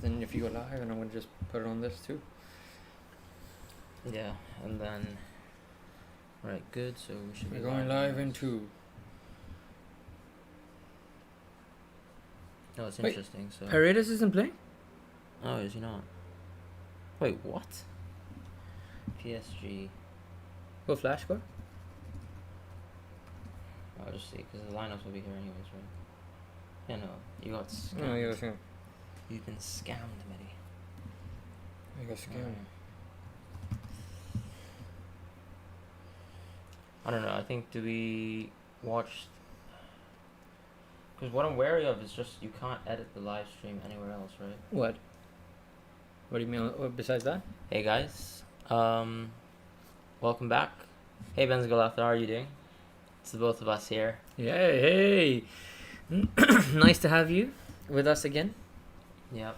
then if you go live, and I'm gonna just put it on this too. Yeah, and then. Alright, good. So we should be We're going live in 2. No, it's Wait, interesting. So. Paredes isn't playing? Oh, is he not? Wait, what? PSG. Will Flash score? I'll just see, because the lineups will be here anyways, right? Yeah, no, you got scammed. No, you got scammed. You've been scammed, Mitty. I got scammed. I don't know. I think, do we watch? Because what I'm wary of is just you can't edit the live stream anywhere else, right? What? What do you mean? Besides that? Hey guys, welcome back. Hey Benzgalaf, how are you doing? It's the both of us here. Yeah, hey. Nice to have you with us again. Yep.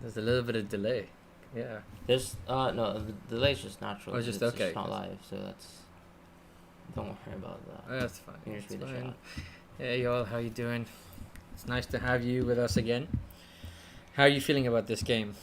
There's a little bit of delay. Yeah. There's no, the delay's just natural. Oh, just it's okay. Just not live, so that's. Don't worry about that. That's fine. You just That's read the fine. shot. Hey y'all, how you doing? It's nice to have you with us again. How are you feeling about this game?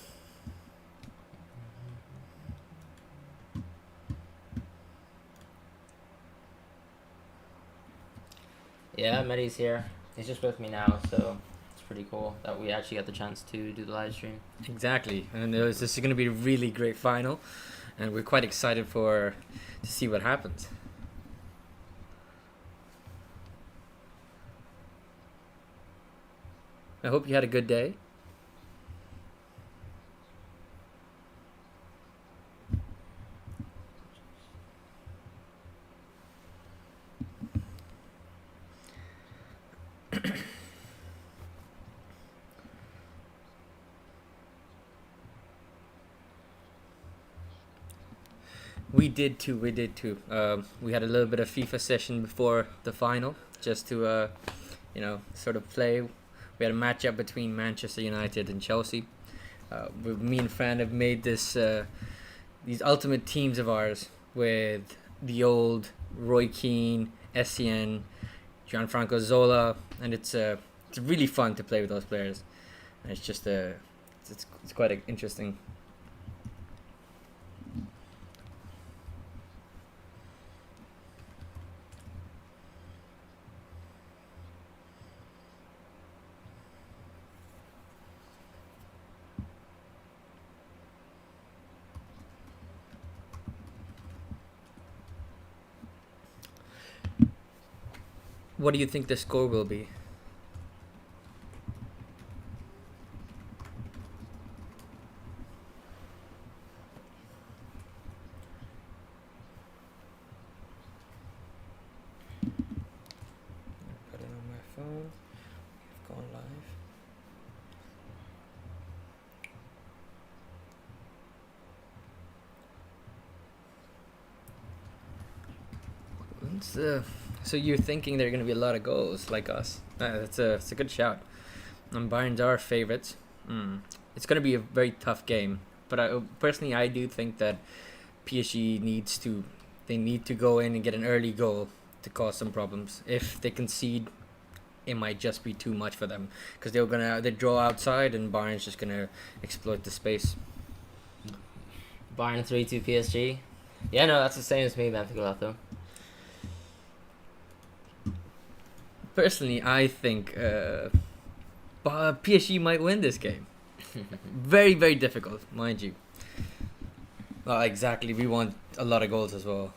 Yeah, Medi's here. He's just with me now, so it's pretty cool that we actually got the chance to do the live stream. Exactly, and this is going to be a really great final, and we're quite excited to see what happens. I hope you had a good day. We did too. We had a little bit of FIFA session before the final, just to, sort of play. We had a matchup between Manchester United and Chelsea. Me and Fran have made these ultimate teams of ours with the old Roy Keane, Essien, Gianfranco Zola, and it's really fun to play with those players. And it's just it's quite interesting. What do you think the score will be? Put it on my phone. We've gone live. So you're thinking there are going to be a lot of goals like us? It's a good shout. Bayern's our favorites. It's going to be a very tough game, but I do think that PSG needs to go in and get an early goal to cause some problems. If they concede, it might just be too much for them because they draw outside and Bayern's just gonna exploit the space. Bayern 3-2 PSG. Yeah, no, that's the same as me, Benzgalaf. Personally, I think PSG might win this game. Very, very difficult, mind you. Well, exactly. We want a lot of goals as well.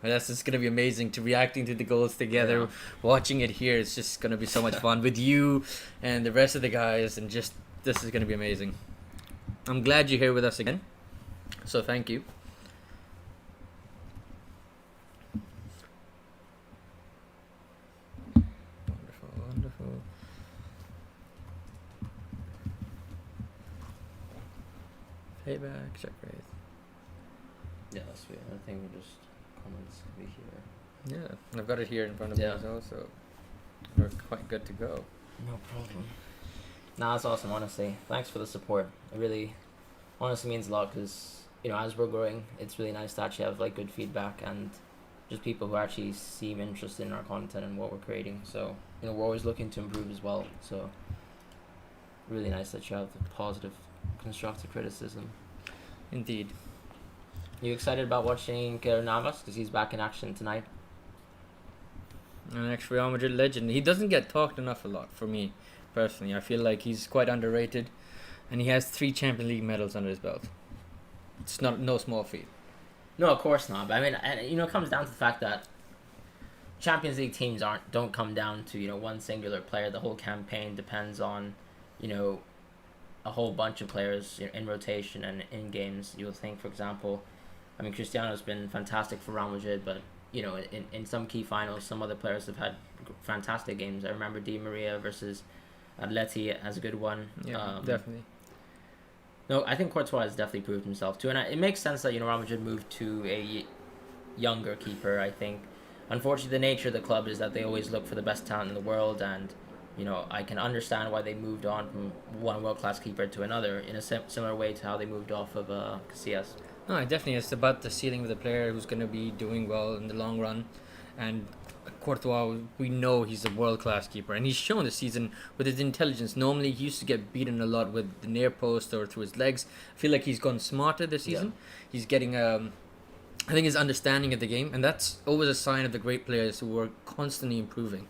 And that's just going to be amazing to reacting to the goals together. Yeah. Watching it here, it's just going to be so much fun with you and the rest of the guys. And just, this is going to be amazing. I'm glad you're here with us again. So thank you. Wonderful. Payback, check rate. Yeah, that's sweet. I think we just comments could be here. Yeah, I've got it here in front of me as well, so we're quite good to go. No problem. Nah, that's awesome, honestly. Thanks for the support. It really, honestly means a lot because, as we're growing, it's really nice to actually have, good feedback and just people who actually seem interested in our content and what we're creating. So, we're always looking to improve as well. So, really nice that you have the positive, constructive criticism. Indeed. You excited about watching Keylor Navas because he's back in action tonight? An ex-Real Madrid legend. He doesn't get talked enough a lot for me, personally. I feel like he's quite underrated, and he has 3 Champions League medals under his belt. It's no small feat. No, of course not. But I mean, it comes down to the fact that Champions League teams don't come down to one singular player. The whole campaign depends on a whole bunch of players in rotation and in games. You'll think, for example, I mean, Cristiano's been fantastic for Real Madrid, but in some key finals, some other players have had fantastic games. I remember Di Maria versus Atleti has a good one. Yeah, definitely. No, I think Courtois has definitely proved himself too, and it makes sense that Real Madrid moved to a younger keeper. I think, unfortunately, the nature of the club is that they always look for the best talent in the world, and I can understand why they moved on from one world-class keeper to another in a similar way to how they moved off of Casillas. No, definitely. It's about the ceiling of the player who's going to be doing well in the long run. And Courtois, we know he's a world-class keeper. And he's shown this season with his intelligence. Normally, he used to get beaten a lot with the near post or through his legs. I feel like he's gone smarter this season. Yeah. He's getting, I think, his understanding of the game. And that's always a sign of the great players who are constantly improving.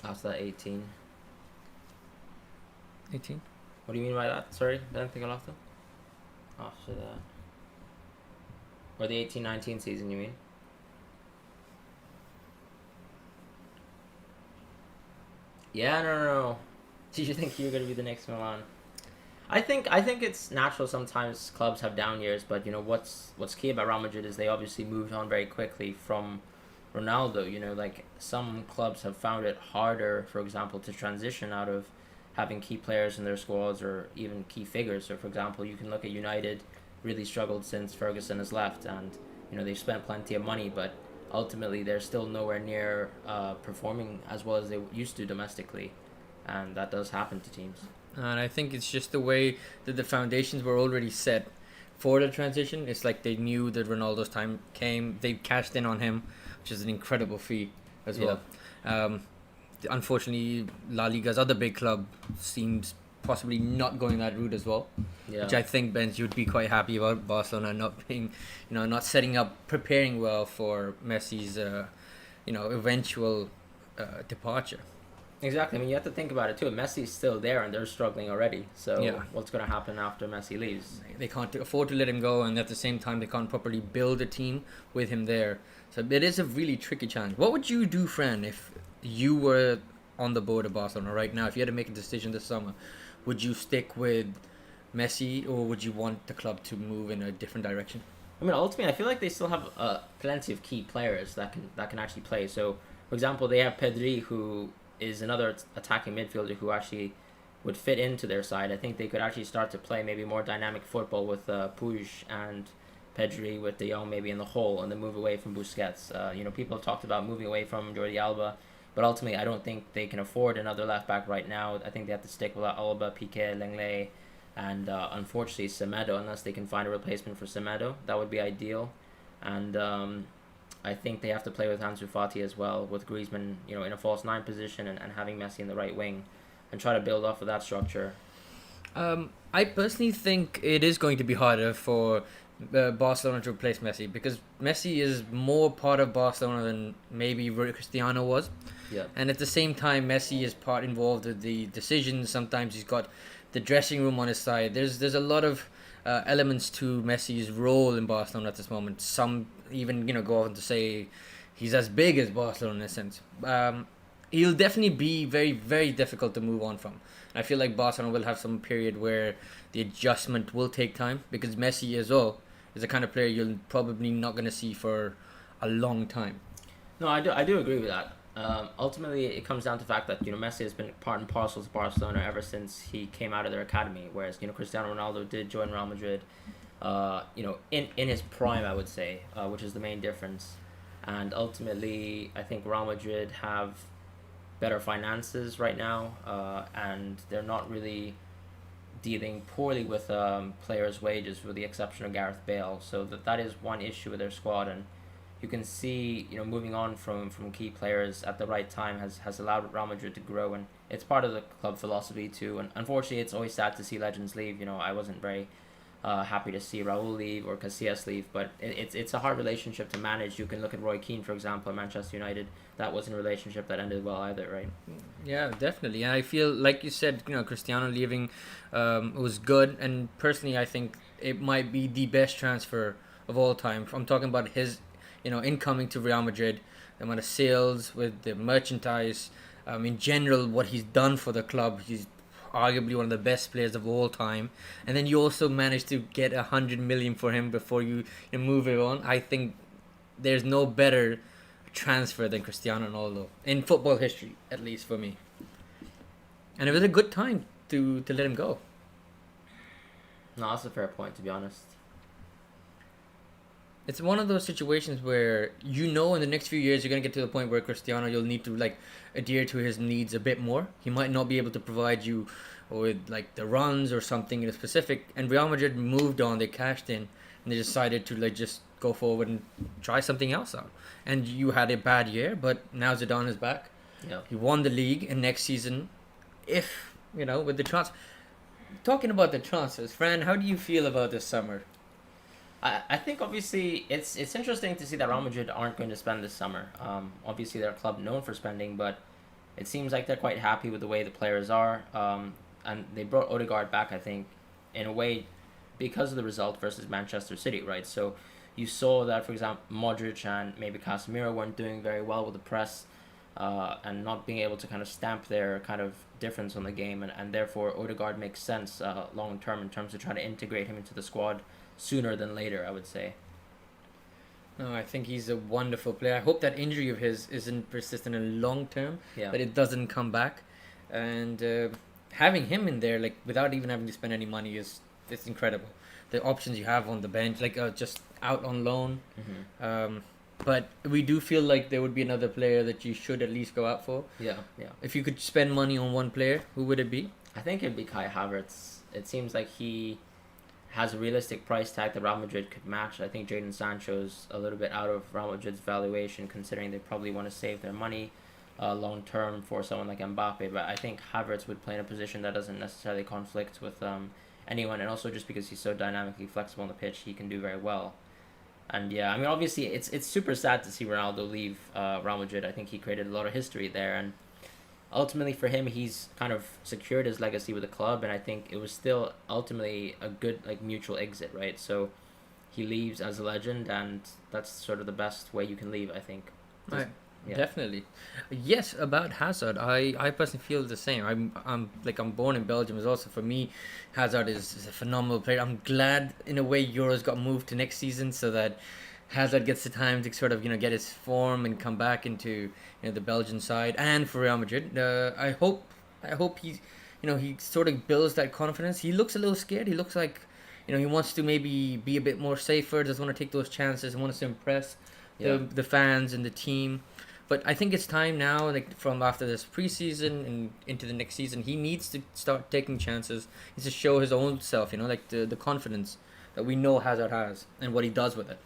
After that 18. 18? What do you mean by that? Sorry, I don't think I lost them. After that. Or the 18-19 season, you mean? Yeah, no. Did you think you were going to be the next Milan? I think it's natural sometimes clubs have down years, but what's key about Real Madrid is they obviously moved on very quickly from Ronaldo. Like some clubs have found it harder, for example, to transition out of having key players in their squads or even key figures. So, for example, you can look at United, really struggled since Ferguson has left, and they've spent plenty of money, but ultimately they're still nowhere near performing as well as they used to domestically, and that does happen to teams. And I think it's just the way that the foundations were already set for the transition. It's like they knew that Ronaldo's time came. They cashed in on him, which is an incredible feat as well. Unfortunately, La Liga's other big club seems possibly not going that route as well, which I think, Ben, you'd be quite happy about Barcelona not being, not setting up, preparing well for Messi's, eventual departure. Exactly. I mean, you have to think about it too. Messi's still there, and they're struggling already. So, what's going to happen after Messi leaves? They can't afford to let him go, and at the same time, they can't properly build a team with him there. So, it is a really tricky challenge. What would you do, Fran, if you were on the board of Barcelona right now? If you had to make a decision this summer, would you stick with Messi, or would you want the club to move in a different direction? I mean, ultimately, I feel like they still have plenty of key players that can actually play. So, for example, they have Pedri, who is another attacking midfielder who actually would fit into their side. I think they could actually start to play maybe more dynamic football with Puig and Pedri, with De Jong maybe in the hole, and then move away from Busquets. People have talked about moving away from Jordi Alba, but ultimately I don't think they can afford another left back right now. I think they have to stick with Alba, Piqué, Lenglet, and unfortunately Semedo, unless they can find a replacement for Semedo. That would be ideal. And I think they have to play with Ansu Fati as well, with Griezmann, in a false 9 position, and having Messi in the right wing, and try to build off of that structure. I personally think it is going to be harder for Barcelona to replace Messi, because Messi is more part of Barcelona than maybe Cristiano was. Yeah. And at the same time, Messi is part involved with the decisions. Sometimes he's got the dressing room on his side. There's a lot of elements to Messi's role in Barcelona at this moment. Some even go on to say he's as big as Barcelona in a sense. He'll definitely be very, very difficult to move on from. I feel like Barcelona will have some period where the adjustment will take time, because Messi as well is the kind of player you're probably not going to see for a long time. No, I do agree with that. Ultimately, it comes down to the fact that Messi has been part and parcel to Barcelona ever since he came out of their academy. Whereas Cristiano Ronaldo did join Real Madrid, in his prime, I would say, which is the main difference. And ultimately, I think Real Madrid have better finances right now, and they're not really dealing poorly with players' wages, with the exception of Gareth Bale. So that is one issue with their squad, and you can see moving on from key players at the right time has allowed Real Madrid to grow, and it's part of the club philosophy too. And unfortunately, it's always sad to see legends leave. I wasn't very happy to see Raul leave or Casillas leave, but it's a hard relationship to manage. You can look at Roy Keane, for example, at Manchester United. That wasn't a relationship that ended well either, right? Yeah, definitely. And I feel, like you said, Cristiano leaving was good. And personally, I think it might be the best transfer of all time. I'm talking about his, incoming to Real Madrid, the amount of sales with the merchandise, in general, what he's done for the club. He's arguably one of the best players of all time. And then you also managed to get 100 million for him before you move it on. I think there's no better transfer than Cristiano Ronaldo in football history, at least for me. And it was a good time to let him go. No, that's a fair point, to be honest. It's one of those situations where in the next few years you're gonna get to the point where Cristiano, you'll need to adhere to his needs a bit more. He might not be able to provide you with the runs or something in a specific. And Real Madrid moved on. They cashed in and they decided to just go forward and try something else out. And you had a bad year, but now Zidane is back. Yeah. He won the league, and next season, if with the transfer. Talking about the transfers, Fran, how do you feel about this summer? I think obviously it's interesting to see that Real Madrid aren't going to spend this summer. Obviously they're a club known for spending, but it seems like they're quite happy with the way the players are. And they brought Odegaard back, I think, in a way because of the result versus Manchester City, right? So you saw that, for example, Modric and maybe Casemiro weren't doing very well with the press and not being able to kind of stamp their kind of difference on the game. And therefore Odegaard makes sense long term in terms of trying to integrate him into the squad sooner than later, I would say. No, I think he's a wonderful player. I hope that injury of his isn't persistent in long term, Yeah. that it doesn't come back. And having him in there, without even having to spend any money, it's incredible. The options you have on the bench, just out on loan. Mm-hmm. But we do feel like there would be another player that you should at least go out for. Yeah. If you could spend money on one player, who would it be? I think it'd be Kai Havertz. It seems like he has a realistic price tag that Real Madrid could match. I think Jadon Sancho's a little bit out of Real Madrid's valuation, considering they probably want to save their money long term for someone like Mbappe. But I think Havertz would play in a position that doesn't necessarily conflict with anyone, and also just because he's so dynamically flexible on the pitch, he can do very well. And yeah, I mean, obviously, it's super sad to see Ronaldo leave Real Madrid. I think he created a lot of history there, and ultimately for him, he's kind of secured his legacy with the club, and I think it was still ultimately a good mutual exit, right? So he leaves as a legend, and that's sort of the best way you can leave, I think. Right. Yeah. Definitely. Yes, about Hazard, I personally feel the same. I'm born in Belgium as well, so for me, Hazard is a phenomenal player. I'm glad in a way Euros got moved to next season so that Hazard gets the time to sort of get his form and come back into the Belgian side, and for Real Madrid. I hope he he sort of builds that confidence. He looks a little scared. He looks like he wants to maybe be a bit more safer. Doesn't want to take those chances. Wants to impress the fans and the team. But I think it's time now, from after this preseason and into the next season, he needs to start taking chances. He needs to show his own self, the confidence that we know Hazard has and what he does with it.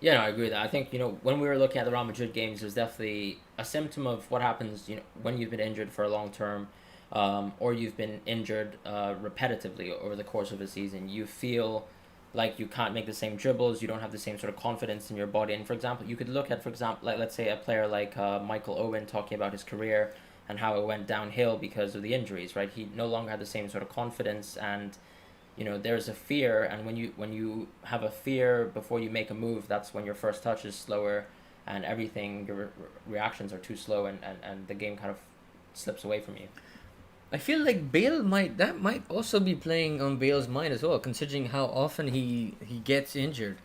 Yeah, no, I agree with that. I think, when we were looking at the Real Madrid games, it was definitely a symptom of what happens, when you've been injured for a long term, or you've been injured repetitively over the course of a season. You feel like you can't make the same dribbles, you don't have the same sort of confidence in your body. And for example, you could look at, let's say a player like Michael Owen talking about his career and how it went downhill because of the injuries, right? He no longer had the same sort of confidence, and there's a fear, and when you have a fear before you make a move, that's when your first touch is slower and everything, your reactions are too slow, and the game kind of slips away from you. I feel like Bale might also be playing on Bale's mind as well, considering how often he gets injured.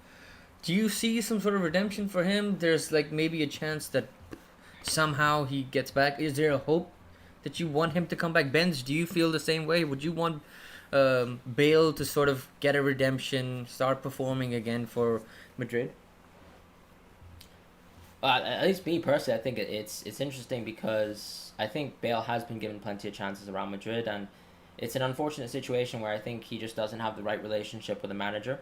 Do you see some sort of redemption for him? There's maybe a chance that somehow he gets back. Is there a hope that you want him to come back? Benz, do you feel the same way? Would you want Bale to sort of get a redemption, start performing again for Madrid? At least me personally, I think it's interesting because I think Bale has been given plenty of chances around Madrid, and it's an unfortunate situation where I think he just doesn't have the right relationship with the manager.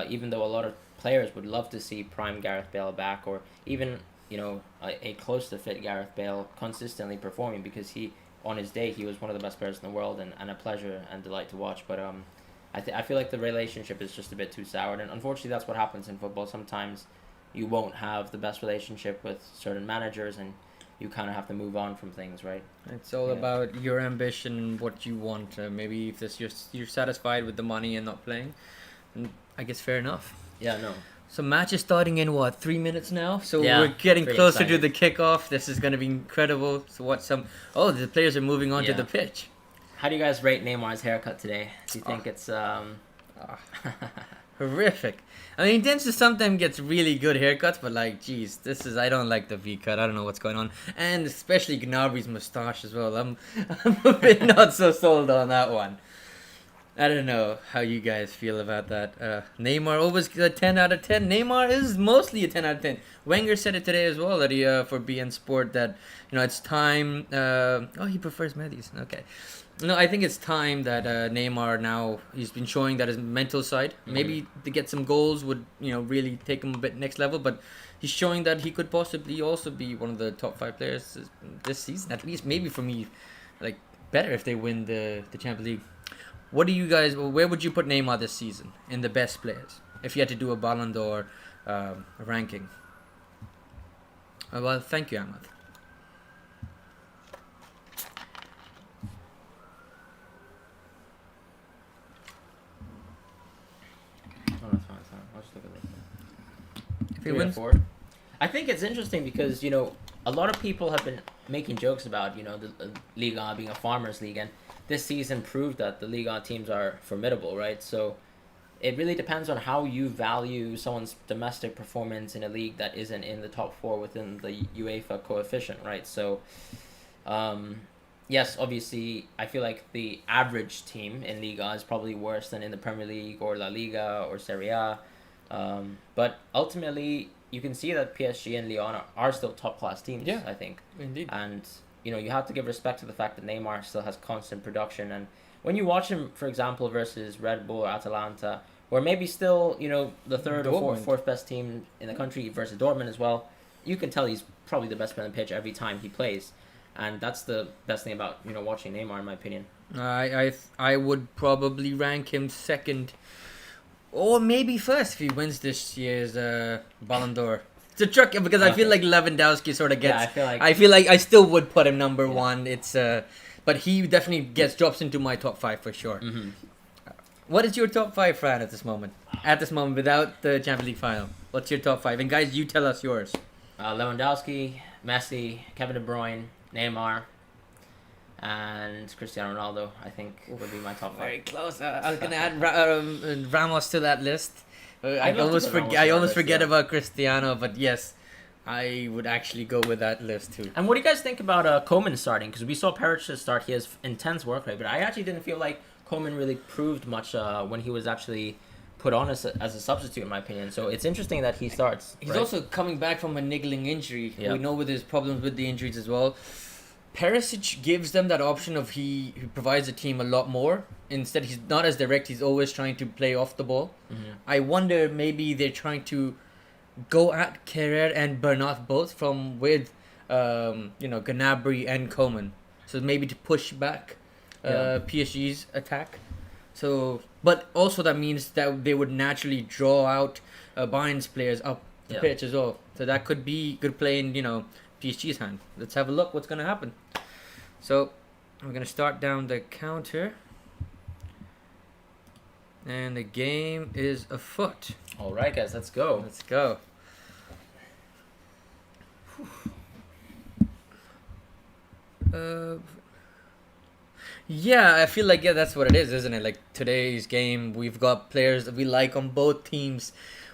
Even though a lot of players would love to see prime Gareth Bale back, or even a close to fit Gareth Bale consistently performing, because he on his day, he was one of the best players in the world, and a pleasure and delight to watch. But I feel like the relationship is just a bit too soured, and unfortunately, that's what happens in football. Sometimes you won't have the best relationship with certain managers, and you kind of have to move on from things, right? It's all about your ambition, what you want. Maybe if you're satisfied with the money and not playing, and I guess fair enough. Yeah, no. So match is starting in 3 minutes now. So Yeah, we're getting pretty closer excited. to the kickoff. This is going to be incredible. So the players are moving on to Yeah. the pitch. How do you guys rate Neymar's haircut today? Do you think it's Horrific. I mean, he tends to sometimes gets really good haircuts, but like, geez, I don't like the V cut. I don't know what's going on, and especially Gnabry's mustache as well. I'm a bit not so sold on that one. I don't know how you guys feel about that. Neymar always a 10 out of 10. Neymar is mostly a 10 out of 10. Wenger said it today as well that he for BN Sport that it's time. He prefers Medi's. Okay. No, I think it's time that Neymar now, he's been showing that his mental side, maybe to get some goals would, really take him a bit next level, but he's showing that he could possibly also be one of the top 5 players this season, at least maybe for me, like better if they win the Champions League. What do you guys, where would you put Neymar this season in the best players if you had to do a Ballon d'Or ranking? Well, thank you, Ahmad. I'll just look at it. If he wins, 4. I think it's interesting because a lot of people have been making jokes about the Liga being a farmers' league, and this season proved that the Liga teams are formidable, right? So it really depends on how you value someone's domestic performance in a league that isn't in the top 4 within the UEFA coefficient, right? So yes, obviously, I feel like the average team in Liga is probably worse than in the Premier League or La Liga or Serie A. But ultimately, you can see that PSG and Lyon are still top-class teams, I think. Indeed. And, you have to give respect to the fact that Neymar still has constant production. And when you watch him, for example, versus Red Bull or Atalanta, or maybe still, the third or fourth best team in the country versus Dortmund as well, you can tell he's probably the best player on the pitch every time he plays. And that's the best thing about watching Neymar, in my opinion. I would probably rank him second, or maybe first if he wins this year's Ballon d'Or. It's a trick because I feel like Lewandowski sort of gets. Yeah, I feel like I still would put him number one. It's but he definitely drops into my top 5 for sure. Mm-hmm. What is your top 5, Fran, at this moment? At this moment, without the Champions League final, what's your top 5? And guys, you tell us yours. Lewandowski, Messi, Kevin De Bruyne, Neymar, and Cristiano Ronaldo, I think, would be my top 5. Very close. I was gonna add Ramos to that list. I I'd love to almost put Ramos forget. I on almost that forget list, about Cristiano, but yes, I would actually go with that list too. And what do you guys think about Koeman starting? Because we saw Perisic start. He has intense work rate, but I actually didn't feel like Koeman really proved much when he was actually put on as a substitute, in my opinion. So it's interesting that he starts. He's right? also coming back from a niggling injury. Yeah. We know with his problems with the injuries as well. Perisic gives them that option of he provides the team a lot more. Instead, he's not as direct. He's always trying to play off the ball. Mm-hmm. I wonder maybe they're trying to go at Kerrer and Bernat both from with Gnabry and Koeman. So maybe to push back PSG's attack. So, but also that means that they would naturally draw out Bayern's players up the pitch as well. So that could be good play in PSG's hand. Let's have a look what's going to happen. So we're going to start down the counter. And the game is afoot. All right, guys, let's go. Let's go. Yeah, I feel like that's what it is, isn't it? Like today's game, we've got players that we like on both teams.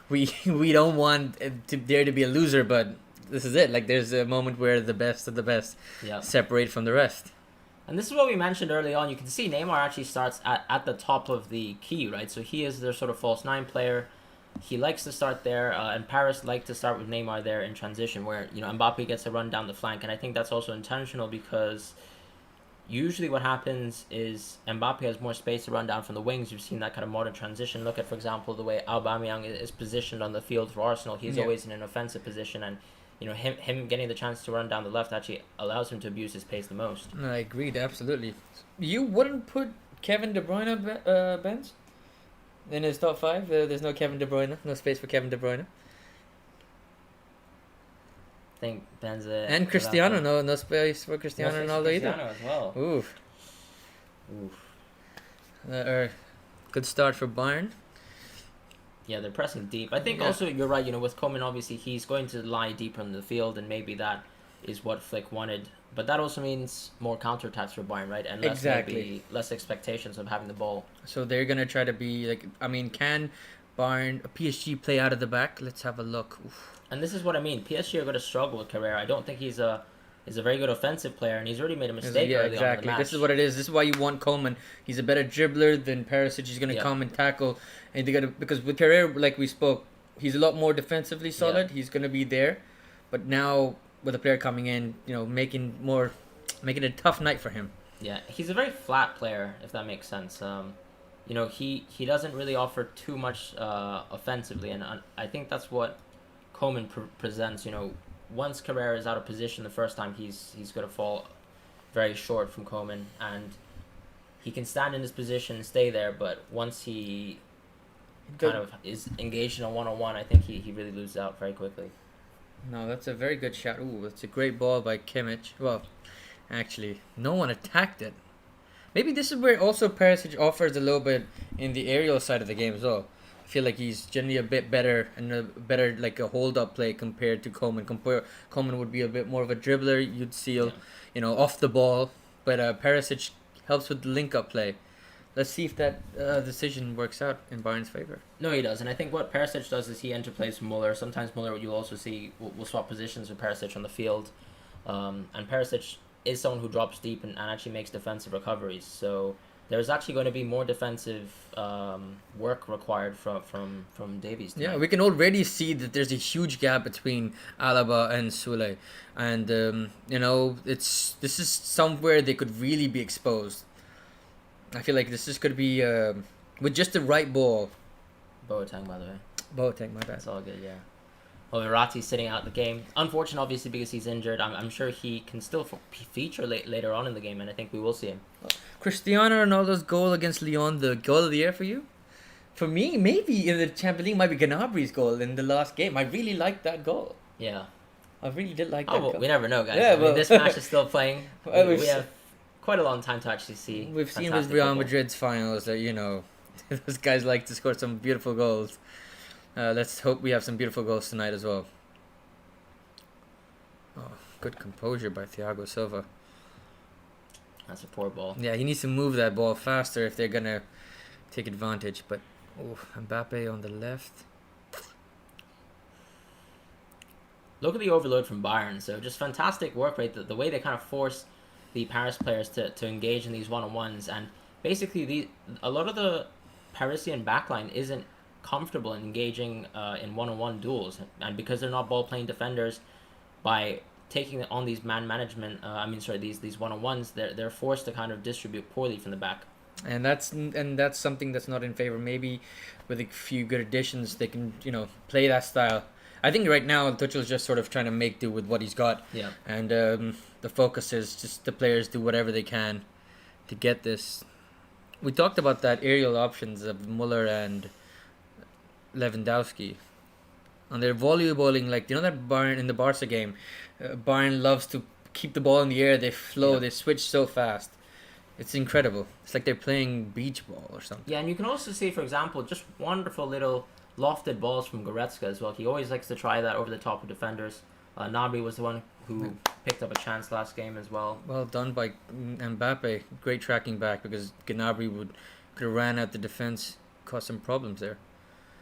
We don't want there to be a loser, but this is it. Like there's a moment where the best of the best separate from the rest. And this is what we mentioned early on. You can see Neymar actually starts at the top of the key, right? So he is their sort of false 9 player. He likes to start there, and Paris like to start with Neymar there in transition, where Mbappe gets a run down the flank, and I think that's also intentional because usually what happens is Mbappe has more space to run down from the wings. You've seen that kind of modern transition. Look at, for example, the way Aubameyang is positioned on the field for Arsenal. He's always in an offensive position, and him getting the chance to run down the left actually allows him to abuse his pace the most. I agreed, absolutely. You wouldn't put Kevin De Bruyne, Benz, in his top 5? There's no Kevin De Bruyne, no space for Kevin De Bruyne. I think Benzema And Cristiano, no space for Cristiano Ronaldo either. Cristiano as well. Oof. Good start for Bayern. Yeah, they're pressing deep. I think Yeah. also you're right. With Coman, obviously he's going to lie deeper in the field, and maybe that is what Flick wanted. But that also means more counterattacks for Bayern, right? And maybe less expectations of having the ball. So they're gonna try to be like. I mean, can Bayern, PSG play out of the back? Let's have a look. Oof. And this is what I mean. PSG are going to struggle with Carrera. I don't think he's a very good offensive player, and he's already made a mistake early on in the match. This is what it is. This is why you want Coman. He's a better dribbler than Perisic. He's going to come and tackle, and they got to, because with Carrera, like we spoke, he's a lot more defensively solid. He's going to be there, but now with a player coming in, making it a tough night for him. Yeah, he's a very flat player, if that makes sense. He doesn't really offer too much offensively, and I think that's what Coman presents. Once Carrera is out of position the first time, he's going to fall very short from Coman, and he can stand in his position and stay there, but once he kind of is engaged in a one-on-one, I think he really loses out very quickly. No, that's a very good shot. Ooh, it's a great ball by Kimmich. Well, actually, no one attacked it. Maybe this is where also Perisic offers a little bit in the aerial side of the game as well. I feel like he's generally a bit better and a better like a hold-up play compared to Coman. Coman would be a bit more of a dribbler. You'd seal, off the ball. But Perisic helps with the link-up play. Let's see if that decision works out in Bayern's favor. No, he does. And I think what Perisic does is he interplays with Muller. Sometimes Muller, you'll also see, will swap positions with Perisic on the field. And Perisic is someone who drops deep and actually makes defensive recoveries. So there's actually going to be more defensive work required from Davies tonight. Yeah, we can already see that there's a huge gap between Alaba and Sule. And, this is somewhere they could really be exposed. I feel like this is going to be, with just the right ball. Boateng, by the way. Boateng, my bad. That's all good, yeah. Well, Verratti's sitting out the game. Unfortunate, obviously, because he's injured. I'm sure he can still feature later on in the game, and I think we will see him. Cristiano Ronaldo's goal against Lyon, the goal of the year for you? For me, maybe in the Champions League, might be Gnabry's goal in the last game. I really liked that goal. Yeah. I really did like that goal. We never know, guys. Yeah, this match is still playing. We have quite a long time to actually see. We've seen with Real Madrid's finals that, those guys like to score some beautiful goals. Let's hope we have some beautiful goals tonight as well. Oh, good composure by Thiago Silva. That's a poor ball. Yeah, he needs to move that ball faster if they're going to take advantage. But, Mbappe on the left. Look at the overload from Bayern. So just fantastic work rate. The way they kind of force the Paris players to engage in these one-on-ones. And basically, a lot of the Parisian backline isn't comfortable in engaging in one-on-one duels, and because they're not ball-playing defenders, by taking on these man management, these one-on-ones, they're forced to kind of distribute poorly from the back. And that's something that's not in favor. Maybe with a few good additions, they can play that style. I think right now Tuchel's just sort of trying to make do with what he's got. Yeah. And the focus is just the players do whatever they can to get this. We talked about that aerial options of Muller and Lewandowski. On their volleyballing, like, that Bayern in the Barca game, Bayern loves to keep the ball in the air. They flow, they switch so fast. It's incredible. It's like they're playing beach ball or something. Yeah, and you can also see, for example, just wonderful little lofted balls from Goretzka as well. He always likes to try that over the top of defenders. Gnabry was the one who picked up a chance last game as well. Well done by Mbappe. Great tracking back, because Gnabry could have ran out the defense, caused some problems there.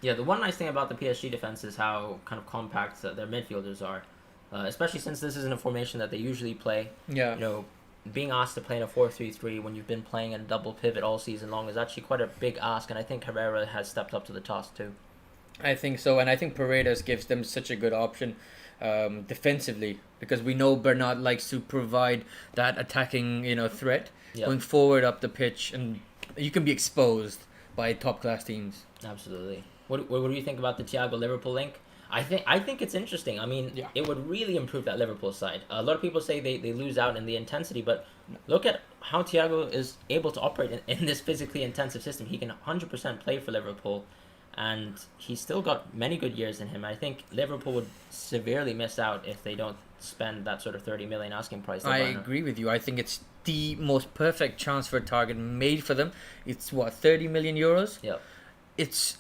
Yeah, the one nice thing about the PSG defense is how kind of compact their midfielders are, especially since this isn't a formation that they usually play. Yeah. Being asked to play in a 4-3-3 when you've been playing in a double pivot all season long is actually quite a big ask, and I think Herrera has stepped up to the task too. I think so, and I think Paredes gives them such a good option defensively, because we know Bernat likes to provide that attacking threat going forward up the pitch, and you can be exposed by top class teams. Absolutely. What do you think about the Thiago Liverpool link? I think it's interesting. I mean, Yeah. it would really improve that Liverpool side. A lot of people say they lose out in the intensity, but look at how Thiago is able to operate in this physically intensive system. He can 100% play for Liverpool, and he's still got many good years in him. I think Liverpool would severely miss out if they don't spend that sort of 30 million asking price. I agree with you. I think it's the most perfect transfer target made for them. It's what, 30 million euros? Yeah.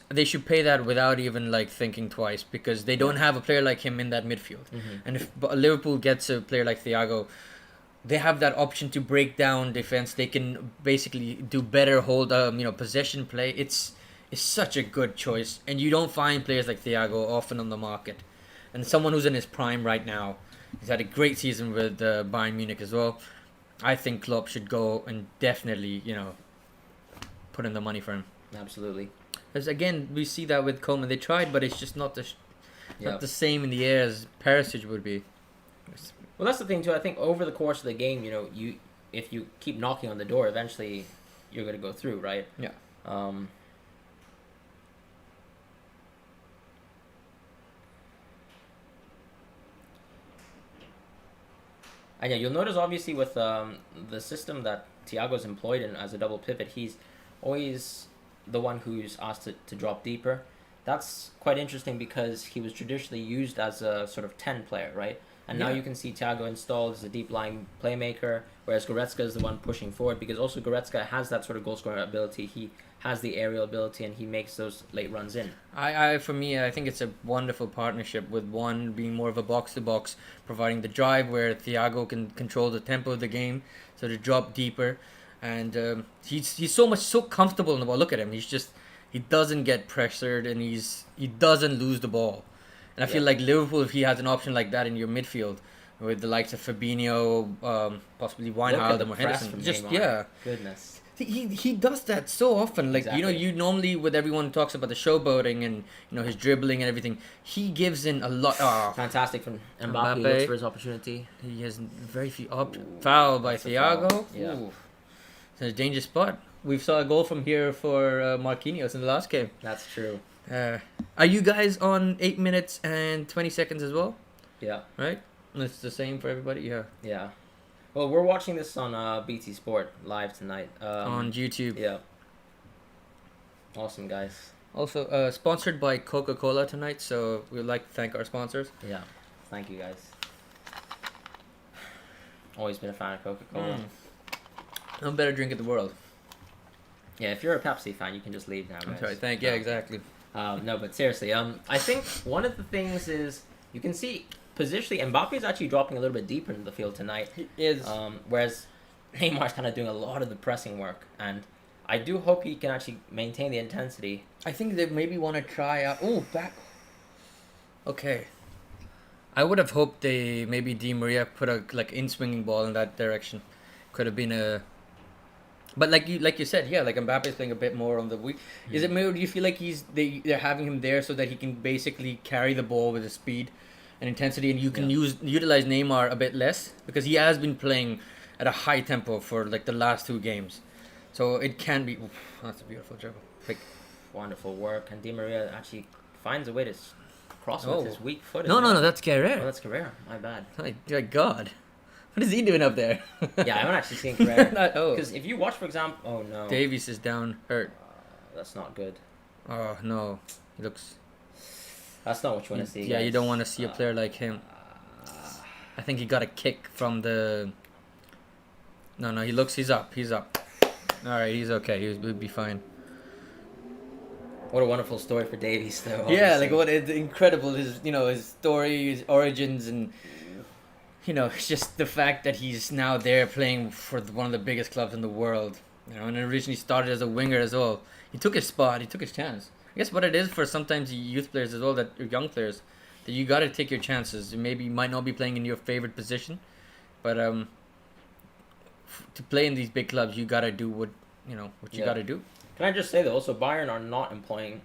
They should pay that without even like thinking twice, because they don't have a player like him in that midfield. And if Liverpool gets a player like Thiago, they have that option to break down defense. They can basically do better hold possession play. It's such a good choice, and you don't find players like Thiago often on the market. And someone who's in his prime right now. He's had a great season with Bayern Munich as well. I think Klopp should go and definitely put in the money for him. Absolutely. Because again, we see that with Coleman. They tried, but it's just not the Yeah. not the same in the air as Perisic would be. Well, that's the thing too. I think over the course of the game, if you keep knocking on the door, eventually you're going to go through, right? Yeah. And yeah, you'll notice obviously with the system that Thiago's employed in as a double pivot, he's always the one who's asked to drop deeper. That's quite interesting because he was traditionally used as a sort of 10 player, right? And now Yeah. you can see Thiago installed as a deep lying playmaker, whereas Goretzka is the one pushing forward, because also Goretzka has that sort of goal scoring ability. He has the aerial ability and he makes those late runs in. For me, I think it's a wonderful partnership, with one being more of a box-to-box, providing the drive where Thiago can control the tempo of the game, so to drop deeper. And he's so comfortable in the ball. Look at him. He doesn't get pressured, and he doesn't lose the ball. And I feel like Liverpool, if he has an option like that in your midfield, with the likes of Fabinho, possibly Wijnaldum or Henderson, Goodness. He does that so often. Like Exactly. you normally, with everyone talks about the showboating and his dribbling and everything, he gives in a lot. Fantastic from Mbappe. Mbappe. Looks for his opportunity. He has very few foul by that's a foul. Thiago. Yeah. Ooh. It's a dangerous spot. We saw a goal from here for Marquinhos in the last game. That's true. Are you guys on 8 minutes and 20 seconds as well? Yeah. Right? It's the same for everybody. Yeah. Yeah. Well, we're watching this on BT Sport live tonight. On YouTube. Yeah. Awesome, guys. Also, sponsored by Coca-Cola tonight, so we'd like to thank our sponsors. Yeah. Thank you, guys. Always been a fan of Coca-Cola. No better drink in the world. Yeah, if you're a Pepsi fan, you can just leave now, guys. I'm sorry. Yeah, exactly. No, but seriously, I think one of the things is you can see positionally Mbappe is actually dropping a little bit deeper into the field tonight. He is. Whereas Neymar's kind of doing a lot of the pressing work, and I do hope he can actually maintain the intensity. I think they maybe want to try out. Oh, back. Okay. I would have hoped they maybe Di Maria put a in swinging ball in that direction. Could have been a. But like you said, yeah, like Mbappe's playing a bit more on the week. Is it maybe? Do you feel like they're having him there so that he can basically carry the ball with his speed and intensity, and you can utilize Neymar a bit less, because he has been playing at a high tempo for like the last 2 games, so it can be. Oof, that's a beautiful dribble. Wonderful work, and Di Maria actually finds a way to cross with his weak foot. No, that's Carrera. Oh, that's Carrera. My bad. My God. What is he doing up there? Yeah, I haven't actually seen Carrera. Oh. Because if you watch, for example... Oh, no. Davies is down, hurt. That's not good. Oh, no. He looks... That's not what you want to see, Yeah, guys. you don't want to see a player like him. I think he got a kick from the... No, he's up. Alright, he's okay. He'll be fine. What a wonderful story for Davies, though. Yeah, obviously. like what it's incredible, his story, his origins, and... it's just the fact that he's now there playing for one of the biggest clubs in the world. And originally started as a winger as well. He took his spot. He took his chance. I guess what it is for sometimes youth players as well, that or young players, that you got to take your chances. Maybe you might not be playing in your favorite position, but to play in these big clubs, you got to do what you got to do. Can I just say, though, also Bayern are not employing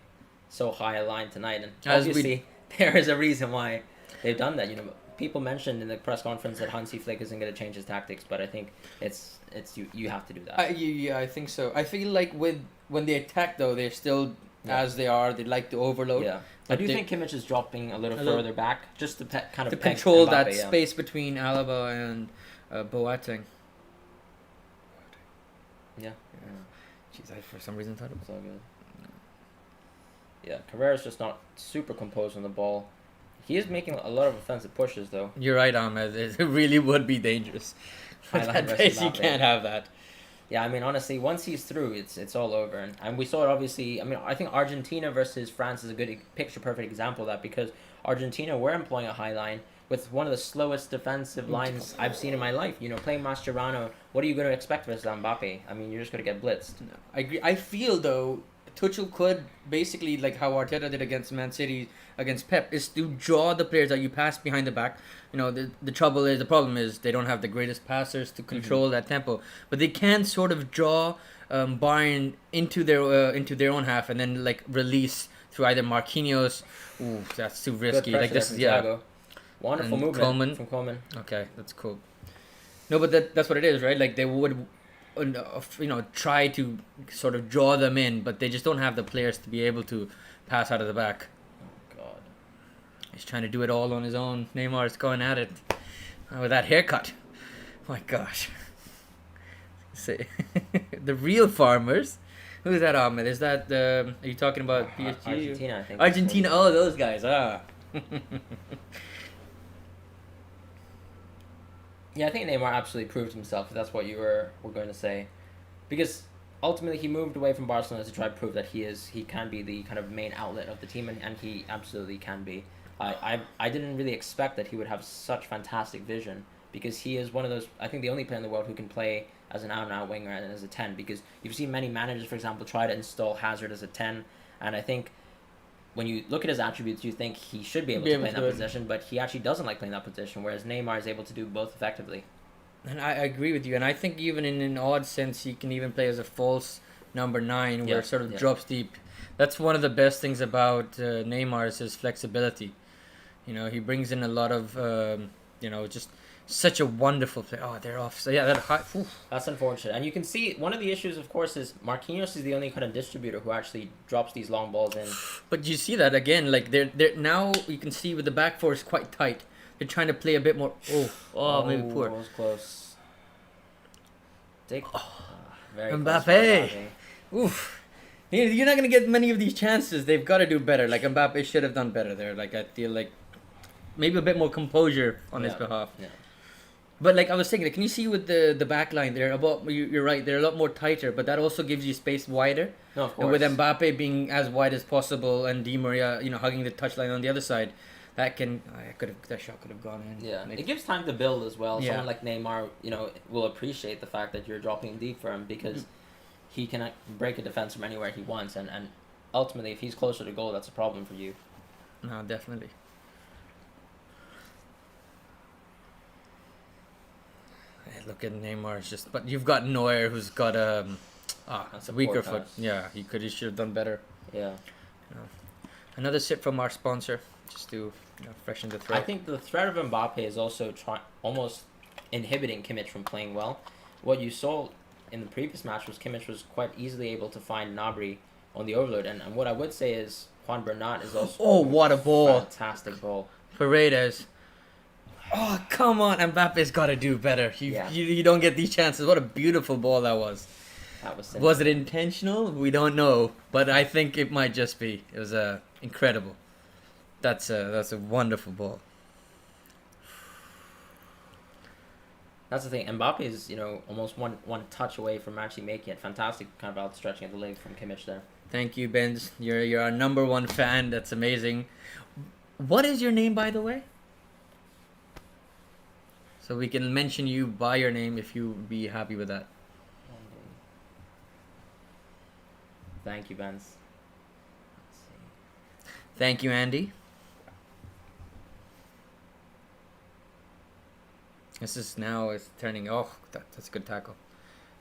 so high a line tonight. And As obviously, there is a reason why they've done that. People mentioned in the press conference that Hansi Flick isn't going to change his tactics, but I think you have to do that. Yeah, I think so. I feel like when they attack, though, they're still as they are. They like to overload. Yeah. I do think Kimmich is dropping a little further back just to kind of to peg control Mbappe, that space between Alaba and Boateng. Yeah. Jeez, I for some reason thought it was all good. Yeah, Carrera's just not super composed on the ball. He is making a lot of offensive pushes, though. You're right, Ahmed. It really would be dangerous. At that pace, you can't have that. Yeah, I mean, honestly, once he's through, it's all over. And we saw it, obviously. I mean, I think Argentina versus France is a good picture-perfect example of that, because Argentina were employing a high line with one of the slowest defensive lines I've seen in my life. You know, playing Mascherano, what are you going to expect versus Mbappe? I mean, you're just going to get blitzed. No, I agree. I feel, though, Tuchel could basically, like how Arteta did against Man City, against Pep, is to draw the players that you pass behind the back. You know, the problem is they don't have the greatest passers to control that tempo, but they can sort of draw Bayern into their own half and then like release through either Marquinhos. Ooh, that's too risky. Like this is wonderful and movement from Coleman. Okay, that's cool. No, but that's what it is, right? Like they would, try to sort of draw them in, but they just don't have the players to be able to pass out of the back. Oh God, he's trying to do it all on his own. Neymar's going at it with that haircut. My gosh. Say the real farmers. Who's that, Ahmed? Is that are you talking about PSG? Argentina, I think. Argentina. Oh, those guys. Yeah, I think Neymar absolutely proved himself, if that's what you were going to say. Because ultimately he moved away from Barcelona to try to prove that he can be the kind of main outlet of the team, and he absolutely can be. I didn't really expect that he would have such fantastic vision, because he is one of those, I think the only player in the world who can play as an out-and-out winger and as a 10, because you've seen many managers, for example, try to install Hazard as a 10, and I think when you look at his attributes, you think he should be able to play in that position, but he actually doesn't like playing that position, whereas Neymar is able to do both effectively. And I agree with you, and I think even in an odd sense, he can even play as a false number 9, where it sort of drops deep. That's one of the best things about Neymar is his flexibility. You know, he brings in a lot of, just such a wonderful play. Oh, they're off. So yeah, that's unfortunate. And you can see one of the issues, of course, is Marquinhos is the only kind of distributor who actually drops these long balls in. But you see that again, like they're now you can see with the back four is quite tight. They're trying to play a bit more. Maybe poor. That was close. Very Mbappe. Oof. You're not gonna get many of these chances. They've got to do better. Like Mbappe should have done better there. Like I feel like maybe a bit more composure on his behalf. Yeah. But like I was saying, like, can you see with the back line, you're right, they're a lot more tighter, but that also gives you space wider. No, of course. And with Mbappe being as wide as possible and Di Maria, hugging the touchline on the other side, that shot could have gone in. Yeah, it gives time to build as well. Yeah. Someone like Neymar, will appreciate the fact that you're dropping deep for him, because he can break a defense from anywhere he wants, and ultimately, if he's closer to goal, that's a problem for you. No, definitely. Look at Neymar, but you've got Neuer, who's got a weaker foot. Yeah, he should have done better. Yeah. Another sip from our sponsor, just to freshen the throat. I think the threat of Mbappe is also almost inhibiting Kimmich from playing well. What you saw in the previous match was Kimmich was quite easily able to find Gnabry on the overload, and what I would say is Juan Bernat is also what a ball! Fantastic ball. Paredes. Oh, come on. Mbappe's got to do better. You don't get these chances. What a beautiful ball that was. Was it intentional? We don't know. But I think it might just be. It was incredible. That's a wonderful ball. That's the thing. Mbappe is, almost one touch away from actually making it. Fantastic kind of outstretching of the leg from Kimmich there. Thank you, Benz. You're our number one fan. That's amazing. What is your name, by the way? So we can mention you by your name if you would be happy with that. Thank you, Benz. Thank you, Andy. This is now it's turning. That's a good tackle.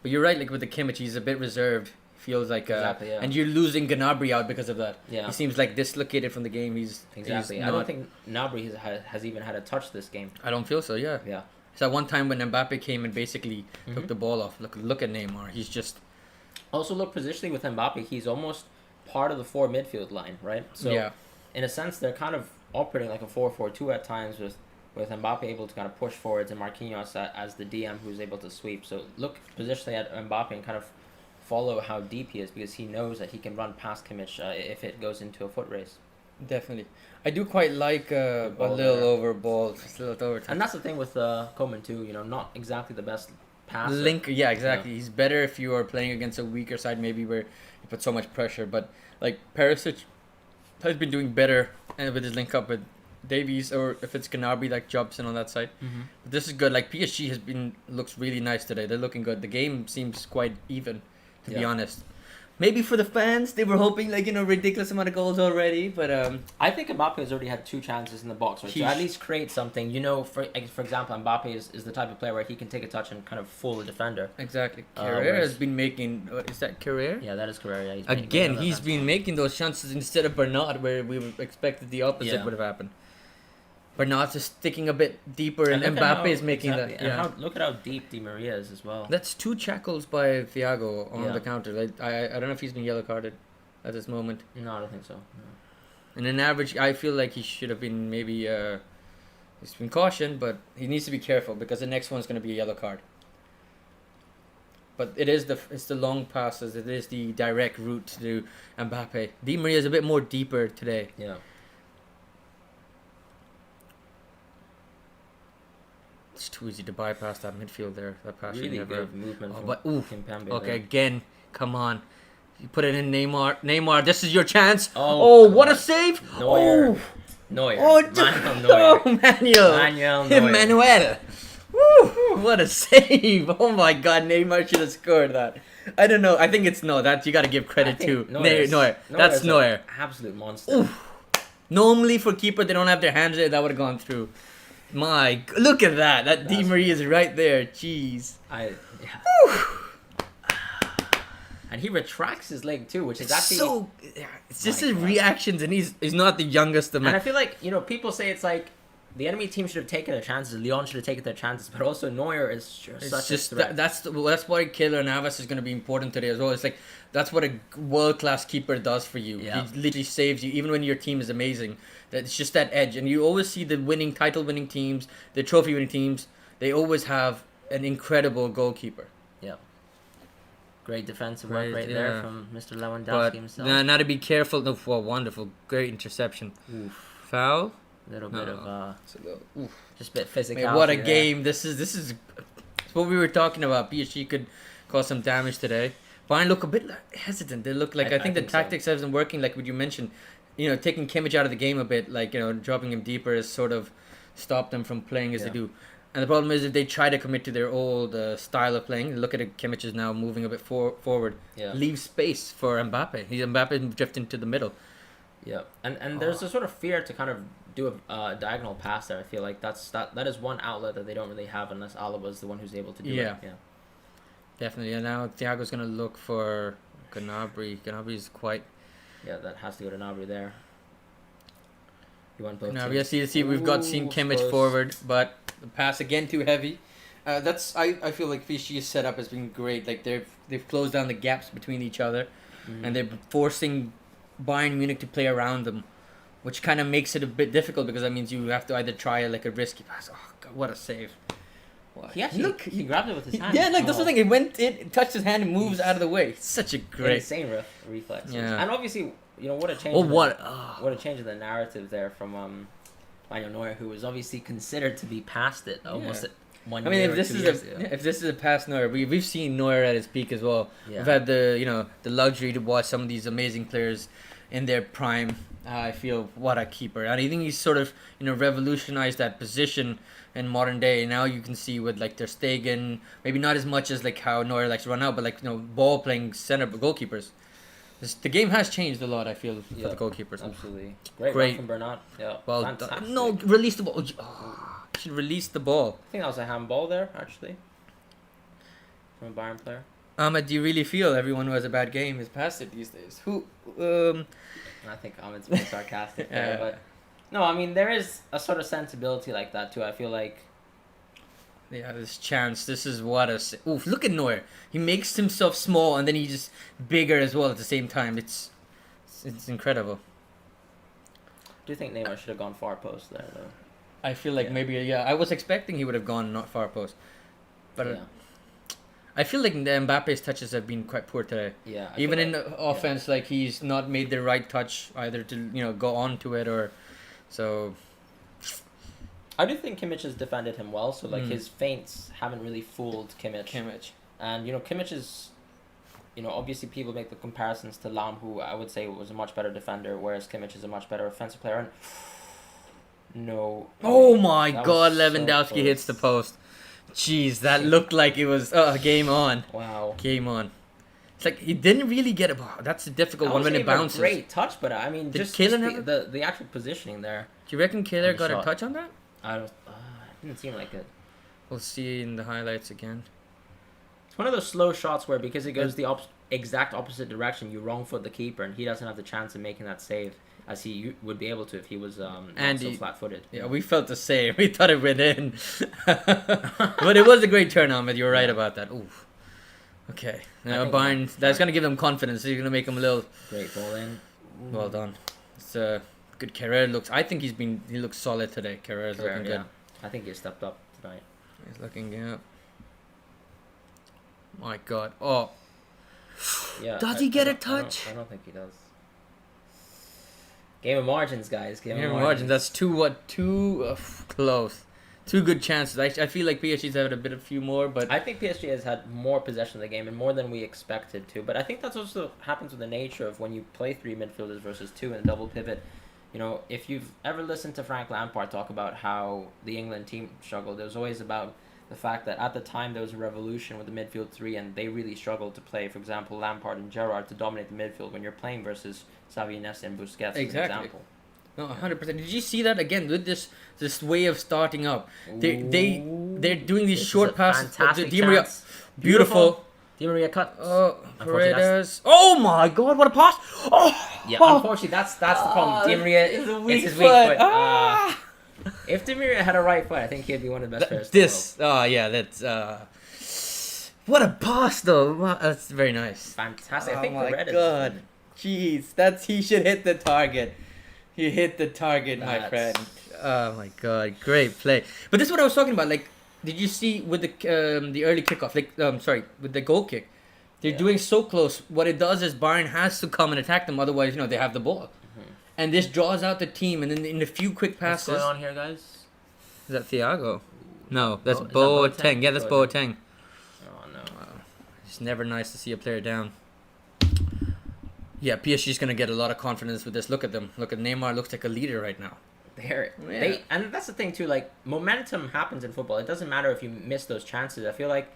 But you're right. Like with the Kimmich, he's a bit reserved. Feels like exactly, yeah. And you're losing Gnabry out because of that. Yeah. He seems like dislocated from the game. Exactly. I don't think Gnabry has even had a touch this game. I don't feel so. Yeah. Yeah. So one time when Mbappe came and basically took the ball off. Look at Neymar. He's just. Also, look positionally with Mbappe, he's almost part of the 4 midfield line, right? So yeah, in a sense, they're kind of operating like a 4-4-2 at times with Mbappe able to kind of push forwards and Marquinhos as the DM who's able to sweep. So look positionally at Mbappe and kind of follow how deep he is because he knows that he can run past Kimmich if it goes into a foot race. definitely. I do quite like a ball little there. over ball, just a little over. And that's the thing with Coman too. Not exactly the best passer. Link, yeah, exactly. He's better if you are playing against a weaker side, maybe where you put so much pressure. But like Perisic has been doing better with his link up with Davies, or if it's Gnabry like jumps in on that side. Mm-hmm. But this is good. Like PSG looks really nice today. They're looking good. The game seems quite even, to be honest. Maybe for the fans, they were hoping ridiculous amount of goals already, but I think Mbappe has already had 2 chances in the box, right? So at least create something. For example, Mbappe is the type of player where he can take a touch and kind of fool the defender. exactly. Carrera has been making. Is that Carrera? Yeah, that is Carrera. Again, he's been making those chances instead of Bernat, where we expected the opposite would have happened. Bernat's just sticking a bit deeper, and Mbappe is making that. Yeah. Look at how deep Di Maria is as well. That's 2 shackles by Thiago on the counter. I don't know if he's been yellow carded at this moment. No, I don't think so. No. And an average, I feel like he should have been maybe. He's been cautioned, but he needs to be careful because the next one's going to be a yellow card. But it's the long passes. It is the direct route to Mbappe. Di Maria is a bit more deeper today. Yeah. It's too easy to bypass that midfield there. That pass Really never. good movement from Kimpembe. Okay, there. again, come on. You put it in Neymar, this is your chance. Oh, what a save! Neuer. Neuer. Manuel Neuer. Manuel Neuer. Emmanuel. Woo! What a save! Oh my God, Neymar should have scored that. I don't know. I think it's that you got to give credit to Neuer. That's Neuer. Absolute monster. Oof. Normally for keeper, they don't have their hands there. That would have gone through. Look at that. That Di Maria is right there. Jeez. And he retracts his leg too, which is actually so. It's just his reactions, and he's not the youngest of men. And I feel like people say it's like the enemy team should have taken their chances, Lyon should have taken their chances, but also Neuer is such a threat. That's why Keylor Navas is going to be important today as well. It's like that's what a world class keeper does for you. Yeah. He literally saves you, even when your team is amazing. It's just that edge, and you always see the title winning teams, the trophy winning teams. They always have an incredible goalkeeper. Yeah. Great defensive work there from Mr. Lewandowski but himself. Now to be careful. No, wonderful, great interception. Oof. Foul. A little bit of oof. just a bit physical. Man, what a game! This is what we were talking about. PSG could cause some damage today. Bayern look a bit hesitant. They look like I think the tactics hasn't working. Like what you mentioned, taking Kimmich out of the game a bit, like dropping him deeper has sort of stopped them from playing as they do. And the problem is if they try to commit to their old style of playing, look at it, Kimmich is now moving a bit forward. Yeah. Leave space for Mbappe. Mbappe drifting to the middle. Yeah, and there's a sort of fear to kind of do a diagonal pass there. I feel like that is one outlet that they don't really have unless Alaba is the one who's able to do it. Yeah, definitely. And now Thiago's going to look for Gnabry. Gnabry's quite... Yeah, that has to go to Gnabry there. You want both Gnabry, see, we've seen Kimmich forward, but the pass again too heavy. I feel like PSG's setup has been great. Like they've closed down the gaps between each other, and they're forcing Bayern Munich to play around them, which kind of makes it a bit difficult because that means you have to either try a risky pass. Oh God, what a save! He actually he grabbed it with his hand. Yeah, that's the thing. It touched his hand and moves out of the way. Such a great, insane reflex. Yeah, and obviously what a change. What a change in the narrative there from Manuel Neuer, who was obviously considered to be past it almost. I mean, if this is a past Neuer, we've seen Neuer at his peak as well. Yeah. We've had the luxury to watch some of these amazing players in their prime. I feel what a keeper, and I think he's sort of revolutionized that position in modern day. Now you can see with Ter Stegen, maybe not as much as how Neuer likes to run out, but ball playing center goalkeepers. The game has changed a lot. I feel for the goalkeepers. Absolutely, great run from Bernat. Yeah, well fantastic. No, release the ball. Should release the ball. I think that was a handball there, actually, from a Bayern player. Ahmed, do you really feel everyone who has a bad game is past it these days? I think Ahmed's being sarcastic there, but no, I mean there is a sort of sensibility like that too. I feel like. Yeah, this chance. This is what a... Look at Neuer. He makes himself small and then he's just bigger as well at the same time. It's it's incredible. Do you think Neymar should have gone far post there though? I feel like maybe I was expecting he would have gone not far post, but yeah. I feel like the Mbappe's touches have been quite poor today. Yeah. Even in the offense, like he's not made the right touch either to go on to it or so. I do think Kimmich has defended him well, so like his feints haven't really fooled Kimmich. And Kimmich is, obviously people make the comparisons to Lam, who I would say was a much better defender, whereas Kimmich is a much better offensive player. And no. Oh my God! Lewandowski so hits the post. Jeez, that looked like it was game on. Wow. Game on. It's like he didn't really get it. That's a difficult one when it bounces. Great touch, but I mean, Did just the actual positioning there. Do you reckon Kaler got a touch on that? I don't. It didn't seem like it. We'll see in the highlights again. It's one of those slow shots where because it goes the exact opposite direction, you wrong foot the keeper, and he doesn't have the chance of making that save as he would be able to if he was not so flat-footed. Yeah, we felt the same. We thought it went in. But it was a great turn, Ahmed. You're right about that. Oof. Okay. Now Bayern, that's going to give them confidence. He's going to make them a little... Great ball in. Well done. It's good. Carrera looks... I think he looks solid today. Carrera's looking good. I think he stepped up tonight. He's looking good. My God. Oh. Yeah. Does he get a touch? I don't think he does. Game of margins, guys. Game of margins. That's two close. Two good chances. I feel like PSG's had a few more, but I think PSG has had more possession of the game and more than we expected to. But I think that's also happens with the nature of when you play three midfielders versus two in a double pivot. If you've ever listened to Frank Lampard talk about how the England team struggled, it was always about the fact that at the time there was a revolution with the midfield three, and they really struggled to play. For example, Lampard and Gerrard to dominate the midfield when you're playing versus Xavi, Iniesta, and Busquets. Exactly. As an example. No, 100%. Did you see that again with this way of starting up? They're doing these short passes. Fantastic Di Maria, chance. Beautiful. Di Maria cut. Paredes. Oh my God! What a pass! Oh. Yeah, unfortunately, that's the problem. Di Maria is his weak foot. If Di Maria had a right foot, I think he'd be one of the best players. That's what a pass though. Wow, that's very nice. Fantastic. I think my Paredes. God. Jeez, he should hit the target. He hit the target, my friend. Oh my God, great play. But this is what I was talking about. Like, did you see with the early kickoff? Like, with the goal kick, they're doing so close. What it does is Bayern has to come and attack them. Otherwise, they have the ball, and this draws out the team. And then in a few quick passes. What's going on here, guys? Is that Thiago? No, that's Boateng. Yeah, that's Boateng. Oh no. It's never nice to see a player down. Yeah, PSG's going to get a lot of confidence with this. Look at them. Look at Neymar. Looks like a leader right now. And that's the thing too. Like, momentum happens in football. It doesn't matter if you miss those chances. I feel like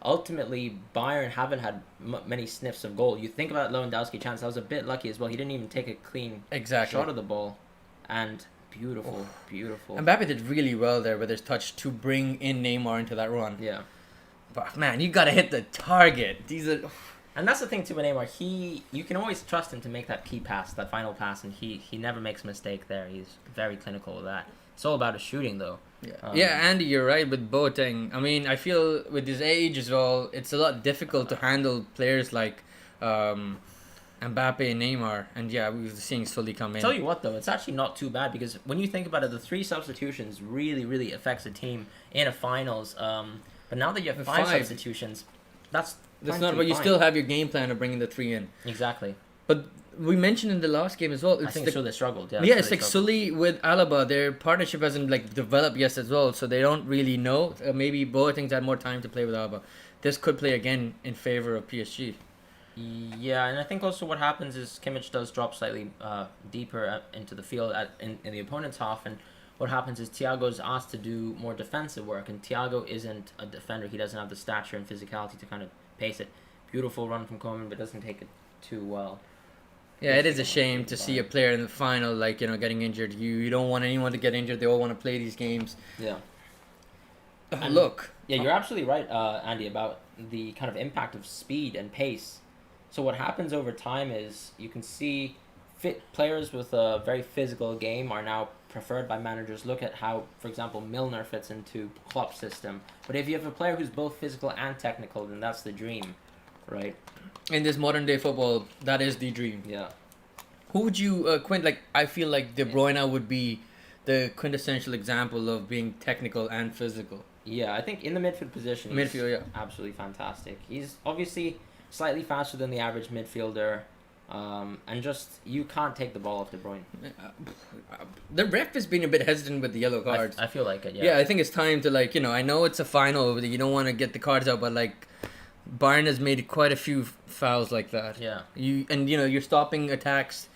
ultimately Bayern haven't had many sniffs of goal. You think about Lewandowski chance. That was a bit lucky as well. He didn't even take a clean shot of the ball. And beautiful. Mbappe did really well there with his touch to bring in Neymar into that run. Yeah. But man, you got to hit the target. And that's the thing too with Neymar. You can always trust him to make that key pass, that final pass, and he never makes a mistake there. He's very clinical with that. It's all about his shooting, though. Yeah, Andy, you're right with Boateng. I mean, I feel with his age as well, it's a lot difficult to handle players like Mbappe and Neymar. And yeah, we're seeing Sully come in. Tell you what, though, it's actually not too bad because when you think about it, the 3 substitutions really, really affects a team in a finals. But now that you have 5 substitutions, that's not. But you still have your game plan of bringing the 3 in. Exactly. But we mentioned in the last game as well. I think they struggled. Yeah, it's like Sully with Alaba. Their partnership hasn't developed yet as well, so they don't really know. Maybe Boateng's had more time to play with Alaba. This could play again in favor of PSG. Yeah, and I think also what happens is Kimmich does drop slightly deeper into the field in the opponent's half, and what happens is Thiago's asked to do more defensive work, and Thiago isn't a defender. He doesn't have the stature and physicality to kind of pace it. Beautiful run from Koeman, but doesn't take it too well. Yeah, it is a shame to see a player in the final, getting injured. You don't want anyone to get injured. They all want to play these games. Yeah. Look. Yeah, you're absolutely right, Andy, about the kind of impact of speed and pace. So what happens over time is you can see fit players with a very physical game are now preferred by managers. Look at how, for example, Milner fits into Klopp's system. But if you have a player who's both physical and technical, then that's the dream, right? In this modern day football, that is the dream. Yeah. Who would you like? I feel like De Bruyne would be the quintessential example of being technical and physical. Yeah, I think in the midfield position, he's Midfield, yeah. absolutely fantastic. He's obviously slightly faster than the average midfielder, and just you can't take the ball off De Bruyne. The ref has been a bit hesitant with the yellow cards. I feel like it. Yeah. Yeah, I think it's time to like I know it's a final, you don't want to get the cards out, but like Bayern has made quite a few fouls like that. Yeah. You're stopping attacks.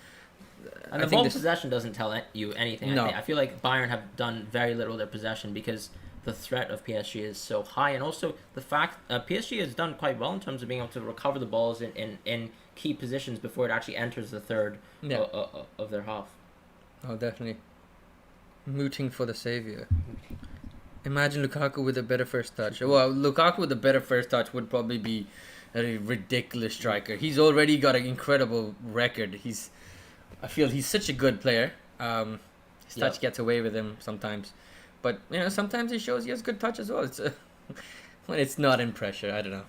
And the ball possession doesn't tell you anything. No. I feel like Bayern have done very little of their possession because the threat of PSG is so high, and also the fact PSG has done quite well in terms of being able to recover the balls in key positions before it actually enters the third of their half. Oh, definitely. Mooting for the savior. Imagine Lukaku with a better first touch. Well, Lukaku with a better first touch would probably be a ridiculous striker. He's already got an incredible record. I feel he's such a good player. His touch gets away with him sometimes, but sometimes he shows he has good touch as well. It's when it's not in pressure. I don't know.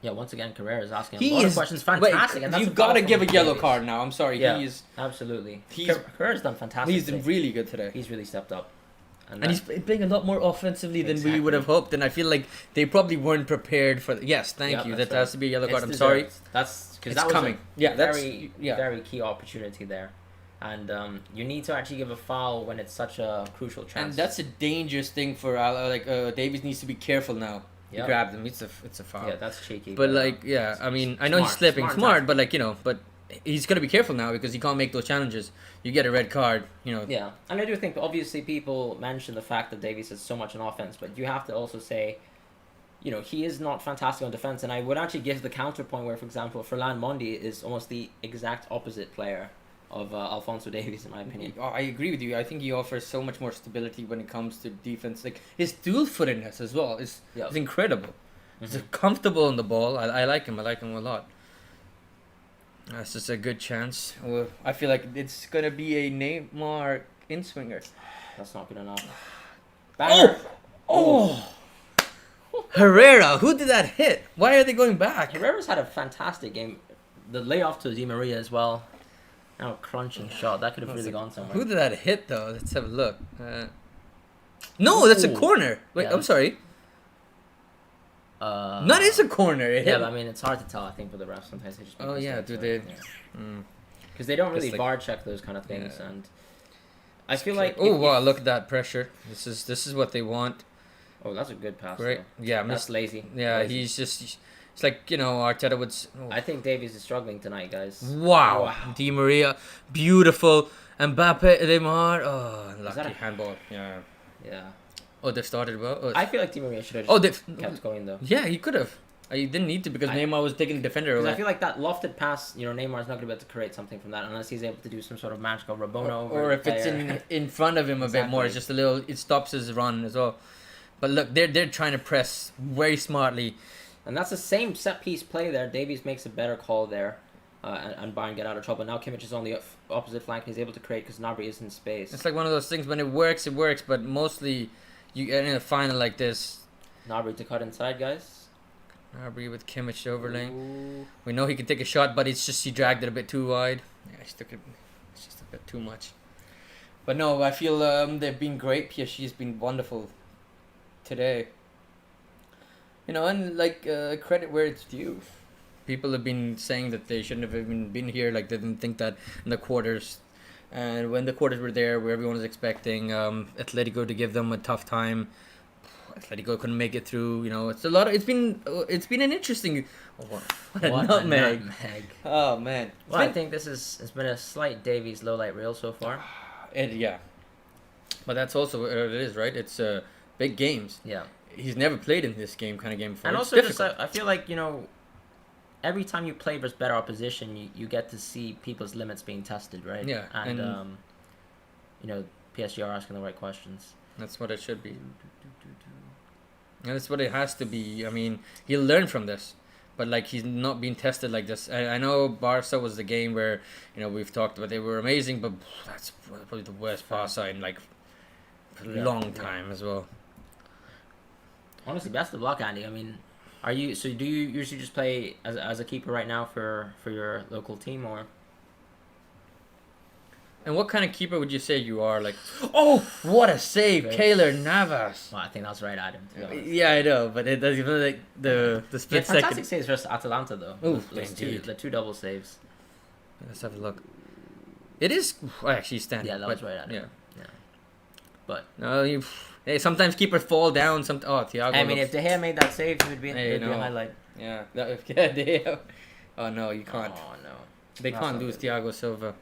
Yeah, once again, Carrera is asking a lot of questions. Fantastic. And you've got to give a yellow card now. I'm sorry. Yeah, absolutely. Carrera's done fantastic. He's done really good today. He's really stepped up. And he's playing a lot more offensively than we would have hoped. And I feel like they probably weren't prepared for... Yes, thank you. That has to be a yellow card. I'm sorry. That's because that was coming. Very key opportunity there. And you need to actually give a foul when it's such a crucial chance. And that's a dangerous thing for... Davies needs to be careful now. Yep. Grab them. It's a foul. Yeah, that's cheeky. But I mean, I know he's slipping. Smart, but but he's got to be careful now because he can't make those challenges. You get a red card, Yeah, and I do think obviously people mention the fact that Davies has so much on offense, but you have to also say, he is not fantastic on defense, and I would actually give the counterpoint where, for example, Ferland Mendy is almost the exact opposite player of Alphonso Davies, in my opinion. I agree with you. I think he offers so much more stability when it comes to defense. Like his dual-footedness as well is incredible. Mm-hmm. He's comfortable on the ball. I like him. I like him a lot. That's just a good chance. Well, I feel like it's gonna be a Neymar in-swinger. That's not good enough. Banger. Oh! Herrera, who did that hit? Why are they going back? Herrera's had a fantastic game. The layoff to Di Maria as well. Now crunching shot. That could have really gone somewhere. Who did that hit though? Let's have a look. No, that's a corner. Wait, I'm sorry. That is a corner. But I mean, it's hard to tell. I think for the refs sometimes they just. Do they? Because they don't really VAR check those kind of things, and I feel like. Oh wow! Look at that pressure. This is what they want. Oh, that's a good pass. Great. Though. Yeah, that's lazy. Yeah, lazy. He's just. It's like Arteta would. I think Davies is struggling tonight, guys. Wow. Di Maria, beautiful. Mbappe, Neymar. Oh, lucky handball. Yeah. Oh, they started well. Oh, I feel like Di Maria should have kept going though. Yeah, he could have. He didn't need to because Neymar was taking the defender away. I feel like that lofted pass, Neymar's not going to be able to create something from that unless he's able to do some sort of magical Rabona or if it's in front of him a bit more. It's just a little. It stops his run as well. But look, they're trying to press very smartly. And that's the same set piece play there. Davies makes a better call there, and Bayern get out of trouble. Now Kimmich is on the opposite flank and he's able to create because Gnabry is in space. It's like one of those things when it works, but mostly you get in a final like this. Gnabry to cut inside, guys. Gnabry with Kimmich overlaying. Ooh. We know he can take a shot, but it's just he dragged it a bit too wide. Yeah, it's just a bit too much. But no, I feel they've been great. PSG's been wonderful today. And credit where it's due. People have been saying that they shouldn't have even been here. Like they didn't think that in the quarters, and when the quarters were there, where everyone was expecting Atletico to give them a tough time, Atletico couldn't make it through. It's a lot. It's been an interesting. What a nutmeg! Oh man. Well, I think it's been a slight Davies low light reel so far. But that's also what it is, right? It's big games. Yeah. He's never played in this game kind of game before. And also, I feel like every time you play versus better opposition, you get to see people's limits being tested, right? Yeah. And PSG are asking the right questions. That's what it should be. And that's what it has to be. I mean, he'll learn from this, but he's not being tested like this. I know Barca was the game where we've talked about they were amazing, but that's probably the worst Barca in a long time as well. Honestly, best of luck, Andy. I mean, do you usually just play as a keeper right now for your local team, or? And what kind of keeper would you say you are? Like, oh, what a save, Very- Keylor Navas. Well, I think that's right at him. To be honest. Yeah, I know, but it doesn't even like the Yeah, split fantastic second. saves versus Atalanta though. Ooh, the two double saves. Let's have a look. It is actually standing. Yeah, that was right at him. Yeah. Yeah. But No, hey, sometimes keepers fall down. Thiago. I mean, looks, if De Gea made that save, it would be, Hey, it would be a no. highlight. yeah, they. Oh no, you can't. Oh no. They That's can't not lose good. Thiago Silva.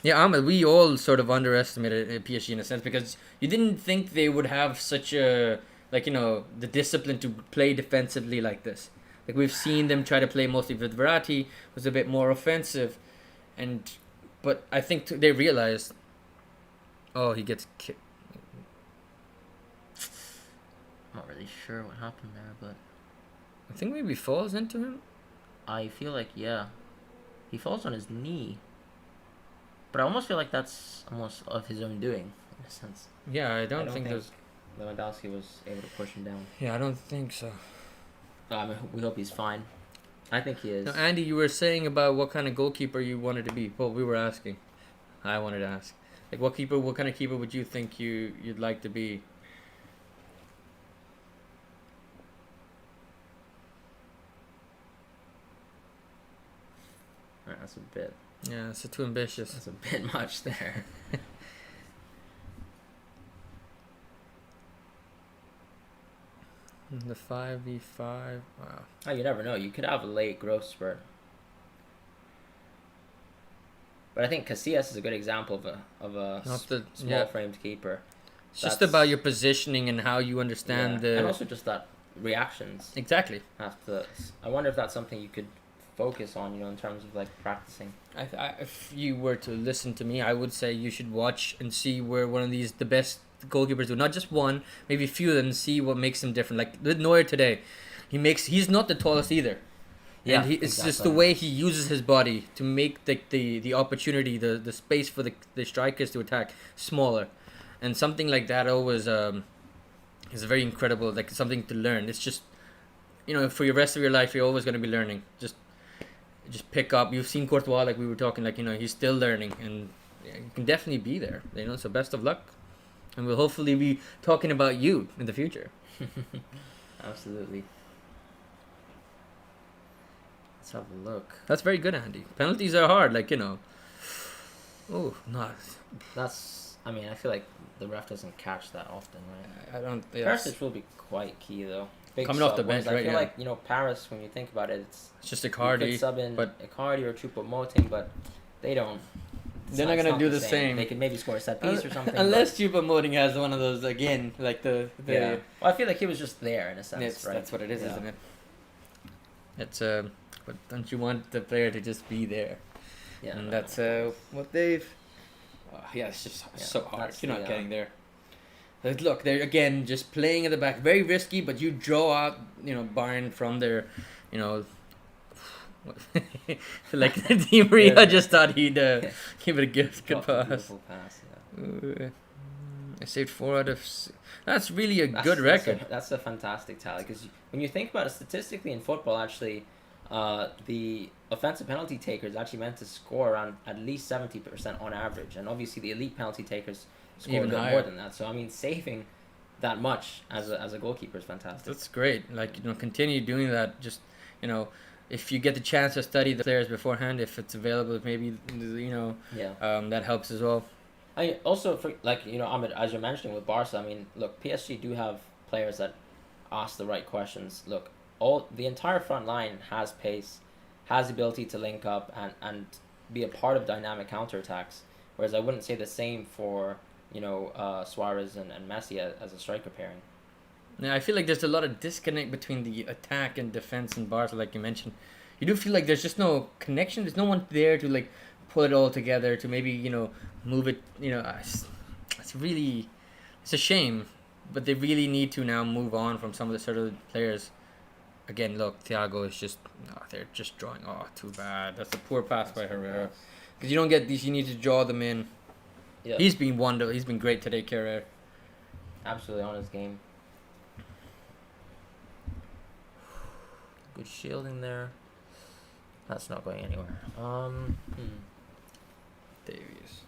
Yeah, Ahmed, we all sort of underestimated PSG in a sense because you didn't think they would have such a the discipline to play defensively like this. Like we've seen them try to play mostly with Verratti, was a bit more offensive, but I think they realized. Oh, he gets kicked. I'm not really sure what happened there, but I think maybe falls into him. I feel like he falls on his knee. But I almost feel like that's almost of his own doing in a sense. Yeah, I don't think think there's. Lewandowski was able to push him down. Yeah, I don't think so. I mean, we hope he's fine. I think he is. Now, Andy, you were saying about what kind of goalkeeper you wanted to be. Well, we were asking. I wanted to ask. Like, what kind of keeper would you think you'd like to be? Alright, that's a bit. Yeah, it's too ambitious. That's a bit much there. The 5v5. Wow. Oh, you never know. You could have a late growth spurt. But I think Casillas is a good example of a small framed keeper. It's just about your positioning and how you understand the. And also just that reactions. Exactly. I wonder if that's something you could focus on, in terms of like practicing. If you were to listen to me, I would say you should watch and see where one of the best goalkeepers do. Not just one, maybe a few of them, and see what makes them different. Like with Neuer today, he's not the tallest either. Yeah, and it's just the way he uses his body to make the opportunity, the space for the strikers to attack smaller, and something like that always is very incredible. Like something to learn. It's just for your rest of your life, you're always going to be learning. Just pick up. You've seen Courtois, like we were talking, like he's still learning, and you can definitely be there. So best of luck, and we'll hopefully be talking about you in the future. Absolutely. Let's have a look. That's very good, Andy. Penalties are hard, Oh, not. I mean, I feel like the ref doesn't catch that often, right? I don't. Perisic will be quite key though. Coming off the bench, right? I feel like Paris, when you think about it, it's just Icardi. You could sub in but Icardi or Choupo-Moting, but they don't. They're not gonna do the same. They could maybe score a set piece or something. Unless Choupo-Moting has one of those again, like the. Yeah. Well, I feel like he was just there in a sense, right? That's what it is, isn't it? It's but don't you want the player to just be there? Yeah. And that's what they've. Yeah, it's just so hard. You're not getting there. Look, they're again just playing at the back, very risky. But you draw out, Bayern from their, like Di Maria just thought he'd give it a good pass. I saved 4 out of. That's really a good record. That's a fantastic tally, because when you think about it statistically in football, actually, the offensive penalty takers actually meant to score around at least 70% on average, and obviously the elite penalty takers score Even a bit higher. more than that. So I mean, saving that much as a goalkeeper is fantastic. That's great. Continue doing that. Just if you get the chance to study the players beforehand, if it's available, maybe that helps as well. I also Ahmed, as you're mentioning with Barca, I mean, look, PSG do have players that ask the right questions. Look, the entire front line has pace, has the ability to link up and be a part of dynamic counterattacks. Whereas I wouldn't say the same for Suarez and Messi as a striker pairing. Yeah, I feel like there's a lot of disconnect between the attack and defense in Barca, like you mentioned. You do feel like there's just no connection. There's no one there to pull it all together to maybe move it. It's a shame, but they really need to now move on from some of the sort of players. Again, look, Thiago is just they're just drawing. Oh, too bad. That's a poor pass by Herrera. Because you don't get these, you need to draw them in. Yeah. He's been wonderful. He's been great today, Carrera. Absolutely on his game. Good shielding there. That's not going anywhere. Davies.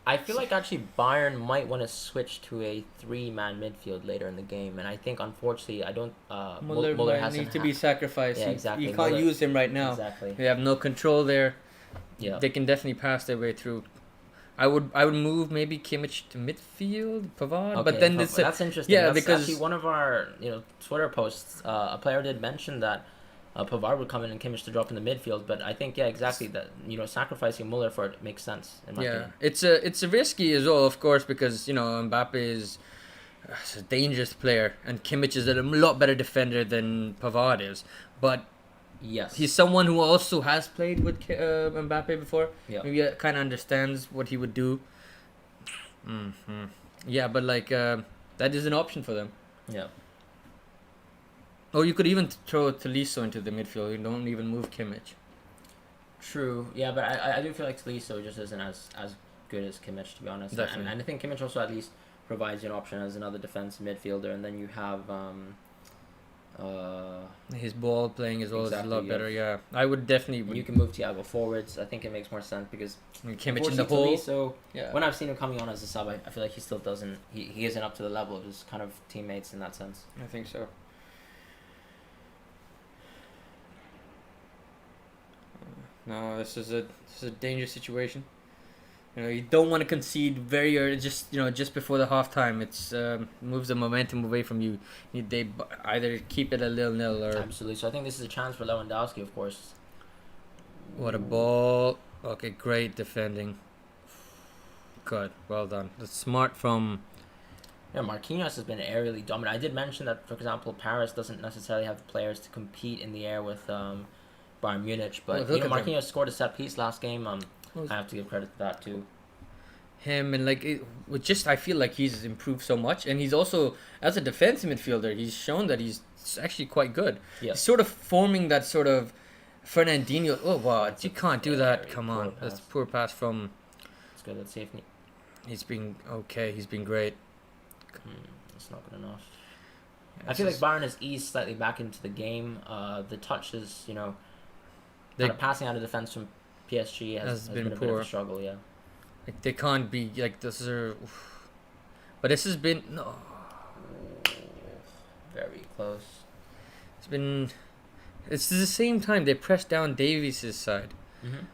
I feel like actually Bayern might want to switch to a 3-man midfield later in the game, and I think unfortunately I don't. Muller Muller might hasn't need to be sacrificed. Yeah, exactly. You can't Muller- use him right now. Exactly. They have no control there. Yeah. They can definitely pass their way through. I would move maybe Kimmich to midfield, Pavard, Okay, but then that's interesting. yeah, That's because actually one of our Twitter posts. A player did mention that Pavard would come in and Kimmich to drop in the midfield, but I think exactly that sacrificing Muller for it makes sense in my opinion. it's a risky as well, of course, because Mbappe is a dangerous player and Kimmich is a lot better defender than Pavard is, but Yes, he's someone who also has played with Mbappe before. Yeah. Maybe kind of understands what he would do. Yeah, but that is an option for them. Yeah. Or you could even throw Tolisso into the midfield. You don't even move Kimmich. True. Yeah, but I do feel like Tolisso just isn't as good as Kimmich, to be honest. Definitely. And I think Kimmich also at least provides you an option as another defensive midfielder, and then you have His ball playing as well is a lot Exactly, better. Yeah, I would definitely. and you can move Thiago forwards. I think it makes more sense because Kimmich in the unfortunately, hole. Tolisso, Yeah. when I've seen him coming on as a sub, I feel like he still doesn't. He isn't up to the level of his kind of teammates in that sense. I think so. No, this is a dangerous situation. You don't want to concede very early, just before the halftime. It's moves the momentum away from you. They either keep it a 0-0 or Absolutely. So I think this is a chance for Lewandowski, of course. what a ball. Okay, great defending. Good, well done. That's smart from. Yeah, Marquinhos has been aerially dominant. I did mention that, for example, Paris doesn't necessarily have the players to compete in the air with Bayern Munich, but look at them. Marquinhos scored a set piece last game. I have to give credit to that too. Him and I feel like he's improved so much, and he's also as a defensive midfielder, he's shown that he's actually quite good. Yeah. He's sort of forming that sort of Fernandinho. Oh wow, you can't do that. very Come poor on, pass. that's a poor pass from. It's good. That's safe. He's been okay. He's been great. It's not good enough. Yeah, I feel like Bayern has eased slightly back into the game. The touches, kind of passing out of defense from PSG has been a bit of poor. a struggle. Yeah. They can't be this is. But this has been no. Very close. It's been. It's the same time they pressed down Davies' side. Mm-hmm.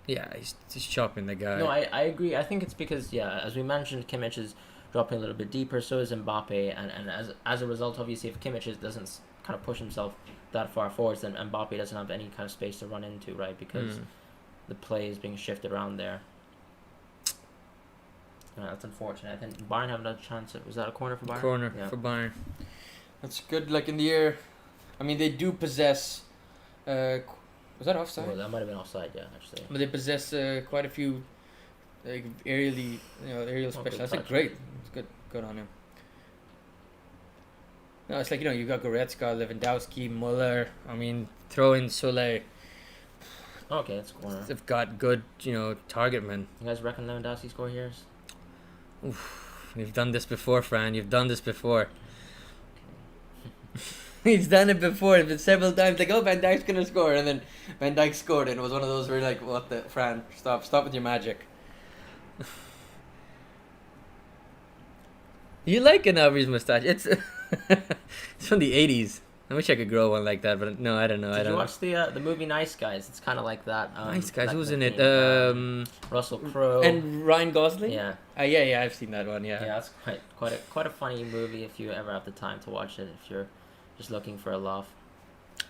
Yeah, he's chopping the guy. No, I agree. I think it's because, as we mentioned, Kimmich is dropping a little bit deeper, so is Mbappe, and as a result, obviously, if Kimmich doesn't kind of push himself that far forwards, then Mbappe doesn't have any kind of space to run into, right? Because the play is being shifted around there. That's unfortunate. I think Bayern have another chance. Was that a corner for Bayern? Corner for Bayern. That's good. In the air. I mean, they do possess. Was that offside? Oh, that might have been offside. Yeah, actually. But they possess quite a few, aerial specialists. That's great. It's good on him. No, it's you got Goretzka, Lewandowski, Muller. I mean, throw in Soleil. Okay, it's corner. They've got good, target men. You guys reckon Lewandowski score here? You've done this before, Fran. You've done this before. He's done it before, but several times. Van Dijk's gonna score, and then Van Dijk scored, and it was one of those where what the Fran? Stop with your magic. You like Gnabry's mustache? It's it's from the '80s. I wish I could grow one like that, but no, I don't know. Did you watch the movie Nice Guys? It's kind of like that. Nice Guys. Who's in it? Russell Crowe and Ryan Gosling. Yeah. Yeah. I've seen that one. Yeah. Yeah, it's quite a funny movie if you ever have the time to watch it. If you're just looking for a laugh.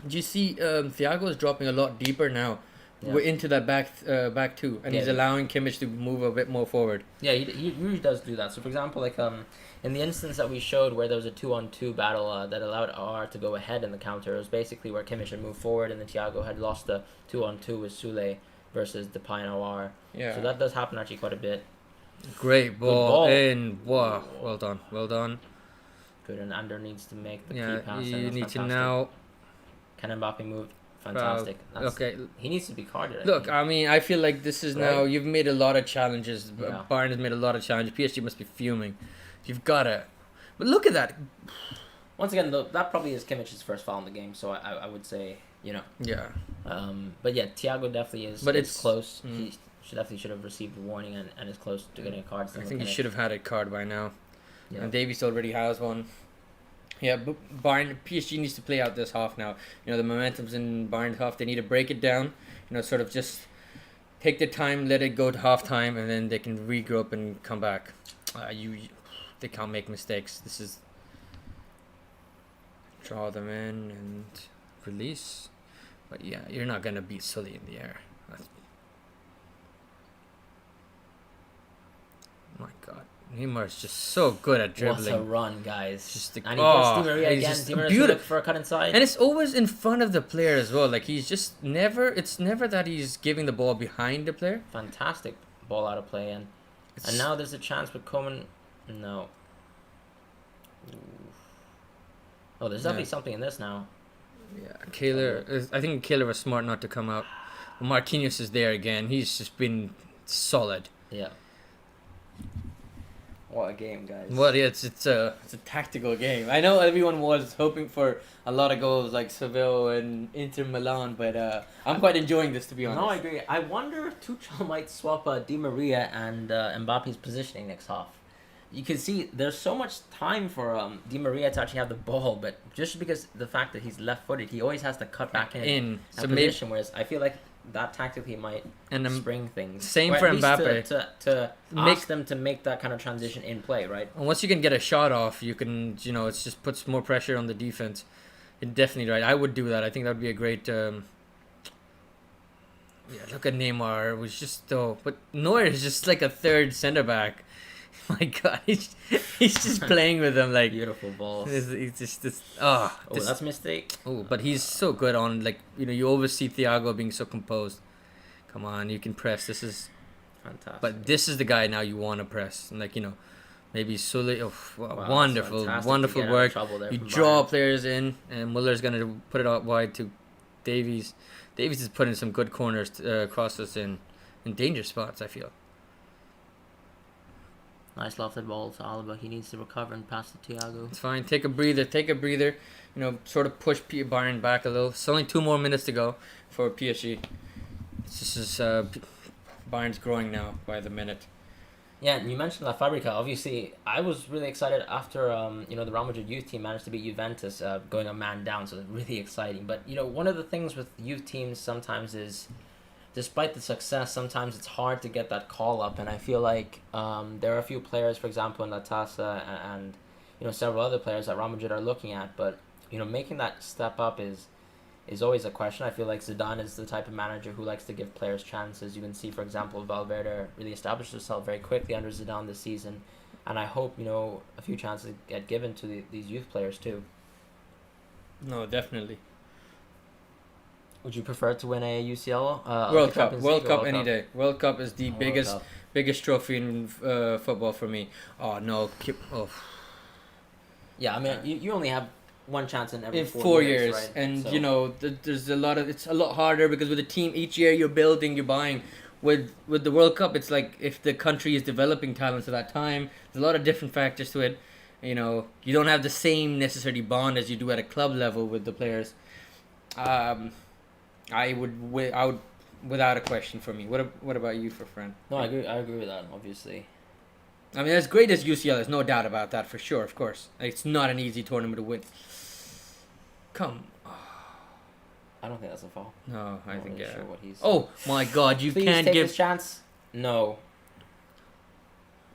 Do you see Thiago is dropping a lot deeper now? Yeah. We're into that back two, and he's allowing Kimmich to move a bit more forward. Yeah, he really does do that. So, for example, in the instance that we showed where there was a 2-on-2 battle that allowed R to go ahead in the counter, it was basically where Kimmich had moved forward and then Thiago had lost the 2-on-2 with Sule versus Depay and R. Yeah. So that does happen actually quite a bit. Great ball in. Wow. Well done. Good, and Ander needs to make the key pass. You need fantastic. to now. Can Mbappe move? Fantastic. Okay. He needs to be carded. Look, I mean, I feel like this is now. You've made a lot of challenges. Yeah. Bayern has made a lot of challenges. PSG must be fuming. You've got to. But look at that. once again, though, that probably is Kimmich's first foul in the game, so I would say, Yeah. But yeah, Thiago definitely is. But It's it's close. He should have received a warning and is close to getting a card. I think he should have had a card by now. Yeah. And Davies already has one. Yeah, but PSG needs to play out this half now. The momentum's in Bayern's half. They need to break it down. Sort of just take the time, let it go to half time, and then they can regroup and come back. They can't make mistakes. This is draw them in and release. But yeah, you're not gonna beat Sully in the air. My God. Neymar's just so good at dribbling. What a run, guys. Just and he puts Di Maria again. Di Maria's beautiful for a cut inside. And it's always in front of the player as well. Like, he's just never... It's never that he's giving the ball behind the player. Fantastic ball out of play. And now there's a chance with Coman. No. Oh, there's definitely something in this now. Yeah, Kaler... I think Kaler was smart not to come out. Marquinhos is there again. He's just been solid. Yeah. What a game, guys. Well, yeah, it's a tactical game. I know everyone was hoping for a lot of goals like Seville and Inter Milan, but I'm quite enjoying this, to be honest. No, I agree. I wonder if Tuchel might swap Di Maria and Mbappe's positioning next half. You can see there's so much time for Di Maria to actually have the ball, but just because the fact that he's left-footed, he always has to cut back in so position, whereas I feel like that tactically might spring things. Same or for at least Mbappe. To ask them to make that kind of transition in play, right? And once you can get a shot off, you can, it just puts more pressure on the defense. You're definitely right. I would do that. I think that would be a great... yeah, look at Neymar. It was just... but Neuer is just like a third centre-back. My God, he's just playing with them like... Beautiful balls. He's just... That's a mistake. Oh, but he's so good on, like, you always see Thiago being so composed. Come on, you can press. This is... Fantastic. But this is the guy now you want to press. And, like, maybe Sully... Oh, wow, wonderful work. You draw players in, and Muller's going to put it out wide to Davies. Davies is putting some good corners, crosses in danger spots, I feel. Nice lofted ball to Alaba. He needs to recover and pass to Thiago. It's fine. Take a breather. Sort of push Bayern back a little. It's only 2 more minutes to go for PSG. This is Bayern's growing now by the minute. Yeah, and you mentioned La Fabrica. Obviously, I was really excited after the Real Madrid youth team managed to beat Juventus, going a man down. So it's really exciting. But one of the things with youth teams sometimes is, despite the success, sometimes it's hard to get that call up, and I feel like there are a few players, for example, in La Tasa and several other players that Real Madrid are looking at, but making that step up is always a question. I feel like Zidane is the type of manager who likes to give players chances. You can see, for example, Valverde really established himself very quickly under Zidane this season, and I hope a few chances get given to these youth players too. No, definitely. Would you prefer to win a UCL? World Cup any day. World Cup is the biggest trophy in football for me. Oh no! Yeah, I mean, you only have one chance in every 4 years, right? and there's a lot of. It's a lot harder because with the team each year you're building, you're buying. With the World Cup, it's like if the country is developing talents at that time. There's a lot of different factors to it. You don't have the same necessary bond as you do at a club level with the players. I would, without a question, for me. What about you, for friend? No, I agree with that. Obviously, I mean, as great as UCL is, no doubt about that, for sure. Of course, it's not an easy tournament to win. I don't think that's a foul. No, I think really sure what he's... Oh my God, you Please can't take give his chance. No,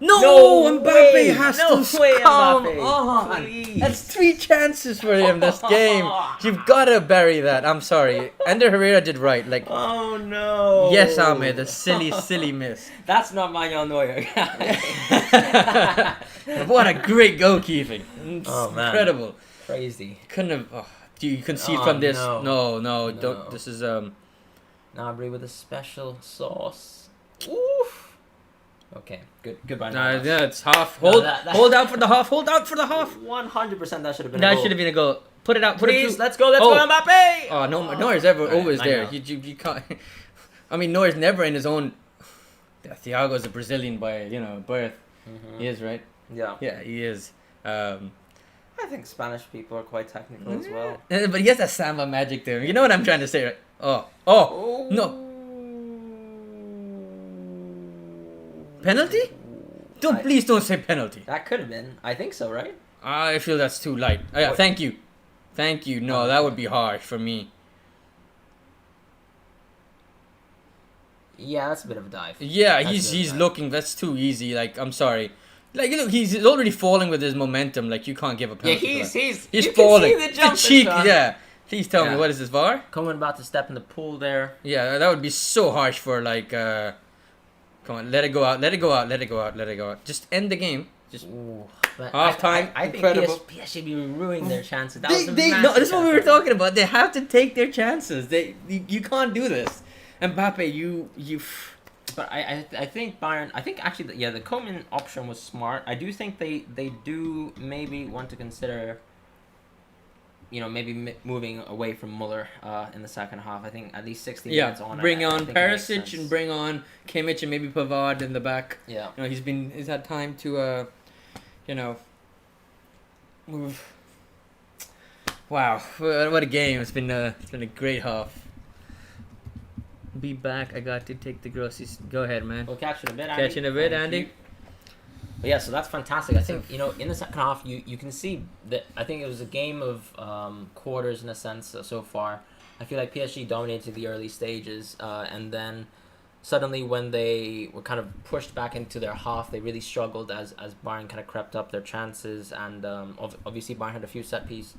Mbappe has to come Mbappe. on. Please. That's 3 chances for him this game. You've got to bury that. I'm sorry. Ender Herrera did right. Like, oh no. Yes, Ahmed, the silly miss. That's not Manuel Neuer. What a great goalkeeping. It's incredible. Crazy. Couldn't have. Oh, do you concede from this? No, don't. This is Nabri with a special sauce. Oof. Okay, goodbye. Yeah, it's half. Hold out for the half. 100% that should have been. That should have been a goal. Put it out. Please, let's go, Mbappe. Oh no, Neuer's always there. You can't. I mean, Neuer's never in his own. Thiago's a Brazilian by birth. Mm-hmm. He is, right? Yeah. Yeah, he is. I think Spanish people are quite technical as well. But he has that samba magic to him. You know what I'm trying to say, right? Oh, no. Penalty? Please don't say penalty. That could have been. I think so, right? I feel that's too light. Yeah, thank you. Thank you. No, that would be harsh for me. Yeah, that's a bit of a dive. Yeah, he's looking. That's too easy. Like, I'm sorry. Like, you know, he's already falling with his momentum. Like, you can't give a penalty. Yeah, he's you falling. Can see the jump. cheek. Yeah. Please tell me, what is this, VAR? Coman about to step in the pool there. Yeah, that would be so harsh for like. Come on, let it go out. Let it go out. Let it go out. Let it go out. Just end the game. Just half time. I think PSG be ruining their chances. That no, this is what we were talking about. They have to take their chances. You can't do this. Mbappe, you. But I think Bayern. I think actually, the Koeman option was smart. I do think they do maybe want to consider. You know, maybe moving away from Muller in the second half. I think at least 60 minutes on. Bring on Perisic and bring on Kimmich and maybe Pavard in the back. Yeah. You know, he's had time to, you know, move. Wow, what a game! It's been a great half. Be back. I got to take the groceries. Go ahead, man. We'll catch you in a bit, Andy. Catch you in a bit, Andy. But yeah, so that's fantastic. I think, you know, in the second half, you can see that I think it was a game of quarters in a sense so far. I feel like PSG dominated the early stages, and then suddenly when they were kind of pushed back into their half, they really struggled as Bayern kind of crept up their chances, and obviously Bayern had a few set-piece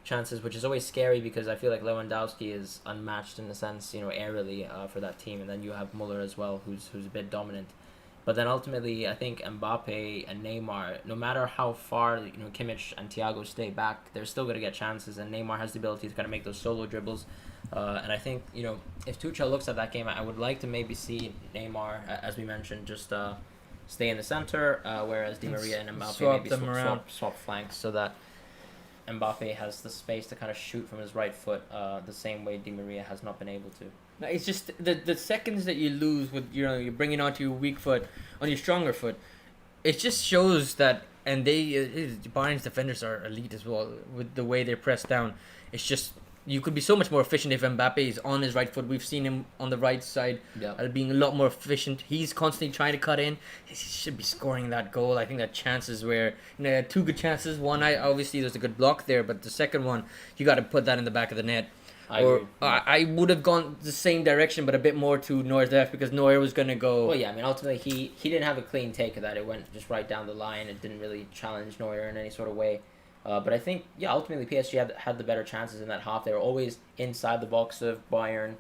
chances, which is always scary because I feel like Lewandowski is unmatched in a sense, you know, aerially for that team, and then you have Muller as well, who's a bit dominant. But then ultimately, I think Mbappe and Neymar, no matter how far, you know, Kimmich and Thiago stay back, they're still going to get chances. And Neymar has the ability to kind of make those solo dribbles. And I think, you know, if Tuchel looks at that game, I would like to maybe see Neymar, as we mentioned, just stay in the center, whereas Di Maria and Mbappe maybe swap flanks so that Mbappe has the space to kind of shoot from his right foot the same way Di Maria has not been able to. It's just the seconds that you lose with, you know, you're bringing onto your weak foot on your stronger foot. It just shows that, and Bayern's defenders are elite as well with the way they're pressed down. It's just you could be so much more efficient if Mbappe is on his right foot. We've seen him on the right side being a lot more efficient. He's constantly trying to cut in. He should be scoring that goal. I think that chances where, you know, two good chances. One, obviously there's a good block there, but the second one, you got to put that in the back of the net. I would have gone the same direction, but a bit more to Neuer's left because Neuer was going to go. Well, yeah, I mean, ultimately he didn't have a clean take of that. It went just right down the line. It didn't really challenge Neuer in any sort of way. But I think, ultimately PSG had the better chances in that half. They were always inside the box of Bayern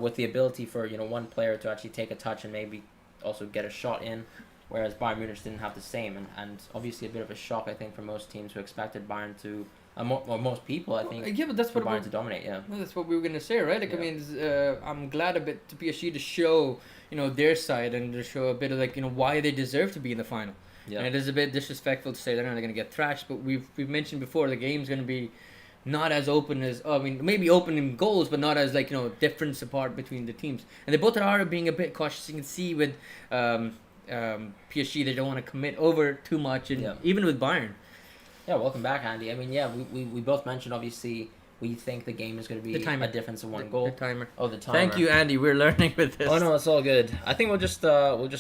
with the ability for, you know, one player to actually take a touch and maybe also get a shot in, whereas Bayern Munich didn't have the same. And obviously a bit of a shock, I think, for most teams who expected Bayern to... most people, I think. Yeah, but that's what Bayern to dominate. Yeah, well, that's what we were gonna say, right? Like, I mean, I'm glad a bit to PSG to show, you know, their side and to show a bit of, like, you know, why they deserve to be in the final. Yeah. And it is a bit disrespectful to say they're not gonna get thrashed, but we've mentioned before the game's gonna be not as open as maybe open in goals, but not as, like, you know, difference apart between the teams. And they both are being a bit cautious. You can see with PSG they don't want to commit over too much, and even with Bayern. Yeah, welcome back, Andy. I mean, we both mentioned, obviously, we think the game is going to be a difference of one goal. The timer. Oh, the timer. Thank you, Andy. We're learning with this. Oh, no, it's all good. I think we'll just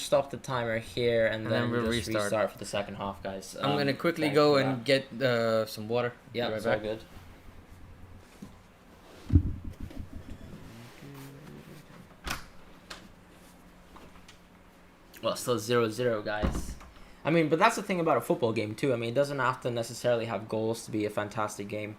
stop the timer here, and then we'll just restart for the second half, guys. I'm going to quickly go and get some water. Yeah, it's all good. Well, still 0-0, guys. I mean, but that's the thing about a football game, too. I mean, it doesn't have to necessarily have goals to be a fantastic game.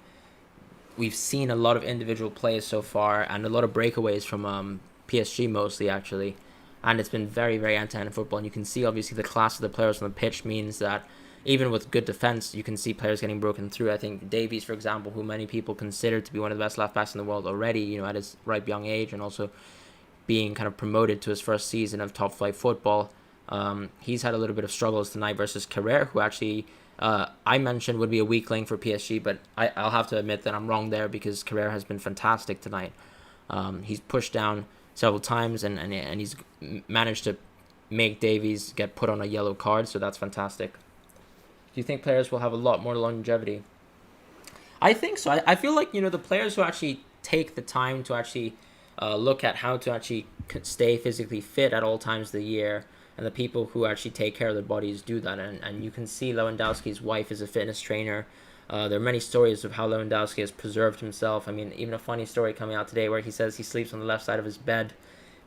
We've seen a lot of individual plays so far and a lot of breakaways from PSG mostly, actually. And it's been very, very end-to-end football. And you can see, obviously, the class of the players on the pitch means that even with good defense, you can see players getting broken through. I think Davies, for example, who many people consider to be one of the best left-backs in the world already, you know, at his ripe young age, and also being kind of promoted to his first season of top-flight football. He's had a little bit of struggles tonight versus Carrere, who actually I mentioned would be a weak link for PSG, but I'll have to admit that I'm wrong there because Carrere has been fantastic tonight. He's pushed down several times and he's managed to make Davies get put on a yellow card, so that's fantastic. Do you think players will have a lot more longevity? I think so. I feel like, the players who actually take the time to actually look at how to actually stay physically fit at all times of the year, and the people who actually take care of their bodies do that. And you can see Lewandowski's wife is a fitness trainer. There are many stories of how Lewandowski has preserved himself. I mean, even a funny story coming out today where he says he sleeps on the left side of his bed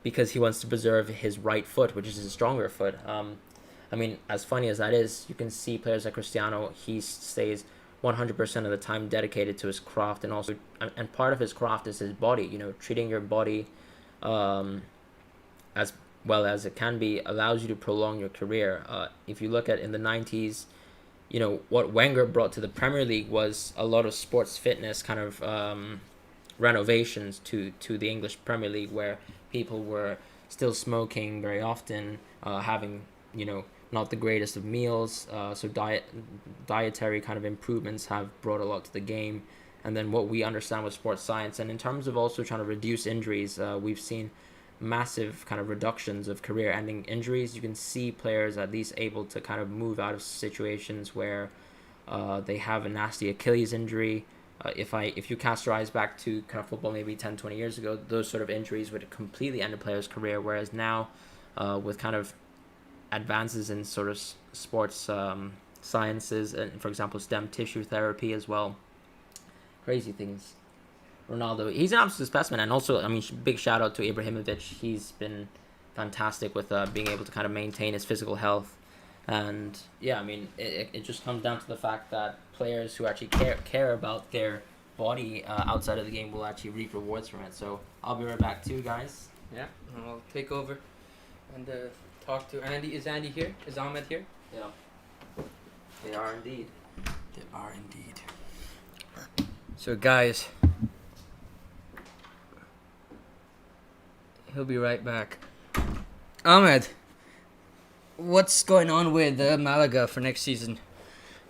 because he wants to preserve his right foot, which is his stronger foot. I mean, as funny as that is, you can see players like Cristiano, he stays 100% of the time dedicated to his craft, and part of his craft is his body. Treating your body as well as it can be allows you to prolong your career. If you look at in the 90s, what Wenger brought to the Premier League was a lot of sports fitness kind of renovations to the English Premier League, where people were still smoking very often, having not the greatest of meals. So dietary kind of improvements have brought a lot to the game. And then what we understand with sports science, and in terms of also trying to reduce injuries, we've seen massive kind of reductions of career-ending injuries. You can see players at least able to kind of move out of situations where they have a nasty Achilles injury. If you cast your eyes back to kind of football maybe 10, 20 years ago, those sort of injuries would completely end a player's career, whereas now with kind of advances in sort of sports sciences, and for example stem tissue therapy as well, crazy things. Ronaldo, he's an absolute specimen. And also, I mean, big shout out to Ibrahimovic. He's been fantastic with being able to kind of maintain his physical health. And yeah, I mean, it just comes down to the fact that players who actually care about their body outside of the game will actually reap rewards from it. So I'll be right back too, guys. Yeah, and I'll take over and talk to Andy. Is Andy here? Is Ahmed here? Yeah. They are indeed. They are indeed. So guys, he'll be right back. Ahmed, what's going on with Malaga for next season?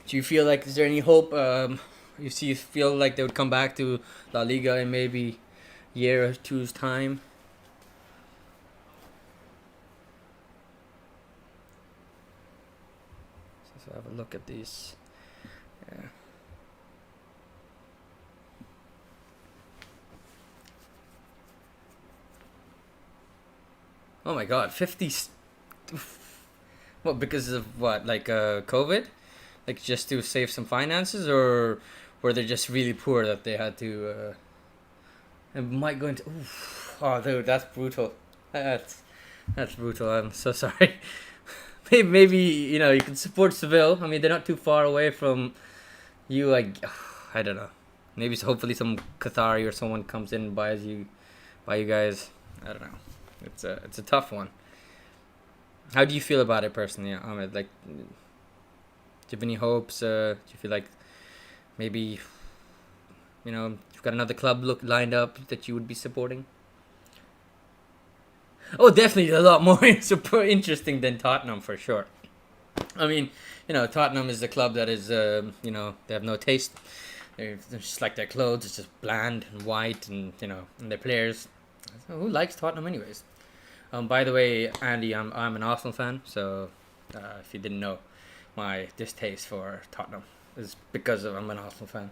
Do you feel like, is there any hope? You feel like they would come back to La Liga in maybe year or two's time? So have a look at these. Yeah. Oh my God, 50. What, because of what? Like COVID? Like just to save some finances, or were they just really poor that they had to? It might go into. Oof. Oh, dude, that's brutal. That's brutal. I'm so sorry. Maybe you can support Seville. I mean, they're not too far away from you. I don't know. Maybe hopefully some Qatari or someone comes in and buy you guys. I don't know. It's a tough one. How do you feel about it personally, Ahmed? Like, do you have any hopes? Do you feel like maybe you've got another club lined up that you would be supporting? Oh, definitely a lot more super interesting than Tottenham for sure. I mean, Tottenham is a club that is, they have no taste. They're just like their clothes. It's just bland and white, and and their players. So who likes Tottenham anyways? By the way, Andy, I'm an Arsenal fan, so if you didn't know, my distaste for Tottenham is because I'm an Arsenal fan.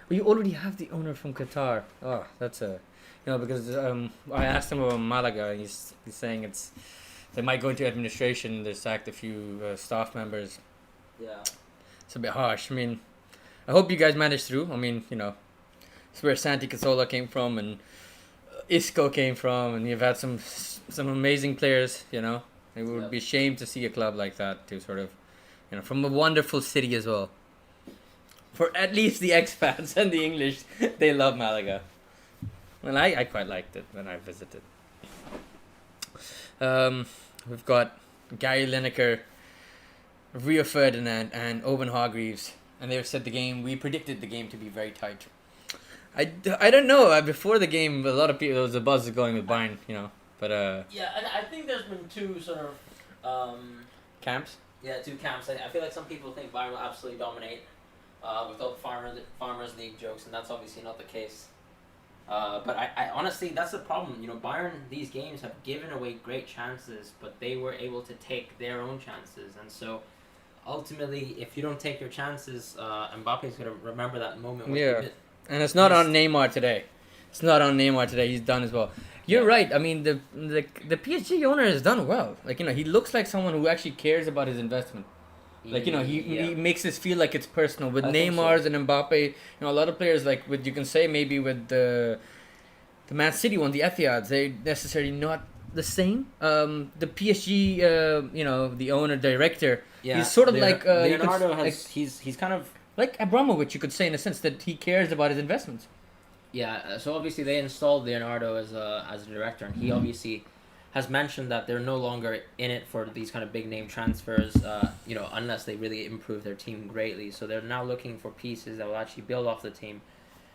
Well, you already have the owner from Qatar. Oh, that's because I asked him about Malaga, and he's saying they might go into administration. They sacked a few staff members. Yeah. It's a bit harsh. I mean, I hope you guys managed through. I mean, it's where Santi Cazorla came from, and Isco came from, and you've had some amazing players. It would be a shame to see a club like that to sort of, from a wonderful city as well. For at least the expats and the English, they love Malaga. Well, I quite liked it when I visited. We've got Gary Lineker, Rio Ferdinand, and Owen Hargreaves, and they've said we predicted the game to be very tight. I don't know. Before the game, a lot of people, there was a buzz going with Bayern, but Yeah, and I think there's been two sort of camps. Yeah, two camps. I feel like some people think Bayern will absolutely dominate with all the Farmers League jokes, and that's obviously not the case. But I honestly, that's the problem. Bayern, these games have given away great chances, but they were able to take their own chances. And so ultimately, if you don't take your chances, Mbappe's going to remember that moment where Yeah, and it's not on Neymar today. It's not on Neymar today. He's done as well. You're right. I mean, the PSG owner has done well. Like, he looks like someone who actually cares about his investment. Like, he makes us feel like it's personal. With Neymar's and Mbappe, a lot of players, like, you can say maybe with the Man City one, the Etihad's, they necessarily not the same. The PSG, the owner, director, he's sort of like... Leonardo has... he's kind of... Like Abramovich, you could say, in a sense, that he cares about his investments. Yeah, so obviously they installed Leonardo as a director, and he obviously has mentioned that they're no longer in it for these kind of big name transfers, unless they really improve their team greatly. So they're now looking for pieces that will actually build off the team.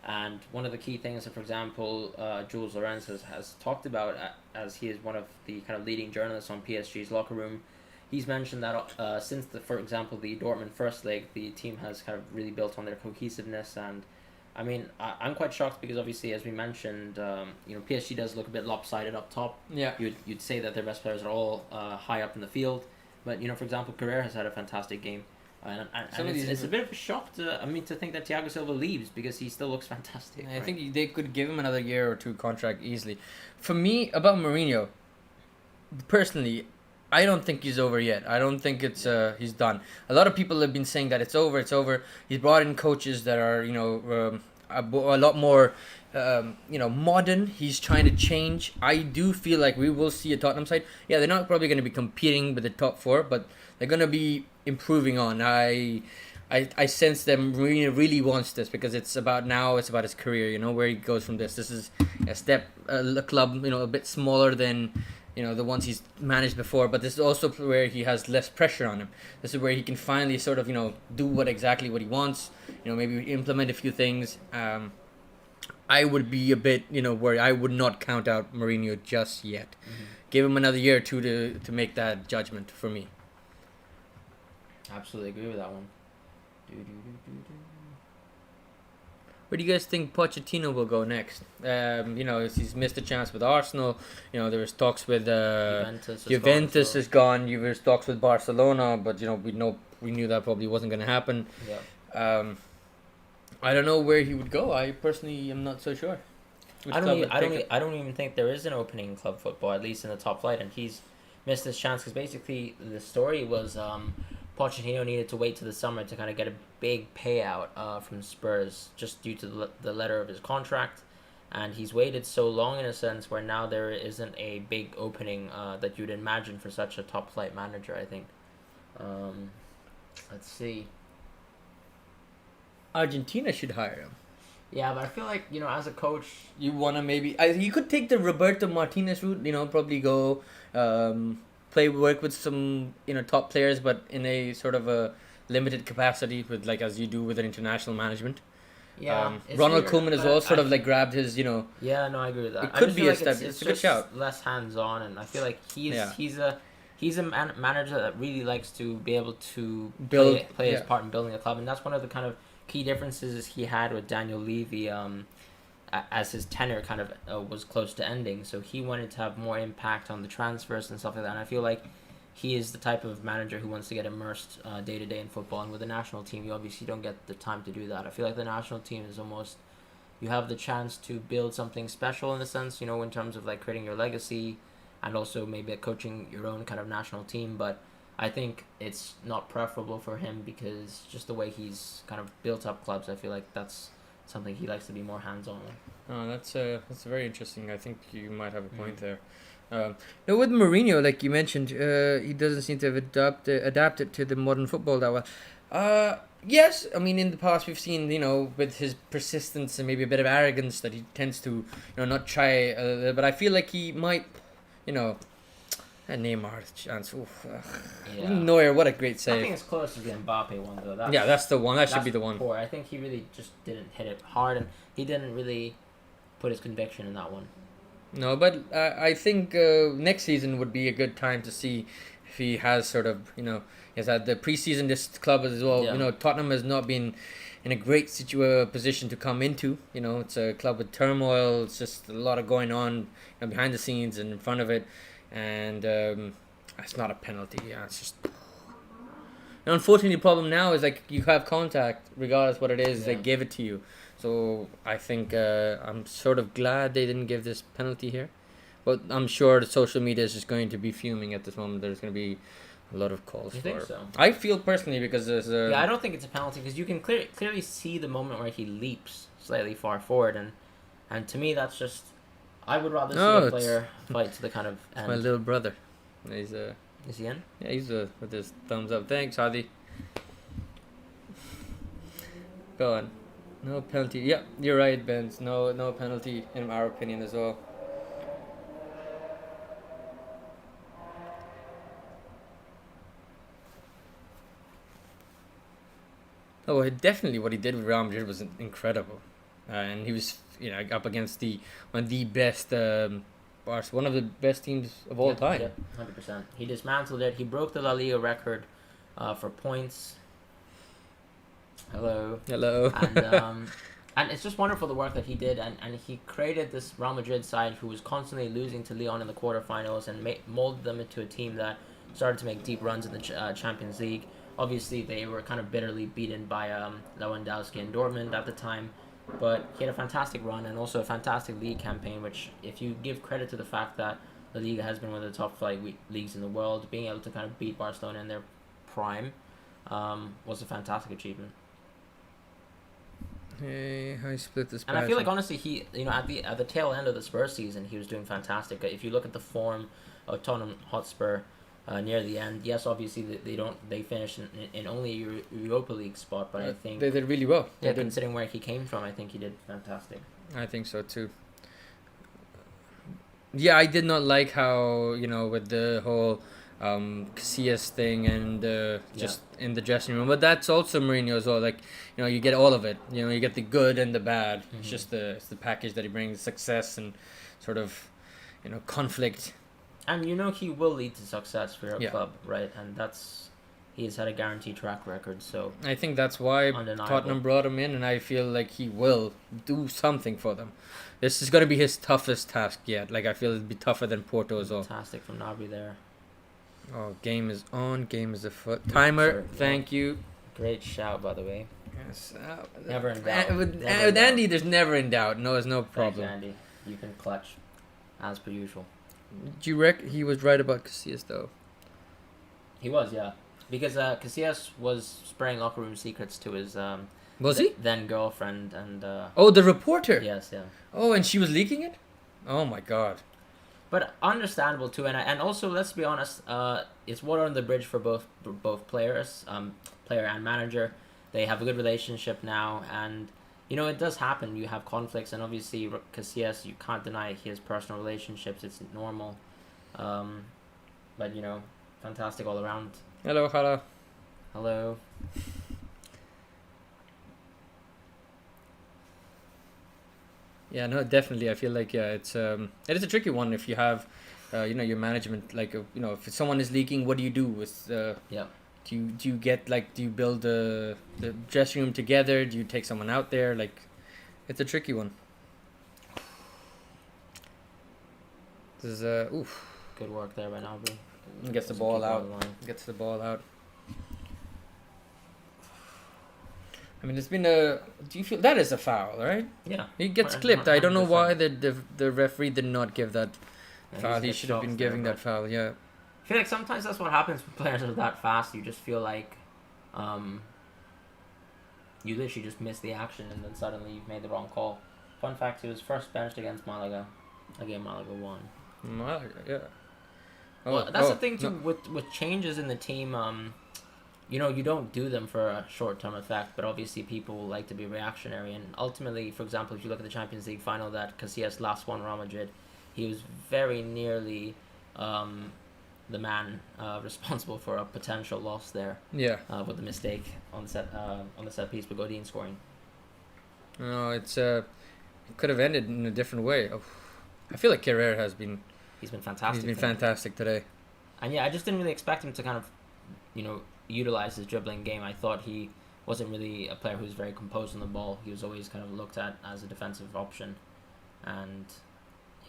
And one of the key things that, for example, Jules Lorenz has talked about, as he is one of the kind of leading journalists on PSG's locker room, he's mentioned that since, for example, the Dortmund first leg, the team has kind of really built on their cohesiveness. And I mean, I'm quite shocked because obviously, as we mentioned, PSG does look a bit lopsided up top. Yeah. You'd say that their best players are all high up in the field, but for example, Carrera has had a fantastic game, and it's a bit of a shock to think that Thiago Silva leaves because he still looks fantastic. I think they could give him another year or two contract easily. For me, about Mourinho, personally, I don't think he's over yet. I don't think it's he's done. A lot of people have been saying that it's over. It's over. He's brought in coaches that are a lot more modern. He's trying to change. I do feel like we will see a Tottenham side. Yeah, they're not probably going to be competing with the top four, but they're going to be improving on. I sense that Mourinho really wants this because it's about his career. Where he goes from this. This is a club a bit smaller than the ones he's managed before, but this is also where he has less pressure on him. This is where he can finally sort of, do exactly what he wants, maybe implement a few things. I would be a bit, worried. I would not count out Mourinho just yet. Mm-hmm. Give him another year or two to make that judgment for me. Absolutely agree with that one. Where do you guys think Pochettino will go next? He's missed a chance with Arsenal. There was talks with Juventus is gone. There was talks with Barcelona, but we knew that probably wasn't going to happen. Yeah. I don't know where he would go. I personally am not so sure. I don't even think there is an opening in club football, at least in the top flight, and he's missed his chance because basically the story was Pochettino needed to wait till the summer to kind of get a big payout from Spurs just due to the letter of his contract, and he's waited so long in a sense where now there isn't a big opening that you'd imagine for such a top flight manager. I think. Let's see. Argentina should hire him. Yeah, but I feel like as a coach, you wanna maybe you could take the Roberto Martinez route. Probably go work with some top players, but in a sort of a limited capacity with as you do with an international management. Yeah, Ronald Koeman as well sort of grabbed his Yeah, no, I agree with that. It could be a step. It's a good shout. Less hands on, and I feel like he's a manager that really likes to be able to play his part in building a club, and that's one of the kind of key differences he had with Daniel Levy as his tenure kind of was close to ending. So he wanted to have more impact on the transfers and stuff like that. And I feel like he is the type of manager who wants to get immersed day to day in football. And with the national team, you obviously don't get the time to do that. I feel like the national team is almost, you have the chance to build something special in a sense, in terms of creating your legacy and also maybe coaching your own kind of national team. But I think it's not preferable for him because just the way he's kind of built up clubs, I feel like that's something he likes to be more hands-on with. Oh, that's very interesting. I think you might have a point there. No, with Mourinho, like you mentioned, he doesn't seem to have adapted to the modern football that well. Yes, I mean in the past we've seen with his persistence and maybe a bit of arrogance that he tends to not try. But I feel like he might, and Neymar's chance. Yeah. Neuer, what a great save. I think it's close to the Mbappe one though. That's the one. That should be the one. Poor. I think he really just didn't hit it hard, and he didn't really put his conviction in that one. No, but I think next season would be a good time to see if he has sort of, he has had the preseason this club as well. Yeah. Tottenham has not been in a great position to come into. It's a club with turmoil. It's just a lot of going on behind the scenes and in front of it, and it's not a penalty. Yeah, it's just. And unfortunately, the problem now is like you have contact, regardless what it is. They give it to you. So I think I'm sort of glad they didn't give this penalty here, but I'm sure the social media is just going to be fuming at this moment. There's going to be a lot of calls. You think so? I feel personally because there's a. I don't think it's a penalty because you can clearly see the moment where he leaps slightly far forward, and to me that's just. I would rather see a player fight to the kind of end. My little brother. He's Is he in? Yeah, he's with his thumbs up. Thanks, Hadi. Go on. No penalty. Yeah, you're right, Benz. No penalty in our opinion as well. Oh, definitely what he did with Real Madrid was incredible, and he was up against one of the best, one of the best teams of all time. Yeah, 100%. He dismantled it. He broke the La Liga record for points. Hello. And it's just wonderful the work that he did, and he created this Real Madrid side who was constantly losing to Lyon in the quarterfinals and molded them into a team that started to make deep runs in the Champions League. Obviously, they were kind of bitterly beaten by Lewandowski and Dortmund at the time, but he had a fantastic run and also a fantastic league campaign, which, if you give credit to the fact that La Liga has been one of the top flight leagues in the world, being able to kind of beat Barcelona in their prime was a fantastic achievement. Hey, how you split this? And I feel like honestly, he at the tail end of the Spurs season, he was doing fantastic. If you look at the form of Tottenham Hotspur near the end, yes, obviously they finished in only a Europa League spot, but I think they did really well. Yeah, considering where he came from, I think he did fantastic. I think so too. Yeah, I did not like how with the whole Casillas thing and just in the dressing room, but that's also Mourinho as well. Like you get all of it. You get the good and the bad. Mm-hmm. It's just it's the package that he brings: success and sort of conflict. And he will lead to success for your club, right? And he's had a guaranteed track record. So I think that's why Tottenham brought him in, and I feel like he will do something for them. This is going to be his toughest task yet. Like I feel it'll be tougher than Porto as well. Fantastic from Nabri there. Oh, game is on. Game is afoot. Timer. Thank you. Great shout, by the way. Yes. Never in doubt. With Andy, there's never in doubt. No, there's no problem. Thanks, Andy. You can clutch, as per usual. Do you reckon he was right about Casillas though? He was, yeah, because Casillas was spraying locker room secrets to his was he then girlfriend and the reporter. Yes, yeah. Oh, and she was leaking it. Oh my god. But understandable too, and also let's be honest, it's water on the bridge for both players, player and manager. They have a good relationship now, and it does happen. You have conflicts, and obviously Casillas, you can't deny his personal relationships. It's normal, but fantastic all around. Hello. Yeah, no, definitely. I feel like it is a tricky one if you have, your management. Like, if someone is leaking, what do you do with? Do you build the dressing room together? Do you take someone out there? Like, it's a tricky one. This is oof. Good work there by Nabri. Gets the ball out. Gets the ball out. I mean, it's been do you feel that is a foul, right? Yeah. He gets clipped. I don't know why the referee did not give that foul. He should have been giving that foul. Yeah. I feel like sometimes that's what happens when players are that fast. You just feel like, you literally just miss the action and then suddenly you've made the wrong call. Fun fact: he was first benched against Malaga, a game Malaga won. Malaga, yeah. Well, that's the thing too with changes in the team. You don't do them for a short-term effect, but obviously people like to be reactionary. And ultimately, for example, if you look at the Champions League final that Casillas last won Real Madrid, he was very nearly the man responsible for a potential loss there. Yeah. With the mistake on the set piece, with Godin scoring. No, it could have ended in a different way. I feel like Carrera has been. He's been fantastic. Fantastic today. And yeah, I just didn't really expect him to kind of, utilize his dribbling game. I thought he wasn't really a player who was very composed on the ball. He was always kind of looked at as a defensive option, and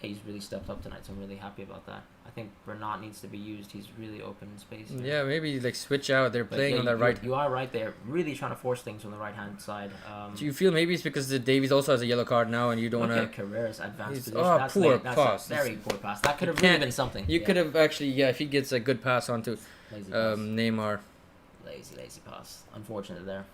yeah, he's really stepped up tonight. So I'm really happy about that. I think Bernat needs to be used. He's really open in space. Yeah, maybe like switch out. They're playing on the right. You are right. They're really trying to force things on the right hand side. Do you feel maybe it's because the Davies also has a yellow card now, and you don't want to? Carrera's advanced position. Oh, that's poor that's pass. A very poor pass. That could have really been something. You could have actually, yeah, if he gets a good pass onto Neymar. Lazy pass. Unfortunate there.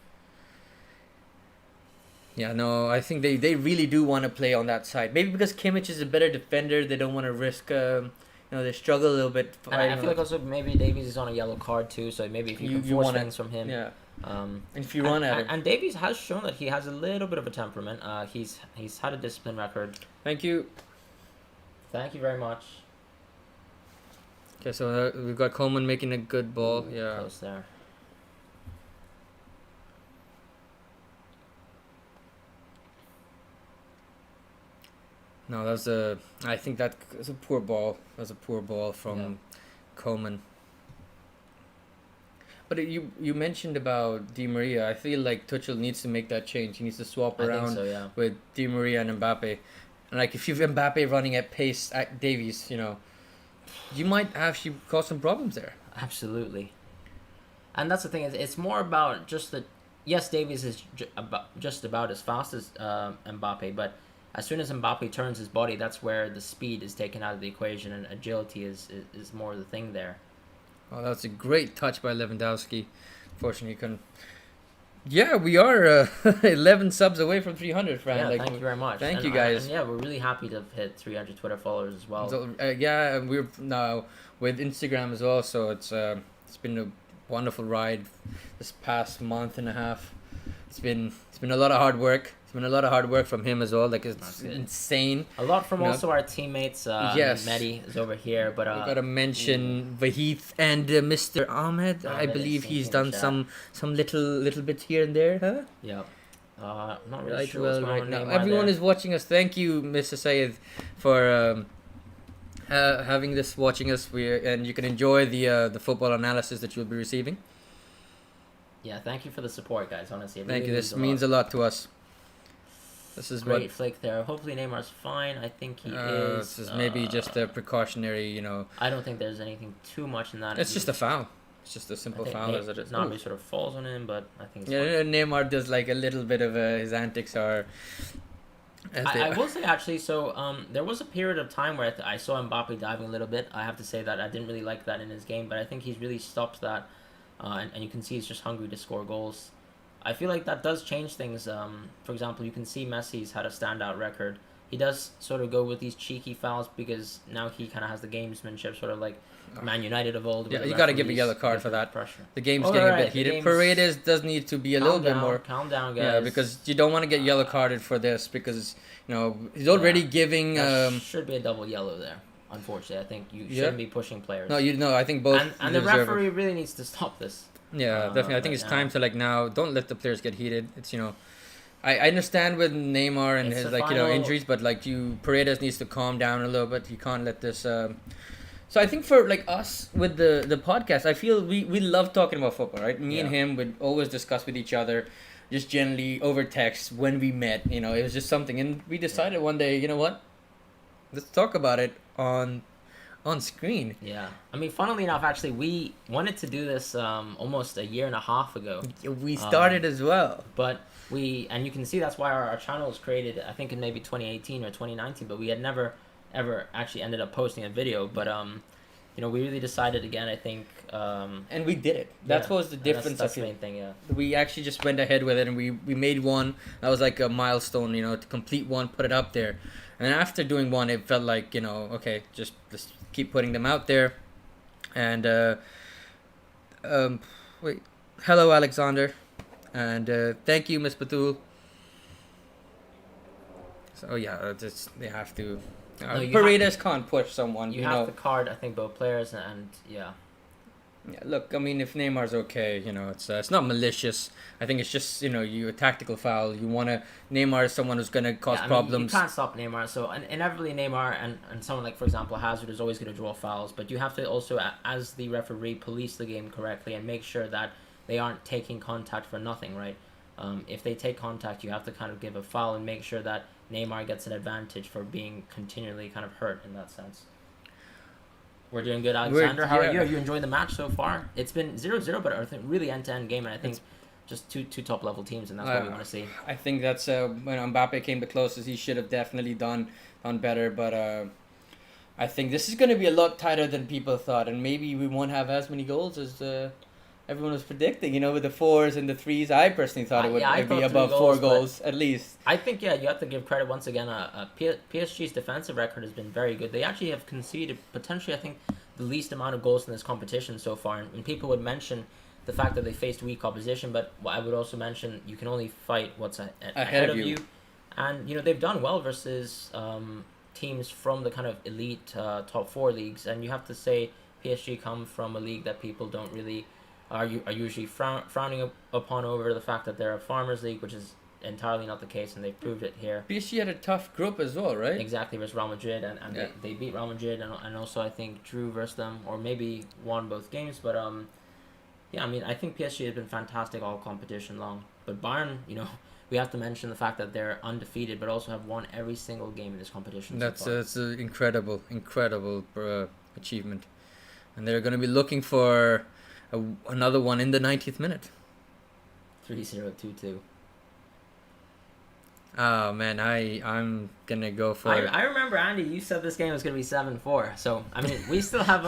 Yeah, no, I think they really do want to play on that side. Maybe because Kimmich is a better defender, they don't want to risk. They struggle a little bit. I feel like also maybe Davies is on a yellow card too, so maybe if you can force things from him. Yeah. And if you run at him. And Davies has shown that he has a little bit of a temperament. He's had a discipline record. Thank you. Thank you very much. Okay, so we've got Coleman making a good ball. Yeah. Close there. No, I think that was a poor ball. That was a poor ball from Coleman. But you mentioned about Di Maria. I feel like Tuchel needs to make that change. He needs to swap around with Di Maria and Mbappe. And like if you've Mbappe running at pace at Davies, you might actually cause some problems there. Absolutely. And that's the thing, is it's more about just that. Yes, Davies is just about as fast as Mbappe, but as soon as Mbappe turns his body, that's where the speed is taken out of the equation, and agility is more the thing there. Oh, that's a great touch by Lewandowski. Fortunately, couldn't. Yeah, we are 11 subs away from 300, Fran. Yeah, thank you very much. Thank you, guys. And yeah, we're really happy to have hit 300 Twitter followers as well. So, yeah, we're now with Instagram as well, so it's been a wonderful ride this past month and a half. It's been a lot of hard work. It's been a lot of hard work from him as well. Like it's insane. A lot from also our teammates. Yes, Mehdi is over here, but we gotta mention Vahith and Mr. Ahmed. I believe he's done some little bit here and there, huh? Yeah. Not really right, sure well, what's going right on now. Neymar Everyone there. is watching us. Thank you, Mr. Sayed, for having this, watching us. And you can enjoy the football analysis that you'll be receiving. Yeah, thank you for the support, guys. Honestly, Thank you. This means a lot to us. This is great flick there. Hopefully Neymar's fine. I think he is. This is maybe just a precautionary, I don't think there's anything too much in that. It's just a foul. It's just a simple foul, as it is. Nami sort of falls on him, but I think. Neymar does like a little bit of his antics are. I will say actually, so there was a period of time where I saw Mbappe diving a little bit. I have to say that I didn't really like that in his game, but I think he's really stopped that, and you can see he's just hungry to score goals. I feel like that does change things. For example, you can see Messi's had a standout record. He does sort of go with these cheeky fouls because now he kind of has the gamesmanship, sort of like Man United of old. Yeah, you got to give a yellow card for that. Pressure. The game's getting a bit heated. Paredes does need to be a little bit more. Calm down, guys. Yeah, because you don't want to get yellow carded for this because he's already giving. Should be a double yellow there. Unfortunately, I think you shouldn't be pushing players. No, I think both. And the referee really needs to stop this. Yeah, definitely. I think it's time to now. Don't let the players get heated. It's I understand with Neymar and his injuries, but Paredes needs to calm down a little bit. He can't let this. So I think for us with the podcast, I feel we love talking about football, right? Me and him would always discuss with each other, just generally over text when we met. It was just something, and we decided one day, what? Let's talk about it on screen. Yeah. I mean, funnily enough, actually, we wanted to do this almost a year and a half ago. We started as well. But and you can see that's why our channel was created, I think in maybe 2018 or 2019, but we had never, ever actually ended up posting a video. But, we really decided again, I think. And we did it. That was the difference. That's the main thing, yeah. We actually just went ahead with it, and we made one. That was like a milestone, to complete one, put it up there. And then after doing one, it felt like, okay, just keep putting them out there. And hello Alexander, and thank you Miss Batul. So they have to. Paredes can't push someone. You have to card, I think, both players, and yeah. Yeah, look, I mean, if Neymar's okay, it's not malicious. I think it's just you a tactical foul. You want to Neymar is someone who's gonna cause Yeah, I mean, you problems. can't stop Neymar. So inevitably, Neymar and someone like, for example, Hazard is always going to draw fouls. But you have to also, as the referee, police the game correctly and make sure that they aren't taking contact for nothing, right? If they take contact, you have to kind of give a foul and make sure that Neymar gets an advantage for being continually kind of hurt in that sense. We're doing good, Alexander. How are you? Are you enjoying the match so far? It's been 0-0, but I think really end-to-end game, and I think just two top-level teams, and that's what we want to see. I think that's when Mbappe came the closest. He should have definitely done better, but I think this is going to be a lot tighter than people thought, and maybe we won't have as many goals as everyone was predicting. With the 4s and the 3s, I personally thought it would be above 4 goals at least. I think you have to give credit once again. PSG's defensive record has been very good. They actually have conceded potentially, I think, the least amount of goals in this competition so far. And people would mention the fact that they faced weak opposition, but I would also mention you can only fight what's ahead of you. And they've done well versus teams from the kind of elite top 4 leagues. And you have to say PSG come from a league that people don't really are usually frowning upon over the fact that they're a farmers league, which is entirely not the case, and they've proved it here. PSG had a tough group as well, right? Exactly, versus Real Madrid, and they beat Real Madrid, and also I think drew versus them, or maybe won both games. But I mean, I think PSG has been fantastic all competition long. But Bayern, we have to mention the fact that they're undefeated, but also have won every single game in this competition. That's an incredible achievement, and they're going to be looking for another one in the 90th minute. 3-0-2-2. Oh man, I'm gonna go for. I remember, Andy, you said this game was gonna be 7-4. So I mean, we still have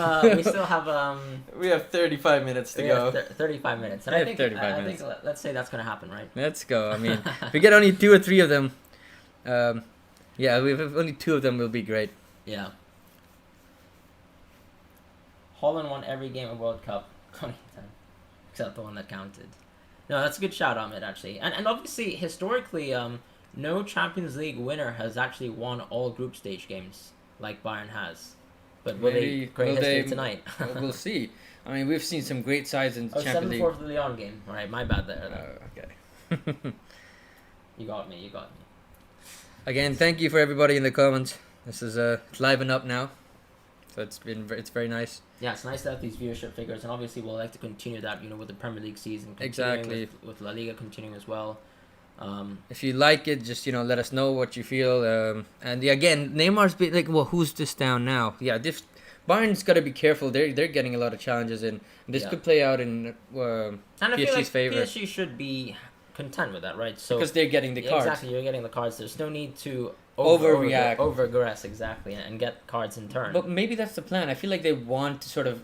we have 35 minutes to go. 35 minutes, and I think let's say that's gonna happen, right? Let's go. I mean, if we get only 2 or 3 of them, if only 2 of them will be great. Yeah. Holland won every game of World Cup, except the one that counted. No, that's a good shout, Ahmed, actually, and obviously historically, no Champions League winner has actually won all group stage games like Bayern has. But will they create history tonight? We'll see. I mean, we've seen some great sides in the Champions League. 7-4 for the Lyon game. All right, my bad there. Okay. You got me. Again, thank you for everybody in the comments. This is liven up now, so it's very nice. Yeah, it's nice to have these viewership figures, and obviously we'll like to continue that. With the Premier League season, exactly, with La Liga continuing as well. If you like it, just let us know what you feel. And again, Neymar's been like, well, who's this down now? Yeah, Bayern's got to be careful. They're getting a lot of challenges, and this could play out in PSG's favor. PSG should be content with that, right? So because they're getting the cards. Exactly, you're getting the cards. There's no need to overreact, exactly, and get cards in turn. But maybe that's the plan. I feel like they want to sort of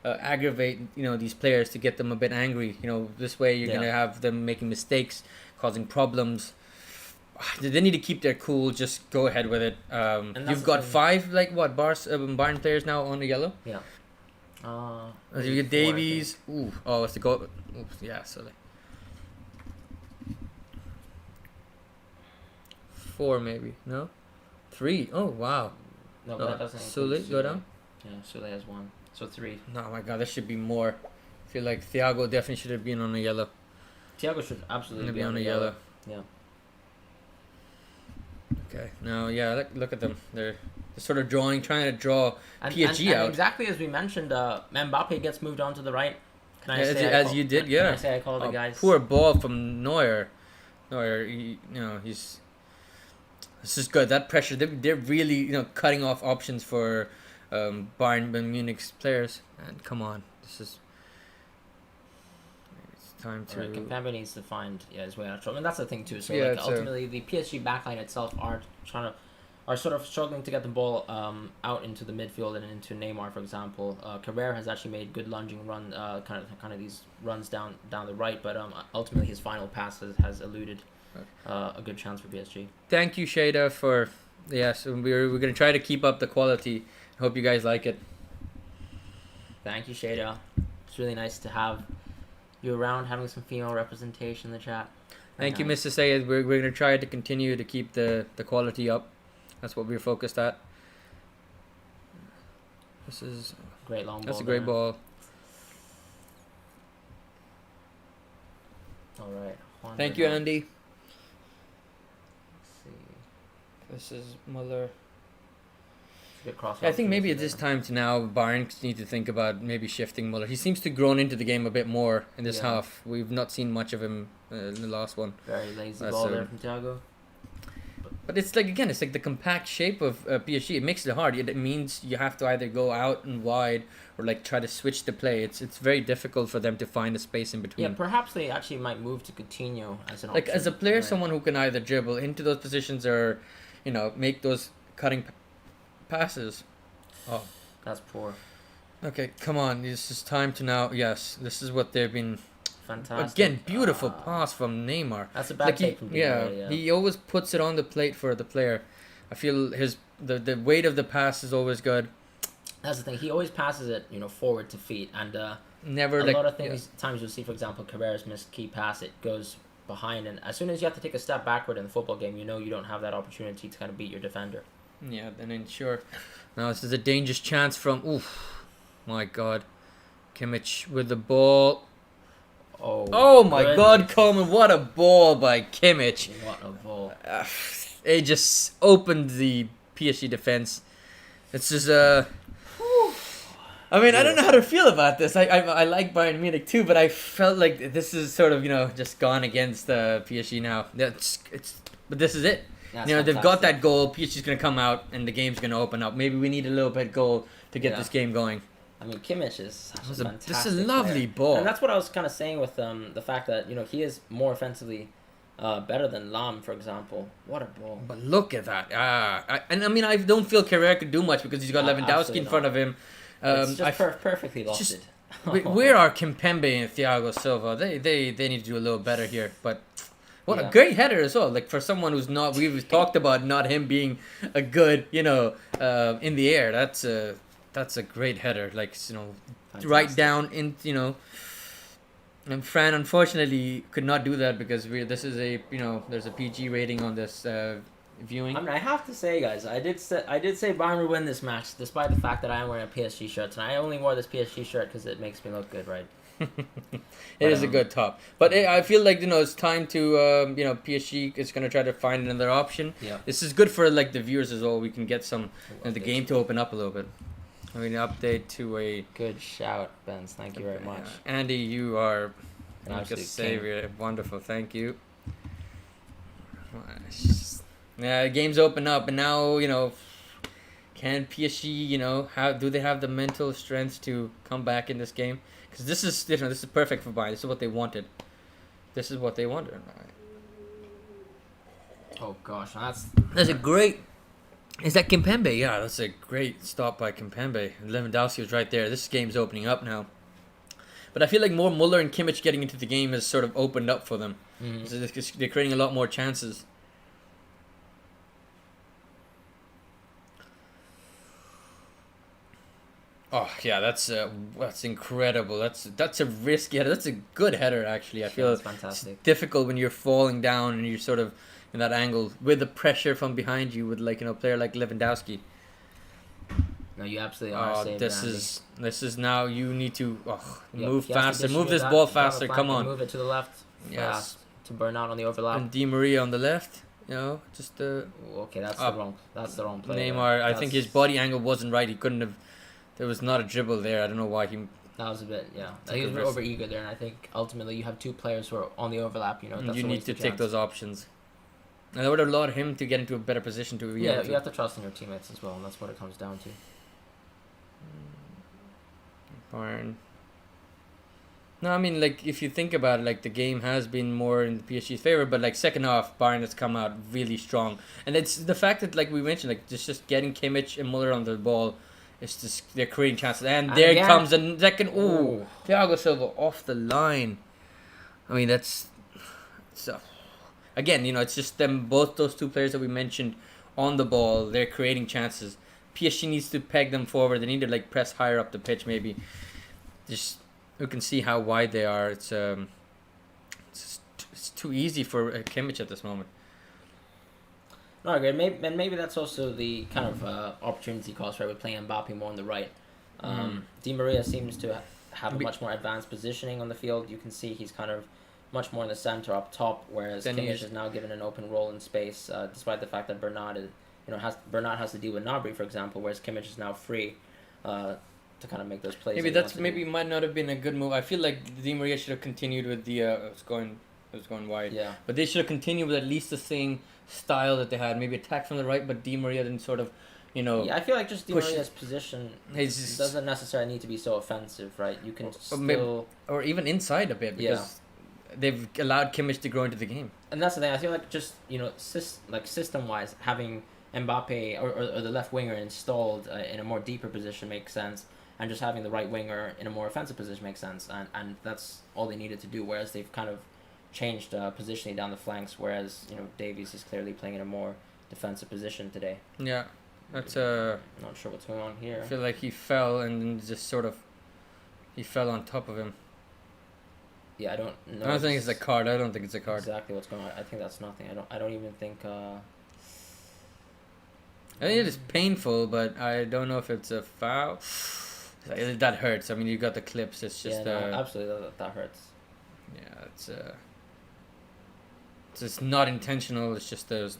aggravate these players to get them a bit angry. This way you're gonna have them making mistakes, causing problems. They need to keep their cool. Just go ahead with it. You've got 5 Bayern players now on the yellow. Yeah. You get Davies. It's the goal. Oops, yeah, silly. 4 maybe. No? 3. Oh wow. No, but that doesn't. Sule, go down. Yeah, Sule has 1. So 3. No, my God, there should be more. I feel like Thiago definitely should have been on the yellow. Thiago should absolutely be on the yellow. Yeah. Okay. Now, look at them. They're sort of trying to draw PSG out. Exactly as we mentioned, Mbappe gets moved on to the right. Can I say I call the guys? Poor ball from Neuer. He's. This is good. That pressure. They're really cutting off options for Bayern Munich's players. And come on, this is. Time to. Right, Kimpembe needs to find his way out. I mean, that's the thing too. So ultimately, the PSG backline itself are sort of struggling to get the ball out into the midfield and into Neymar, for example. Carrera has actually made good lunging run, kind of these runs down the right, but ultimately his final pass has eluded a good chance for PSG. Thank you, Shada, for we're gonna try to keep up the quality. Hope you guys like it. Thank you, Shada. It's really nice to have you around, having some female representation in the chat. Thank you, Mr. Sayed. We're going to try to continue to keep the quality up. That's what we're focused at. This is great long ball. That's a great ball. All right. Juan Thank you, Bernat. Andy. Let's see. This is Muller. It's a good cross. I think maybe at opportunity this time to now, Bayern need to think about maybe shifting Muller. He seems to grown into the game a bit more in this Yeah. half. We've not seen much of him in the last one. there. Very lazy That's ball a- there from Thiago. But it's like, again, it's like the compact shape of PSG. It makes it hard. It means you have to either go out and wide or like try to switch the play. It's very difficult for them to find a space in between. Yeah, perhaps they actually might move to Coutinho as an Like option. as a player, Right. someone who can either dribble into those positions or, make those cutting passes. Oh, That's poor. okay, come on. This is time to now. Yes, this is what they've been. Fantastic. Again, beautiful Ah, pass from Neymar. That's a bad Like take from Di Maria, he always puts it on the plate for the player. I feel the weight of the pass is always good. That's the thing. He always passes it, forward to feet, and Never a like lot of things. Times you'll see, for example, Carrera's missed key pass. It goes behind, and as soon as you have to take a step backward in the football game, you don't have that opportunity to kind of beat your defender. Yeah, and then sure. Now this is a dangerous chance from. Oof, my God, Kimmich with the ball. Oh my goodness. God, Coleman! What a ball by Kimmich. What a ball! It just opened the PSG defense. It's just I mean, I don't know how to feel about this. I like Bayern Munich too, but I felt like this is sort of just gone against PSG now. But this is it. That's They've got fantastic. that goal. PSG's gonna come out and the game's gonna open up. Maybe we need a little bit goal to get Yeah. this game going. I mean, Kimmich is such This a is fantastic a lovely player. ball. And that's what I was kind of saying with the fact that he is more offensively better than Lam, for example. What a ball! But look at that. I don't feel Carrera could do much because he's got Lewandowski absolutely in front not. of him. It's just perfectly just- lofted. Where are Kimpembe and Thiago Silva? They need to do a little better here. But what a Yeah. great header as well. Like for someone who's not, we've talked about not him being a good, in the air. That's a great header. Like right Fantastic. down in, And Fran unfortunately could not do that because this is there's a PG rating on this viewing. I mean, I have to say, guys, I did say Bayern would win this match, despite the fact that I am wearing a PSG shirt, and I only wore this PSG shirt because it makes me look good, right? It is a good top, but I feel like it's time to PSG is gonna try to find another option. Yeah. This is good for like the viewers as well. We can get some the game to open up a little bit. I mean, update to a Good shout, Benz. Thank you very much. Andy, you are An like a absolute king. savior. Wonderful, thank you. Yeah, games open up, and now can PSG how do they have the mental strength to come back in this game? Because this is different. This is perfect for Bayern. This is what they wanted. This is what they wanted. Oh gosh, That's a great. Is that Kimpembe? Yeah, that's a great stop by Kimpembe. Lewandowski was right there. This game's opening up now. But I feel like more Muller and Kimmich getting into the game has sort of opened up for them. Mhm. So they're creating a lot more chances. Oh yeah, that's incredible. That's a risky header. That's a good header actually. I feel That's fantastic. it's difficult when you're falling down and you're sort of in that angle with the pressure from behind you with a player like Lewandowski. No, you absolutely are. Saved, Andy. This is now you need to Yep, move he has to faster. Move distribute this that ball down the faster. flank Come and on. Move it to the left. Yes. Fast to burn out on the overlap. And Di Maria on the left. Just Okay, that's up. the wrong play. Neymar. I think his That's- body angle wasn't right. He couldn't have. There was not a dribble there. I don't know why he. That was a bit, yeah. Took He a was risk. over eager there, and I think ultimately you have two players who are on the overlap. That's You a need waste to of take chance. those options. And that would have allowed him to get into a better position to. Yeah, you have to trust in your teammates as well, and that's what it comes down to. Bayern. No, I mean, if you think about it, the game has been more in PSG's favor, but second half, Bayern has come out really strong, and it's the fact that we mentioned, just getting Kimmich and Muller on the ball, it's just they're creating chances, and there again- comes a second. Ooh, Ooh. Thiago Silva off the line. I mean, that's so. Again, it's just them both those two players that we mentioned on the ball. They're creating chances. PSG needs to peg them forward. They need to press higher up the pitch, maybe. Just you can see how wide they are. It's too easy for Kimmich at this moment. No, I agree. Maybe that's also the kind of opportunity cost, right? With playing Mbappe more on the right. Di Maria seems to have a much more advanced positioning on the field. You can see he's kind of much more in the center up top, whereas Then Kimmich he's- is now given an open role in space, despite the fact that Bernat is, Bernat has to deal with Gnabry, for example, whereas Kimmich is now free to kind of make those plays. Maybe that he wants that's to maybe do. might not have been a good move. I feel like Di Maria should have continued with the it was going wide. Yeah. But they should have continued with at least the same style that they had. Maybe attack from the right, but Di Maria didn't sort of, Yeah, I feel like just Di push- Maria's position He's just- doesn't necessarily need to be so offensive, right? You can maybe- still, or even inside a bit because they've allowed Kimmich to grow into the game. and that's the thing. I feel like just system wise, having Mbappe or the left winger installed in a more deeper position makes sense, and just having the right winger in a more offensive position makes sense, and that's all they needed to do. Whereas they've kind of changed positioning down the flanks, whereas Davies is clearly playing in a more defensive position today. Yeah, that's I'm not sure what's going on here. I feel like he fell and just sort of he fell on top of him. Yeah, I don't know. I don't think it's a card. I don't think it's a card. Exactly what's going on. I think that's nothing. I don't even think. I think it is painful, but I don't know if it's a foul. That hurts. I mean, you got the clips. It's just absolutely that hurts. yeah, it's just not intentional. It's just there's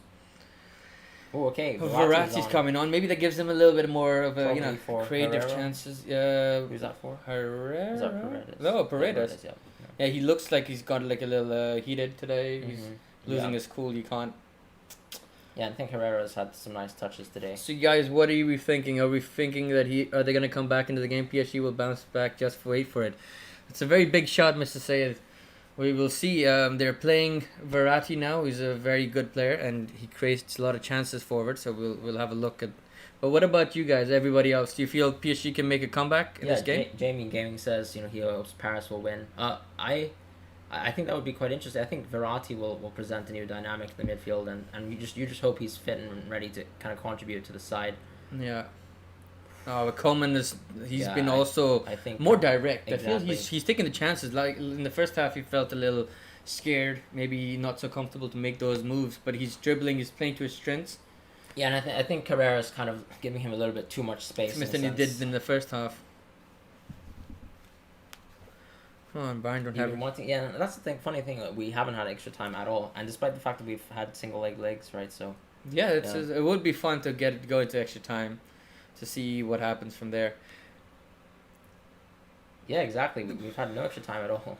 Oh, okay. Verratti's coming on. Maybe that gives them a little bit more of a Probably for creative Herrera. chances. Who's that for? Herrera. Is that Paredes? No, Paredes. Yeah. Yeah, he looks like he's got like a little heated today. He's Mhm. losing Yeah. his cool. You can't. Yeah, I think Herrera's had some nice touches today. So guys, what are we thinking? Are we thinking that are they gonna come back into the game? PSG will bounce back. Just wait for it. It's a very big shot, Mr. Sayed. We will see. They're playing Verratti now. He's a very good player, and he creates a lot of chances forward. So we'll have a look at. But what about you guys? Everybody else? Do you feel PSG can make a comeback in this game? Jamie Gaming says he hopes Paris will win. I think that would be quite interesting. I think Verratti will present a new dynamic in the midfield, and you just hope he's fit and ready to kind of contribute to the side. Yeah. Oh, but Coleman he's Yeah, been also I think more direct. I exactly. feel he's taking the chances. Like in the first half, he felt a little scared, maybe not so comfortable to make those moves. But he's dribbling. He's playing to his strengths. Yeah, and I think Carrera's kind of giving him a little bit too much space. Than he did in the first half. Come on, Bayern don't have. Yeah, and that's the thing. Funny thing, we haven't had extra time at all, and despite the fact that we've had single legs, right? So Yeah, it would be fun to go into extra time, to see what happens from there. yeah, exactly. We've had no extra time at all.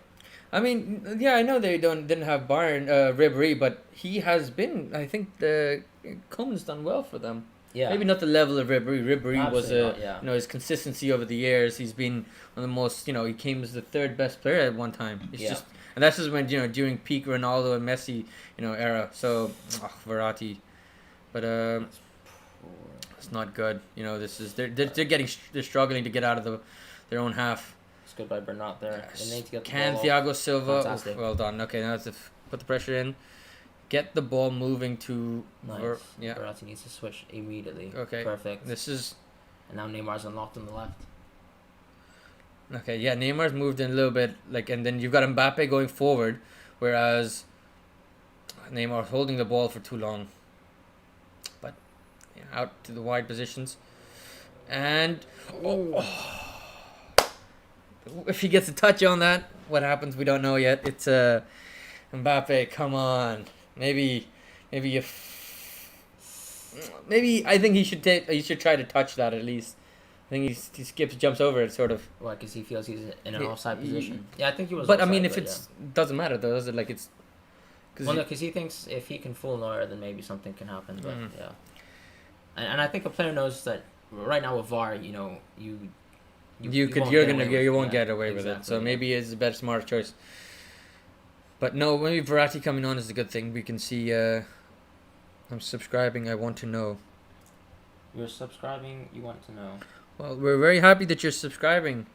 I mean, yeah, I know they didn't have Bayern Ribéry, but he has been. I think the Coleman's done well for them. Yeah, Maybe not the level of Ribéry. Ribéry was Absolutely not, yeah. his consistency over the years. He's been one of the most. He came as the third best player at one time. It's Yeah. just, and that's just when during peak Ronaldo and Messi era. So Verratti, but it's not good. This is they're struggling to get out of their own half. It's good by Bernat there. They need to get the Can ball off. Thiago Silva? Fantastic. Well done. Okay, now let's put the pressure in. Get the ball moving to. Nice. Yeah. Verratti needs to switch immediately. Okay. Perfect. This is. And now Neymar's unlocked on the left. Okay, yeah, Neymar's moved in a little bit, and then you've got Mbappe going forward, whereas Neymar holding the ball for too long. But out to the wide positions, and if he gets a touch on that, what happens? We don't know yet. It's Mbappe. Come on, maybe I think he should try to touch that at least. I think he jumps over it, sort of. Why? Because he feels he's in an Yeah, offside position. Yeah, I think he was. But I offside, mean, if but doesn't matter though, does it? Like it's. Well, no, because he thinks if he can fool Neuer, then maybe something can happen. But yeah, and I think a player knows that right now with VAR, you won't get away with it. So maybe it's a better, smarter choice. But no, maybe Verratti coming on is a good thing. We can see. I'm subscribing. I want to know. You're subscribing. You want to know. Well, we're very happy that you're subscribing.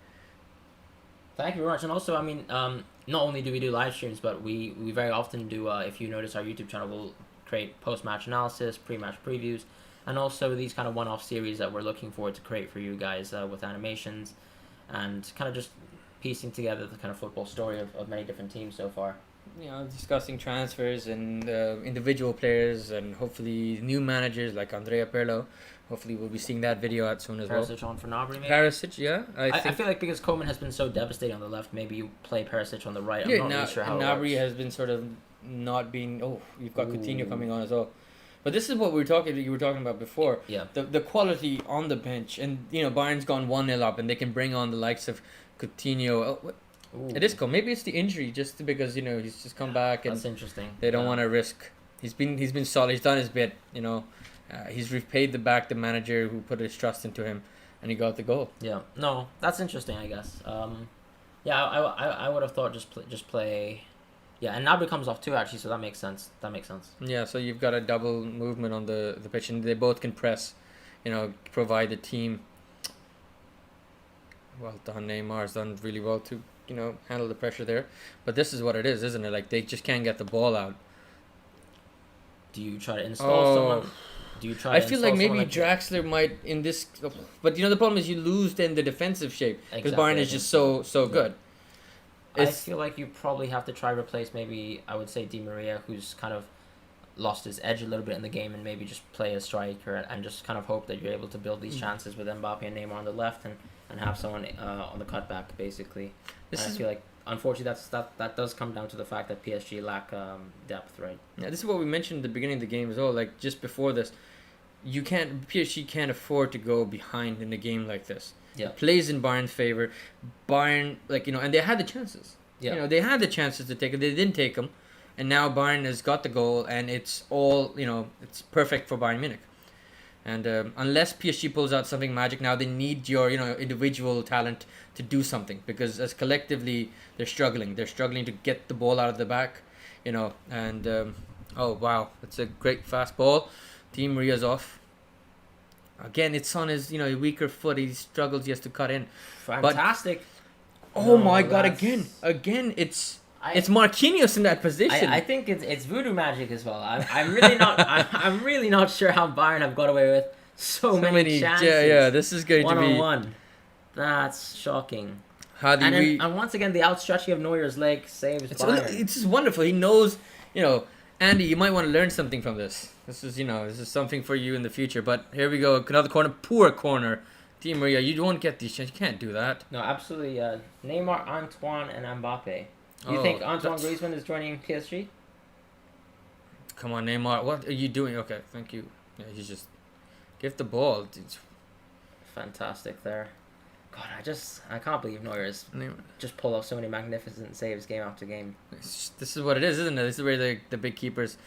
Thank you very much. And also, I mean, not only do we do live streams, but we very often do, if you notice our YouTube channel, we'll create post-match analysis, pre-match previews, and also these kind of one-off series that we're looking forward to create for you guys with animations and kind of just piecing together the kind of football story of many different teams so far. discussing transfers and individual players and hopefully new managers like Andrea Pirlo. Hopefully, we'll be seeing that video out soon as well. Perisic on for Gnabry, maybe? Perisic, yeah. I feel like because Koeman has been so devastating on the left, maybe you play Perisic on the right. I'm not really sure how Gnabry it works. has been sort of not being... Oh, you've got Coutinho Ooh. coming on as well. But this is what you were talking about before. Yeah. The quality on the bench. And, Bayern's gone 1-0 up and they can bring on the likes of Coutinho. It is cool. Maybe it's the injury just because, he's just come back and that's interesting. they don't want to risk... He's been solid. He's done his bit, he's repaid the manager who put his trust into him, and he got the goal. Yeah, no, that's interesting. I guess. I would have thought just play. Yeah, and Gnabry comes off too actually, so that makes sense. Yeah, so you've got a double movement on the pitch, and they both can press, provide the team. Well done, Neymar's done really well to handle the pressure there, but this is what it is, isn't it? Like they just can't get the ball out. Do you try to install someone? I feel like maybe Draxler might in this, but the problem is you lose then the defensive shape because Bayern is just so good. I feel like you probably have to try replace maybe I would say Di Maria, who's kind of lost his edge a little bit in the game, and maybe just play a striker and just kind of hope that you're able to build these chances with Mbappe and Neymar on the left and have someone on the cutback basically. I feel like unfortunately that does come down to the fact that PSG lack depth, right? Yeah, this is what we mentioned at the beginning of the game as well. Like just before this. PSG can't afford to go behind in a game like this. Yeah. It plays in Bayern's favor. Bayern, and they had the chances. Yeah. They had the chances to take it. They didn't take them. And now Bayern has got the goal, and it's all, it's perfect for Bayern Munich. And unless PSG pulls out something magic now, they need your, individual talent to do something. Because as collectively, they're struggling. They're struggling to get the ball out of the back, and, oh, wow. It's a great fast ball. Di Maria's off. Again, it's on his weaker foot. He struggles. He has to cut in. Fantastic. Oh my God! Again, it's Marquinhos in that position. I think it's voodoo magic as well. I'm really not. I'm really not sure how Bayern have got away with so many chances. Yeah. This is going to be 1-on-1. That's shocking. And once again, the outstretching of Neuer's leg saves Bayern. It's just wonderful. He knows. Andy, you might want to learn something from this. This is something for you in the future. But here we go, another corner, poor corner. Di Maria, you won't get these chances. You can't do that. No, absolutely. Neymar, Antoine, and Mbappe. You think Antoine Griezmann is joining PSG? Come on, Neymar. What are you doing? Okay, thank you. Yeah, he's just give the ball. It's fantastic there. God, I can't believe Neuer's just pull off so many magnificent saves game after game. This is what it is, isn't it? This is where the big keepers.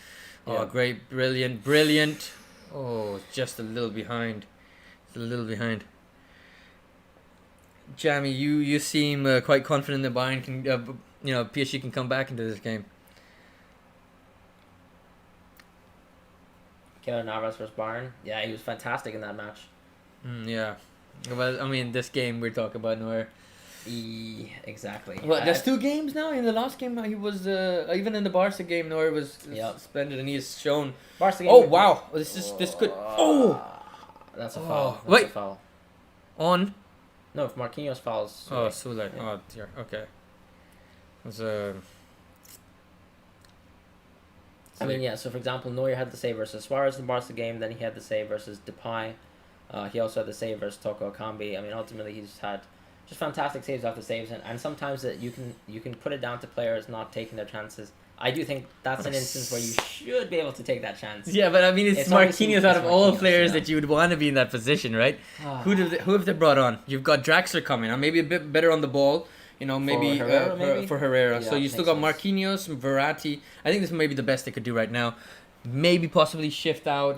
Oh, Yeah. great, brilliant. Oh, just a little behind. It's a little behind. Jamie, you seem quite confident that Bayern can, PSG can come back into this game. Keylor Navas versus Bayern. Yeah, he was fantastic in that match. Yeah. Well, I mean, this game we're talking about Neuer. Exactly. Well, there's 2 games now. In the last game, he was even in the Barca game, Neuer was suspended, and he has shown. Barca game. Oh wow! This could. Oh, that's a foul. Wait. A foul. On. No, if Marquinhos fouls. Oh, Sule. Yeah. Oh dear. Okay. It was I mean, yeah. So for example, Neuer had the save versus Suarez in the Barca game. Then he had the save versus Depay. He also had the save versus Toko Ekambi. I mean, ultimately he's had just fantastic saves after saves, and sometimes that you can put it down to players not taking their chances. I do think that's an instance where you should be able to take that chance. Yeah, but I mean, it's Marquinhos out of all players that you would want to be in that position, right? Who have they brought on? You've got Draxler coming on, maybe a bit better on the ball. Maybe for Herrera. Yeah, So you still got Marquinhos, Verratti. I think this may be the best they could do right now. Maybe possibly shift out.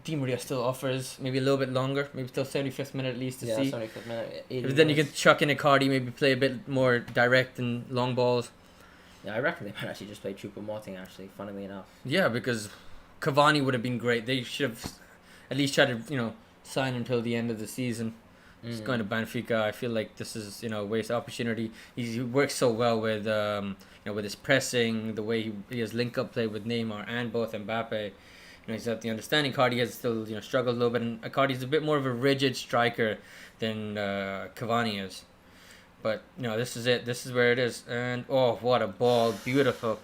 Di Maria still offers maybe a little bit longer, maybe till 75th minute at least to see. 75th minute. But then you can chuck in Icardi, maybe play a bit more direct and long balls. Yeah, I reckon they might actually just play Choupo-Moting, actually, funnily enough. Yeah, because Cavani would have been great. They should have at least tried to, sign him till the end of the season. He's going to Benfica. I feel like this is, a waste opportunity. He works so well with, with his pressing, the way he has link-up play with Neymar and both Mbappe. He's got the understanding. Icardi has still, struggled a little bit, and Icardi's a bit more of a rigid striker than Cavani is. But this is it. This is where it is. And oh, what a ball! Beautiful.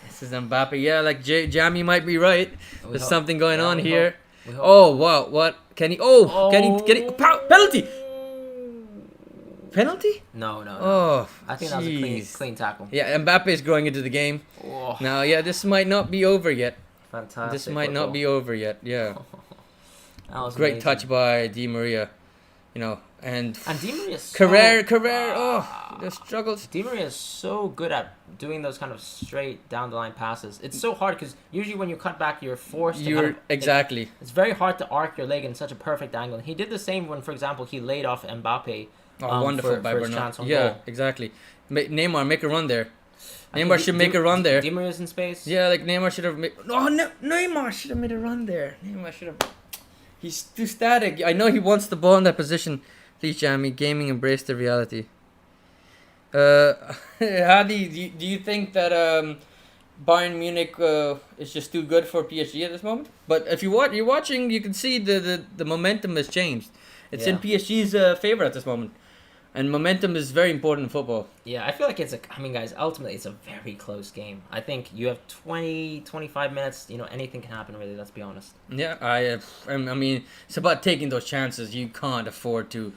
This is Mbappe. Yeah, like Jamie might be right. There's something going on here. Oh wow! What can he? Oh, can he? Penalty! Penalty? No. Oh, I think that was a clean tackle. Yeah, Mbappe is growing into the game. Oh. Now, yeah, this might not be over yet. Fantastic. This might not be over yet. Yeah. That was great amazing. touch by Di Maria. And Di Maria is Carrera. The struggles. Di Maria is so good at doing those kind of straight down the line passes. It's so hard because usually when you cut back, you're forced to exactly. It's very hard to arc your leg in such a perfect angle. He did the same when, for example, he laid off Mbappe. Wonderful by Bernat. Yeah, goal. Exactly. Neymar, make a run there. Neymar should make a run there. Di Maria's in space. Yeah, like Neymar should have made. Neymar should have made a run there. Neymar should have. He's too static. I know he wants the ball in that position. Please, Jamie, gaming embrace the reality. Hadi, do you think that Bayern Munich is just too good for PSG at this moment? But if you're watching, you can see the momentum has changed. It's in PSG's favor at this moment. And momentum is very important in football. Yeah, I feel like guys, ultimately it's a very close game. I think you have 20, 25 minutes, anything can happen really, let's be honest. Yeah, I mean, it's about taking those chances. You can't afford to.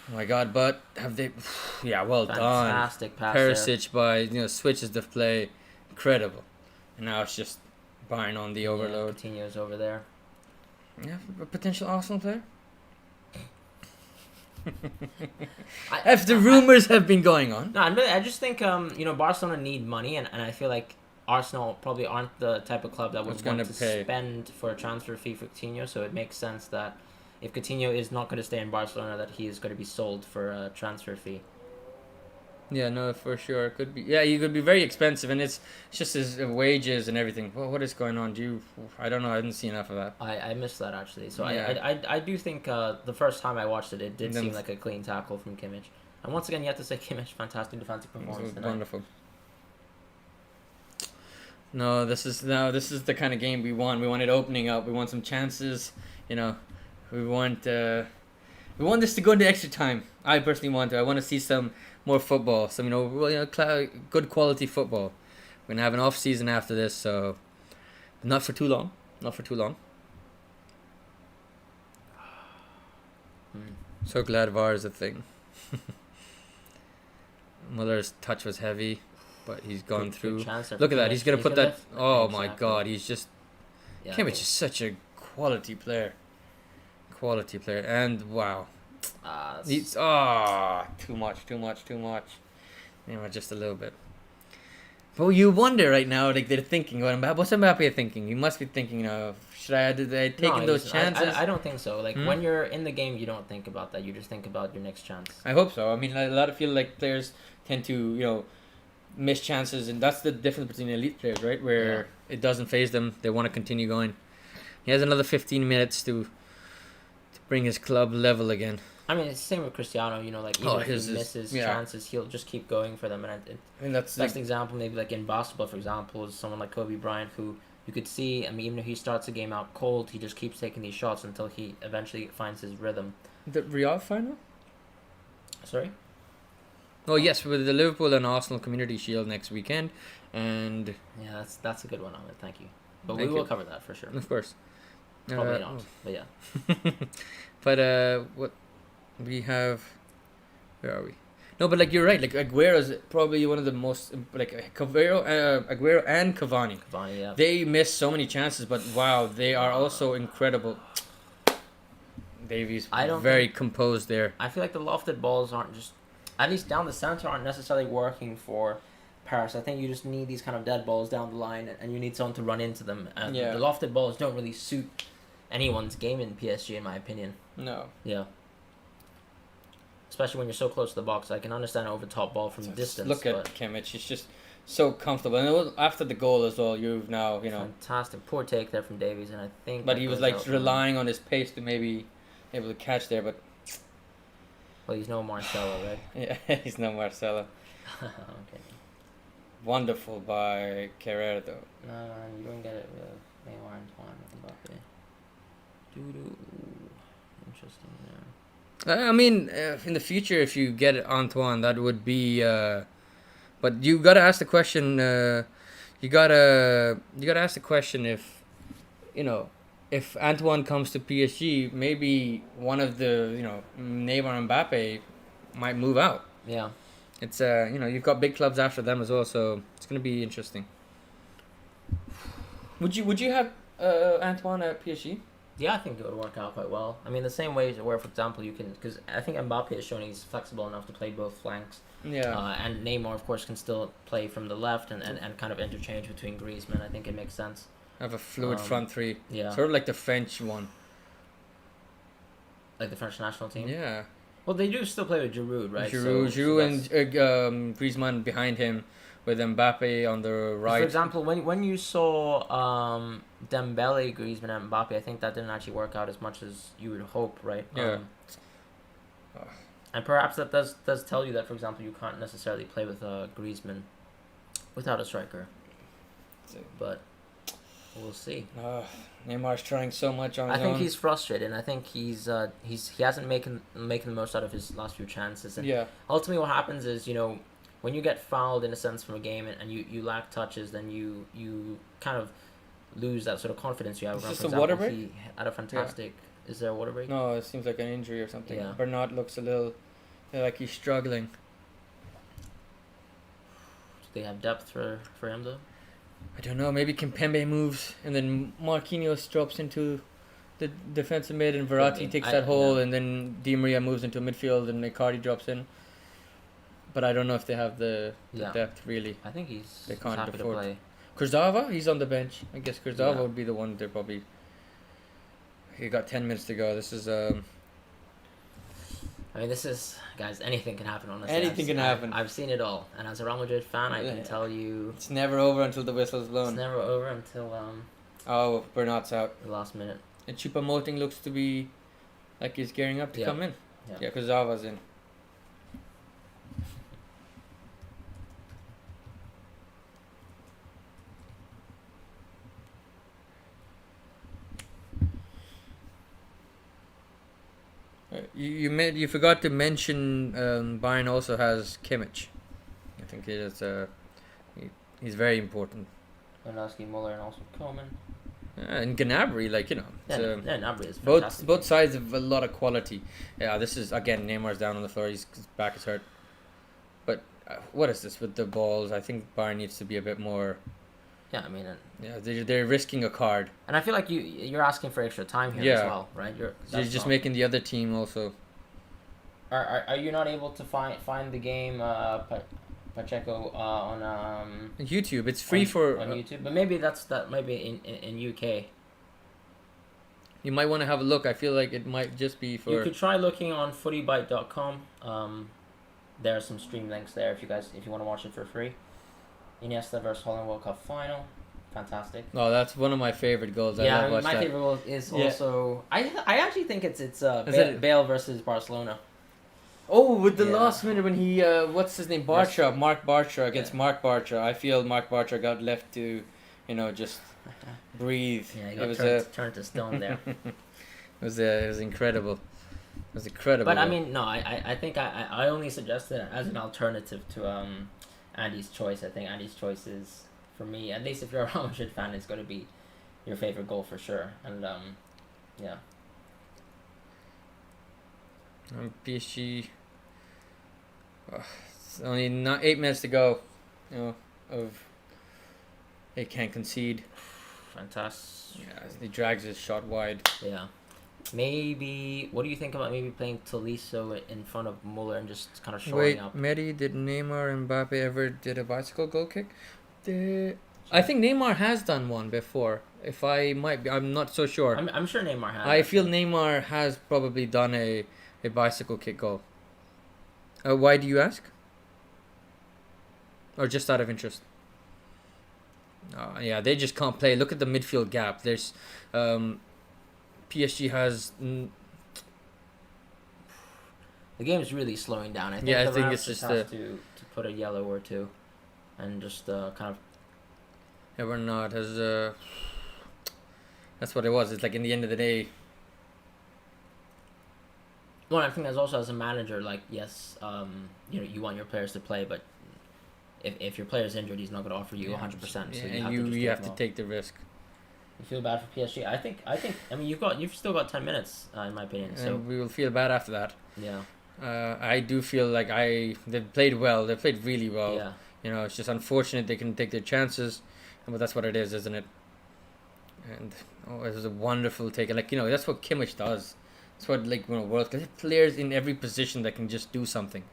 Oh my God, but have they... Yeah, well done. Fantastic pass Perisic by, switches the play. Incredible. And now it's just Bayern on the overload. Coutinho's over there. Yeah, a potential Arsenal player. If the rumors have been going on. No, I just think Barcelona need money, and I feel like Arsenal probably aren't the type of club that would want to spend for a transfer fee for Coutinho. So it makes sense that if Coutinho is not going to stay in Barcelona, that he is going to be sold for a transfer fee. Yeah, no, for sure. It could be. Yeah, he could be very expensive, and it's just his wages and everything. Well, what is going on? I don't know. I didn't see enough of that. I missed that actually. So yeah. I do think the first time I watched it did seem like a clean tackle from Kimmich. And once again, you have to say Kimmich, fantastic defensive performance tonight. Wonderful. No, this is the kind of game we want. We want it opening up. We want some chances. We want this to go into extra time. I personally want to. I want to see some more football. Some good quality football. We're gonna have an off season after this, so not for too long. So glad VAR is a thing. Muller's touch was heavy, but he's gone through. Look at that. He's gonna put that. Oh my God. He's just. Kimmich is such a quality player. And wow. He's too much. Just a little bit. But you wonder right now, like they're thinking, what's Mbappe thinking? He must be thinking of, should I have taken those chances? I don't think so. Like when you're in the game, you don't think about that. You just think about your next chance. I hope so. I mean, a lot of players tend to, miss chances, and that's the difference between elite players, right? Where it doesn't phase them. They want to continue going. He has another 15 minutes to bring his club level again. I mean, it's the same with Cristiano, even if he misses chances, he'll just keep going for them. And that's the best example, maybe like in basketball, for example, is someone like Kobe Bryant, who you could see, even if he starts the game out cold, he just keeps taking these shots until he eventually finds his rhythm. The Real final? Sorry? Oh, yes, with the Liverpool and Arsenal Community Shield next weekend. And yeah, that's a good one, Ahmed. Thank you. But we will cover that for sure. Of course. Probably not, but yeah. But what we have, where are we? No, but you're right. Aguero's probably one of the most Aguero and Cavani. Cavani, yeah. They miss so many chances, but wow, they are also incredible. Davies very composed there. I feel like the lofted balls aren't just, at least down the center, aren't necessarily working for Paris. I think you just need these kind of dead balls down the line, and you need someone to run into them. And the lofted balls don't really suit anyone's game in PSG, in my opinion. No. Yeah. Especially when you're so close to the box. I can understand an over-top ball from distance. Look at Kimmich. He's just so comfortable. And it was after the goal as well, you've now, Fantastic. Poor take there from Davies, and I think... But he was, relying on his pace to maybe able to catch there, but... Well, he's no Marcelo, right? Yeah, he's no Marcelo. Okay. Wonderful by Carrera, though. No, you don't get it with Neymar and Antoine with Mbappe. Interesting there. I mean, in the future, if you get Antoine, that would be. But you gotta ask the question. You gotta ask the question if you know if Antoine comes to PSG, maybe one of the Neymar and Mbappe might move out. Yeah. It's you've got big clubs after them as well, so it's gonna be interesting. Would you have Antoine at PSG? Yeah, I think it would work out quite well. I mean, the same way where, for example, you can, because I think Mbappe has shown he's flexible enough to play both flanks. Yeah. And Neymar, of course, can still play from the left and kind of interchange between Griezmann. I think it makes sense. Have a fluid front three. Yeah. Sort of like the French one. Like the French national team. Yeah. Well, they do still play with Giroud, right? Giroud and Griezmann behind him, with Mbappe on the right. For example, when you saw Dembele, Griezmann, and Mbappe, I think that didn't actually work out as much as you would hope, right? Yeah. And perhaps that does tell you that, for example, you can't necessarily play with Griezmann without a striker. But we'll see. Neymar's trying so much on his I think own. he's frustrated, and I think he hasn't making the most out of his last few chances. And Yeah. ultimately, what happens is, when you get fouled in a sense from a game and you lack touches, then you kind of lose that sort of confidence you have. Is this For a water example, break? He had a fantastic. Yeah. Is there a water break? No, it seems like an injury or something. Yeah. Bernat looks a little like he's struggling. Do they have depth for him though? I don't know. Maybe Kimpembe moves and then Marquinhos drops into the defensive mid and Verratti takes that hole and then Di Maria moves into midfield and Icardi drops in. But I don't know if they have the depth really. I think they can't happy afford to play. Kurzawa, he's on the bench. I guess Kurzawa would be the one they're probably. He got 10 minutes to go. This is I mean, this is, guys, anything can happen, honestly. Anything can happen. I've seen it all. And as a Real Madrid fan, I can tell you... It's never over until the whistle's blown. It's never over until Oh, Bernat's out. the last minute. And Choupo-Moting looks to be like he's gearing up to come in. Yeah, Kurzawa's in. You forgot to mention Bayern also has Kimmich. I think it is he's very important. Lewandowski, Muller, and also Coman. And Gnabry, Gnabry is fantastic. Both sides have a lot of quality. Yeah, this is again Neymar's down on the floor. His back is hurt. But what is this with the balls? I think Bayern needs to be a bit more. Yeah, I mean, they're risking a card. And I feel like you're asking for extra time here as well, right? You're just making the other team also. Are you not able to find the game Pacheco on YouTube? It's free on YouTube, but maybe that might be in UK. You might want to have a look. I feel like it might just be for. You could try looking on footybite.com. There are some stream links there if you want to watch it for free. Iniesta versus Holland World Cup final, fantastic. No, that's one of my favorite goals. Yeah, my favorite goal is also. I actually think it's Bale versus Barcelona. Oh, with the last minute when he what's his name, Mark Bartra against Mark Bartra. I feel Mark Bartra got left to, just breathe. Yeah, he got turned to stone there. It was incredible. It was incredible. But I mean, no, I think I only suggested it as an alternative to Andy's choice. I think Andy's choice is, for me, at least if you're a Real Madrid fan, it's going to be your favorite goal for sure. And yeah. PSG. It's only not 8 minutes to go. They can't concede. Fantastic. Yeah, he drags his shot wide. Yeah. Maybe. What do you think about maybe playing Tolisso in front of Muller and just kind of showing up? Wait, Mehdi, did Neymar and Mbappe ever did a bicycle goal kick? I think Neymar has done one before. I'm not so sure. I'm sure Neymar has. I feel Neymar has probably done a bicycle kick goal. Why do you ask? Or just out of interest? Yeah, they just can't play. Look at the midfield gap. There's PSG has. The game's really slowing down. I think it's just have to put a yellow or two, and just kind of. Yeah, we're not as. That's what it was. It's like in the end of the day. Well, I think as also as a manager, like yes, you want your players to play, but if your player's injured, he's not going to offer you 100%. So you and have you to just you take have him to off. take the risk. You feel bad for PSG. I mean you've still got 10 minutes in my opinion. And So we will feel bad after that. yeah, I do feel like they've played well. They played really well. yeah. It's just unfortunate they couldn't take their chances, but that's what it is, isn't it? And it was a wonderful take. Like that's what Kimmich does. That's what world class players in every position that can just do something.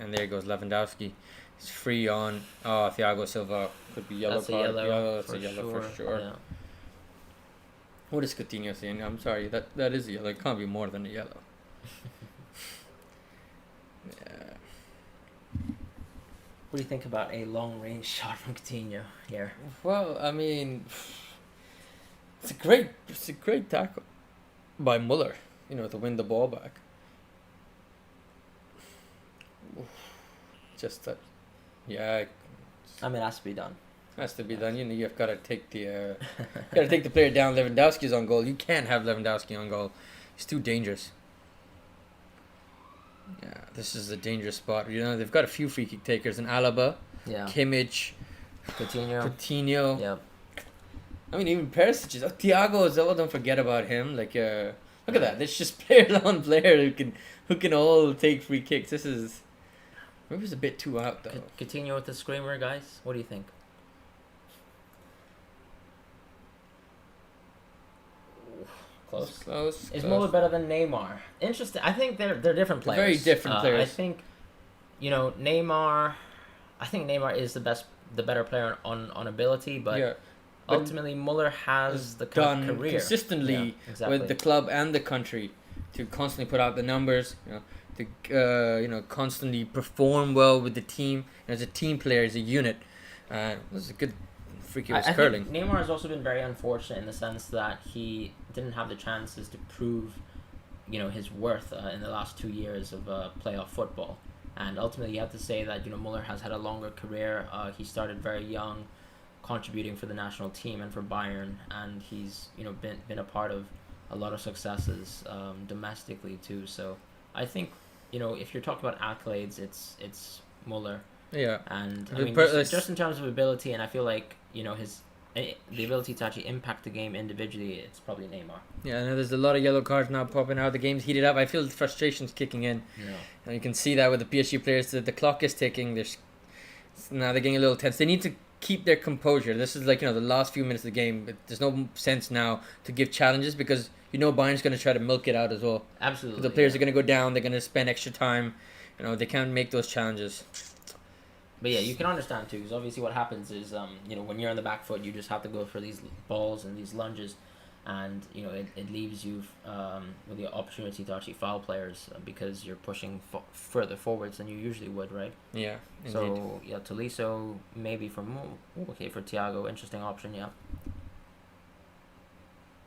And there goes Lewandowski. He's free on. Thiago Silva could be yellow That's card. a yellow. That's a yellow sure. for sure. Yeah. What is Coutinho saying? I'm sorry, that is a yellow. It can't be more than a yellow. Yeah. What do you think about a long range shot from Coutinho here? Well, I mean, it's a great tackle by Muller. To win the ball back. Just that, yeah, I mean, it has to be done. has to be done. You've got to take the player down. Lewandowski's on goal. You can't have Lewandowski on goal. He's too dangerous. Yeah, this is a dangerous spot. They've got a few free kick takers in Alaba, Yeah. Kimmich, Coutinho. Yeah. I mean, even Perisic. Thiago as well. Don't forget about him. Look at that. There's just player on player who can all take free kicks. This is maybe it's a bit too out though. Coutinho with the screamer, guys. What do you think? Close. Is Muller better than Neymar? Interesting. I think they're different players. Very different players. I think, Neymar. I think Neymar is the better player on ability, but ultimately Muller has the done career consistently exactly. with the club and the country to constantly put out the numbers. To constantly perform well with the team. As a team player, as a unit, it was a good. Freaky was curling. Think Neymar has also been very unfortunate in the sense that he didn't have the chances to prove, his worth in the last 2 years of playoff football. And ultimately, you have to say that Muller has had a longer career. He started very young, contributing for the national team and for Bayern, and he's been a part of a lot of successes domestically too. So I think if you're talking about accolades, it's Muller. Yeah, and I mean just in terms of ability, and I feel like the ability to actually impact the game individually, it's probably Neymar. Yeah, I know there's a lot of yellow cards now popping out. The game's heated up. I feel the frustration's kicking in. Yeah. And you can see that with the PSG players. The clock is ticking. Now they're getting a little tense. They need to keep their composure. This is the last few minutes of the game. There's no sense now to give challenges because Bayern's going to try to milk it out as well. Absolutely. The players are going to go down. They're going to spend extra time. They can't make those challenges. But yeah, you can understand too, because obviously what happens is, when you're on the back foot, you just have to go for these balls and these lunges, and it leaves you with the opportunity to actually foul players because you're pushing further forwards than you usually would, right? Yeah. Indeed. So yeah, Tolisso maybe for for Thiago, interesting option, yeah.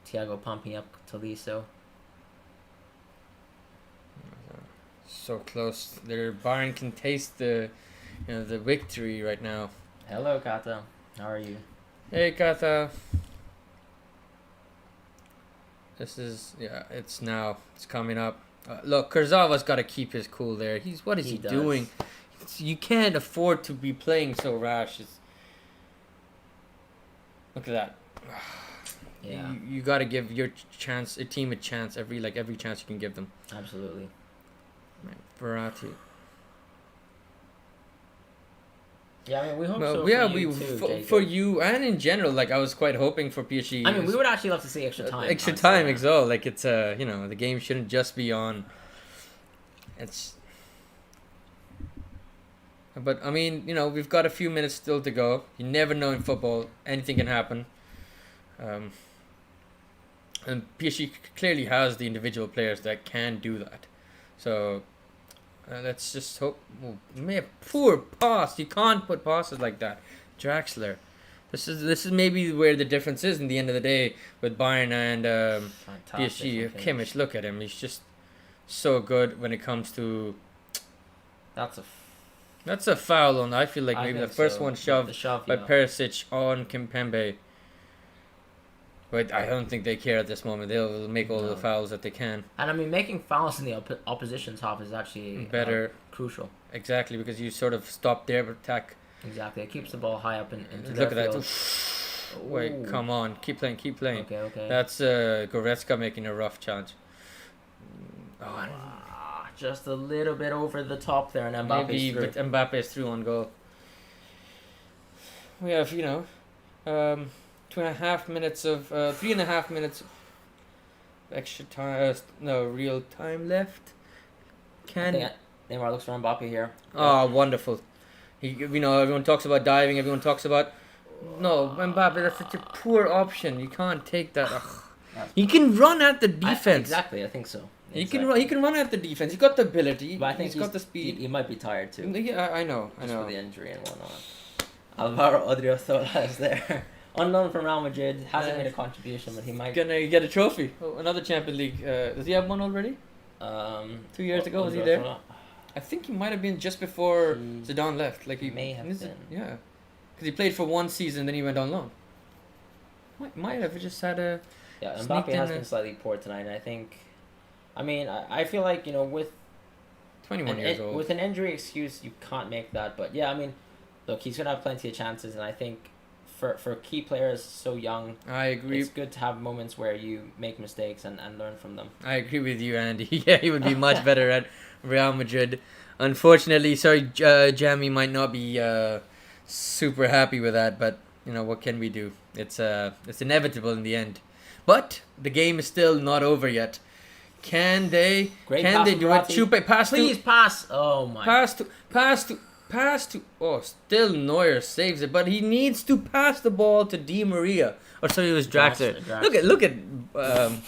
Thiago pumping up Tolisso. So close. Their Bayern can taste the victory right now. Hello, Kata. How are you? Hey, Kata. This is it's coming up. Look, Kurzawa's got to keep his cool there. What is he doing? You can't afford to be playing so rash. Look at that. Yeah. You got to give your team a chance every chance you can give them. Absolutely. Verratti. Yeah, I mean, we hope so. Yeah, for you and in general. I was quite hoping for PSG. I mean, we would actually love to see extra time. Extra time, as well. It's the game shouldn't just be on. But I mean, we've got a few minutes still to go. You never know in football; anything can happen. And PSG clearly has the individual players that can do that. So let's just hope. Man, poor pass. You can't put passes like that. Draxler. This is maybe where the difference is in the end of the day with Bayern and PSG. Kimmich, look at him. He's just so good when it comes to. That's a foul on. I feel like maybe the first one shoved by Perisic on Kimpembe. But I don't think they care at this moment. They'll make all the fouls that they can. And I mean, making fouls in the opposition's half is actually Better. Crucial. Exactly, because you sort of stop their attack. Exactly. It keeps the ball high up into Look their at field. that. Wait, come on. Keep playing. Okay. That's Goretzka making a rough challenge. Oh, just a little bit over the top there, and Mbappe's through. But Mbappe's through on goal. We have, 2.5 minutes of 3.5 minutes extra time. Real time left. I think Neymar looks for Mbappe here. Oh, wonderful! Everyone talks about diving. Everyone talks about. No, Mbappe. That's such a poor option. You can't take that. He can run at the defense. Exactly, I think so. He can run at the defense. He's got the ability. But I think he's got the speed. He might be tired too. Yeah, I know. Just for the injury and whatnot. Alvaro Odriozola is there. Unknown from Real Madrid. Hasn't made a contribution, but he might. Gonna get a trophy. Oh, another Champions League. Does he have one already? 2 years ago, was he there? I think he might have been just before Zidane left. Like he may have been. Yeah, because he played for one season, then he went on loan. Might have just had a. Yeah, Mbappe has been slightly poor tonight, and I feel like with 21 years old. With an injury excuse, you can't make that. But yeah, look, he's gonna have plenty of chances, and I think for key players so young, I agree. It's good to have moments where you make mistakes and learn from them. I agree with you, Andy. Yeah, he would be much better at Real Madrid. Unfortunately, Jamie might not be super happy with that, but what can we do? It's inevitable in the end. But the game is still not over yet. Can they? Can they do it? Chupe, pass. Oh my. Pass to. Oh, still Neuer saves it, but he needs to pass the ball to Di Maria. Or sorry, it was Draxler. Look at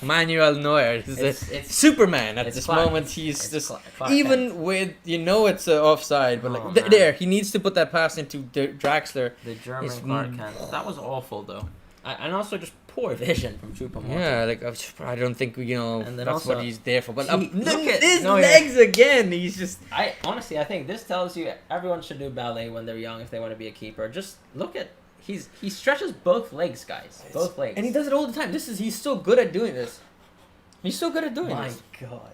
Manuel Neuer. It's Superman at this moment. He's just even with it's offside, but there he needs to put that pass into Draxler. The German Clark Kent. That was awful though, and also just poor vision from Choupo-Moting. Yeah, I don't think that's what he's there for. But look at his legs again. He's just. I think this tells you everyone should do ballet when they're young if they want to be a keeper. Just look at he stretches both legs, guys. Both legs, and he does it all the time. He's so good at doing this. He's so good at doing this. My God.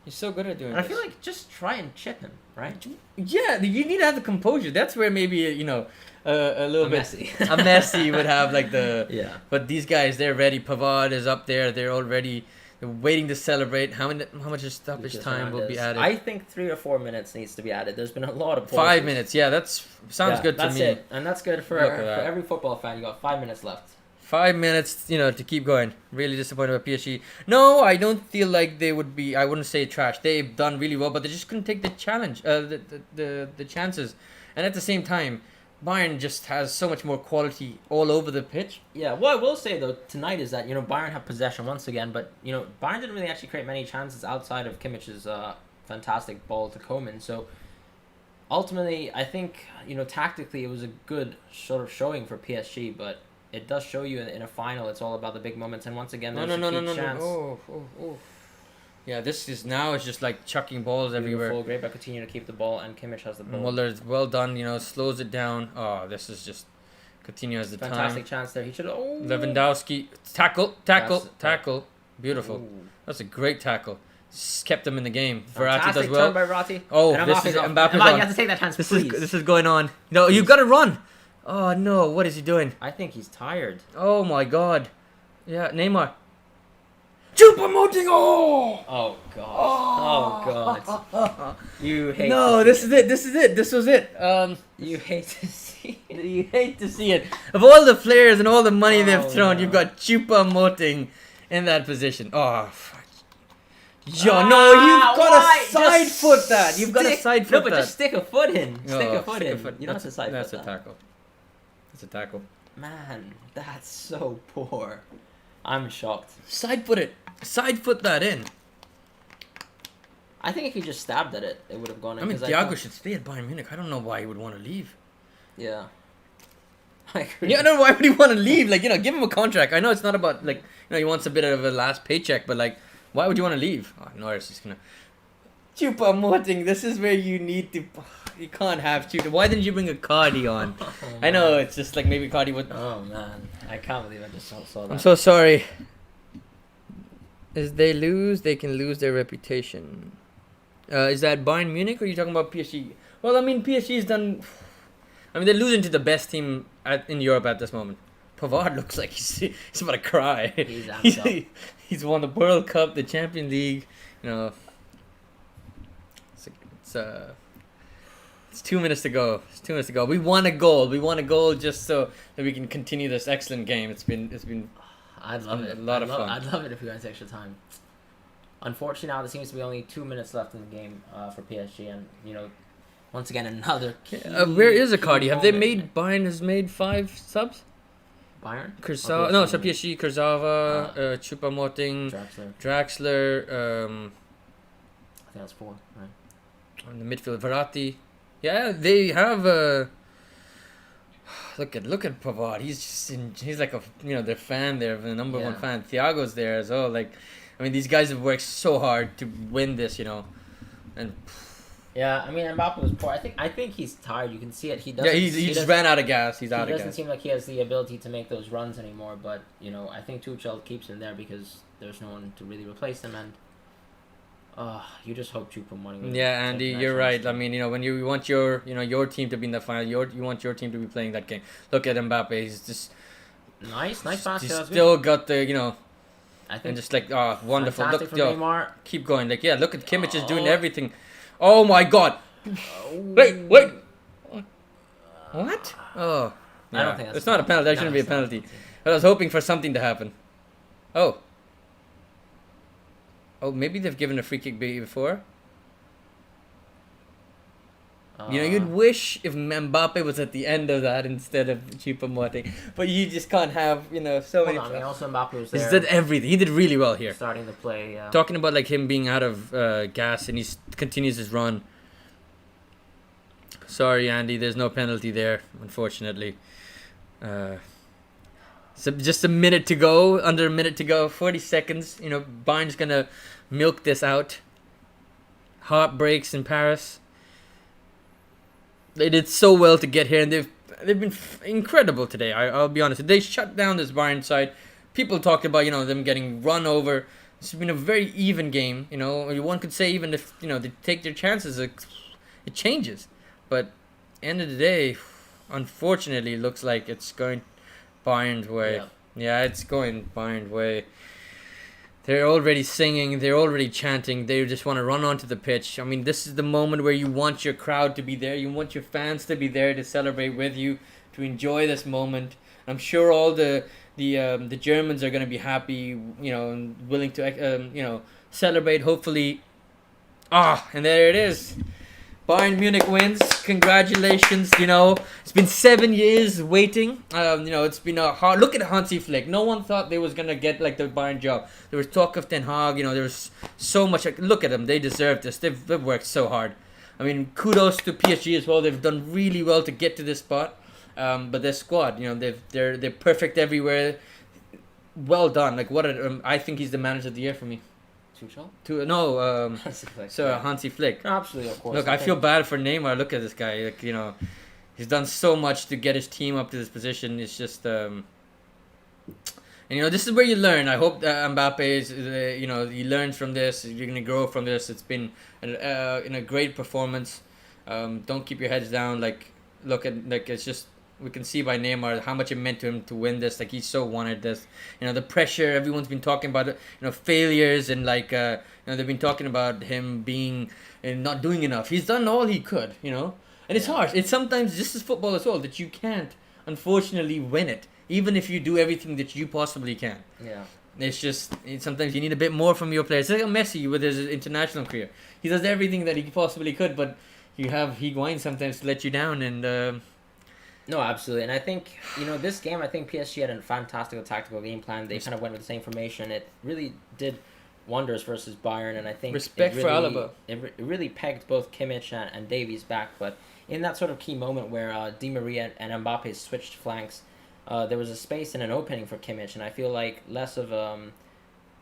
He's so good at doing this. I feel like just try and chip him, right? Yeah, you need to have the composure. That's where maybe a little bit Messi. A Messi would have like the. Yeah. But these guys, they're ready. Pavard is up there. They're already waiting to celebrate. How much stoppage time will be added? I think 3 or 4 minutes needs to be added. There's been a lot of. 5 minutes. Yeah, sounds good to me. That's it, and that's good for every football fan. You got 5 minutes left. 5 minutes, to keep going. Really disappointed about PSG. No, I don't feel like they would be. I wouldn't say trash. They've done really well, but they just couldn't take the challenge, the chances. And at the same time, Bayern just has so much more quality all over the pitch. Yeah, what I will say though tonight is that Bayern have possession once again, but Bayern didn't really actually create many chances outside of Kimmich's fantastic ball to Koeman. So ultimately, I think tactically it was a good sort of showing for PSG, but. It does show you in a final. It's all about the big moments, and once again, there's a key chance. Oh. Yeah, this is now. It's just like chucking balls everywhere. Great by Coutinho to keep the ball, and Kimmich has the ball. Muller's well done. Slows it down. Oh, this is just Coutinho has the fantastic chance there. He should. Oh. Lewandowski tackle. Beautiful. Ooh. That's a great tackle. Just kept them in the game. Verratti does well. Turn by Verratti. Oh, this is Mbappe's on. You have to take that chance, please. This is going on. You've got to run. Oh no! What is he doing? I think he's tired. Oh my God! Yeah, Neymar. Choupo-Moting! Oh God! Oh God! You hate. No, this is it. This was it. You hate to see it. You hate to see it. Of all the players and all the money they've thrown, you've got Choupo-Moting in that position. Oh. You've got to side foot that. You've got to side foot that. No, but just stick a foot in. Stick a foot in. You don't have to side foot that. That's a tackle. It's a tackle. Man, that's so poor. I'm shocked. Side foot it. Side foot that in. I think if he just stabbed at it, it would have gone in. Thiago should stay at Bayern Munich. I don't know why he would want to leave. Yeah. I agree. Yeah, I don't know why would he want to leave. Give him a contract. I know it's not about he wants a bit of a last paycheck, but why would you want to leave? Oh, Norris is gonna. Choupo-Moting, this is where you need to. You can't have two. Why didn't you bring a Cardi on? Oh, I know man. it's just like maybe Cardi would. Oh man, I can't believe I just saw that. I'm so sorry. As they lose, they can lose their reputation. Is that Bayern Munich or are you talking about PSG? Well, I mean, PSG's done. I mean, they're losing to the best team in Europe at this moment. Pavard looks like he's about to cry. He's amped up. He's won the World Cup, the Champions League. You know, it's 2 minutes to go. It's 2 minutes to go. We won a goal. We won a goal just so that we can continue this excellent game. It's been. I'd love it. A lot of fun. I'd love it if we went to extra time. Unfortunately, now there seems to be only 2 minutes left in the game for PSG, and once again another. Where is Icardi? Have they moment. Bayern has made 5 subs? Bayern? Kurzawa, no, so PSG, Kurzawa, Choupo-Moting, Draxler, I think that's 4, right? on the midfield, Verratti. Yeah, they have. Look at Pavard. He's like their fan there, the number one fan. Thiago's there as well. Like, I mean, these guys have worked so hard to win this, and. Yeah, I mean, Mbappe was poor. I think he's tired. You can see it. He doesn't. Yeah, he just ran out of gas. He's out of gas. He doesn't seem like he has the ability to make those runs anymore. But I think Tuchel keeps him there because there's no one to really replace him, and you just hope Choupo-Moting. Yeah, Andy, you're right. I mean, when you want your team to be in the final, you want your team to be playing that game. Look at Mbappe. He's just nice pass. He's still got the I think and just like wonderful. Look, Neymar. Keep going. Like look at Kimmich is doing everything. Oh my God! Wait! What? Oh, yeah. I don't think it's not a penalty. That shouldn't be a penalty. I was hoping for something to happen. Oh, maybe they've given a free kick before. You'd wish if Mbappe was at the end of that instead of Choupo-Moting, but you just can't have so many. I mean, also Mbappe was there. He did everything. He did really well here. Starting to play. Yeah. Talking about like him being out of gas and he continues his run. Sorry, Andy. There's no penalty there, unfortunately. So just a minute to go. Under a minute to go. 40 seconds. Bayern's gonna milk this out. Heartbreaks in Paris. They did so well to get here, and they've been incredible today. I'll be honest. They shut down this Bayern side. People talked about them getting run over. It's been a very even game. One could say even if they take their chances, it changes. But end of the day, unfortunately, it looks like it's going Bayern's way. Yeah, it's going Bayern's way. They're already singing. They're already chanting. They just want to run onto the pitch. I mean, this is the moment where you want your crowd to be there. You want your fans to be there to celebrate with you, to enjoy this moment. I'm sure all the Germans are going to be happy, and willing to, celebrate. Hopefully, and there it is. Bayern Munich wins. Congratulations. It's been 7 years waiting. It's been a hard. Look at Hansi Flick. No one thought they was gonna get like the Bayern job. There was talk of Ten Hag. There was so much. Look at them. They deserve this. They've worked so hard. I mean, kudos to PSG as well. They've done really well to get to this spot. But their squad, they're perfect everywhere. Well done. Like I think he's the manager of the year for me. Tuchel? Hansi Flick. Absolutely, of course. Look, I feel bad for Neymar. Look at this guy. Like, he's done so much to get his team up to this position. It's just, this is where you learn. I hope that Mbappe is, he learns from this. You're gonna grow from this. It's been a great performance. Don't keep your heads down. It's just. We can see by Neymar how much it meant to him to win this. Like, he so wanted this. The pressure. Everyone's been talking about it. Failures and they've been talking about him being and not doing enough. He's done all he could. And it's hard. It's sometimes just as football as well that you can't, unfortunately, win it, even if you do everything that you possibly can. Yeah. It's just sometimes you need a bit more from your players. It's like Messi with his international career. He does everything that he possibly could, but you have Higuain sometimes to let you down and. No, absolutely. And I think, this game, I think PSG had a fantastic tactical game plan. They kind of went with the same formation. It really did wonders versus Bayern. And I think respect for Alaba. It really pegged both Kimmich and Davies back. But in that sort of key moment where Di Maria and Mbappe switched flanks, there was a space and an opening for Kimmich. And I feel like less of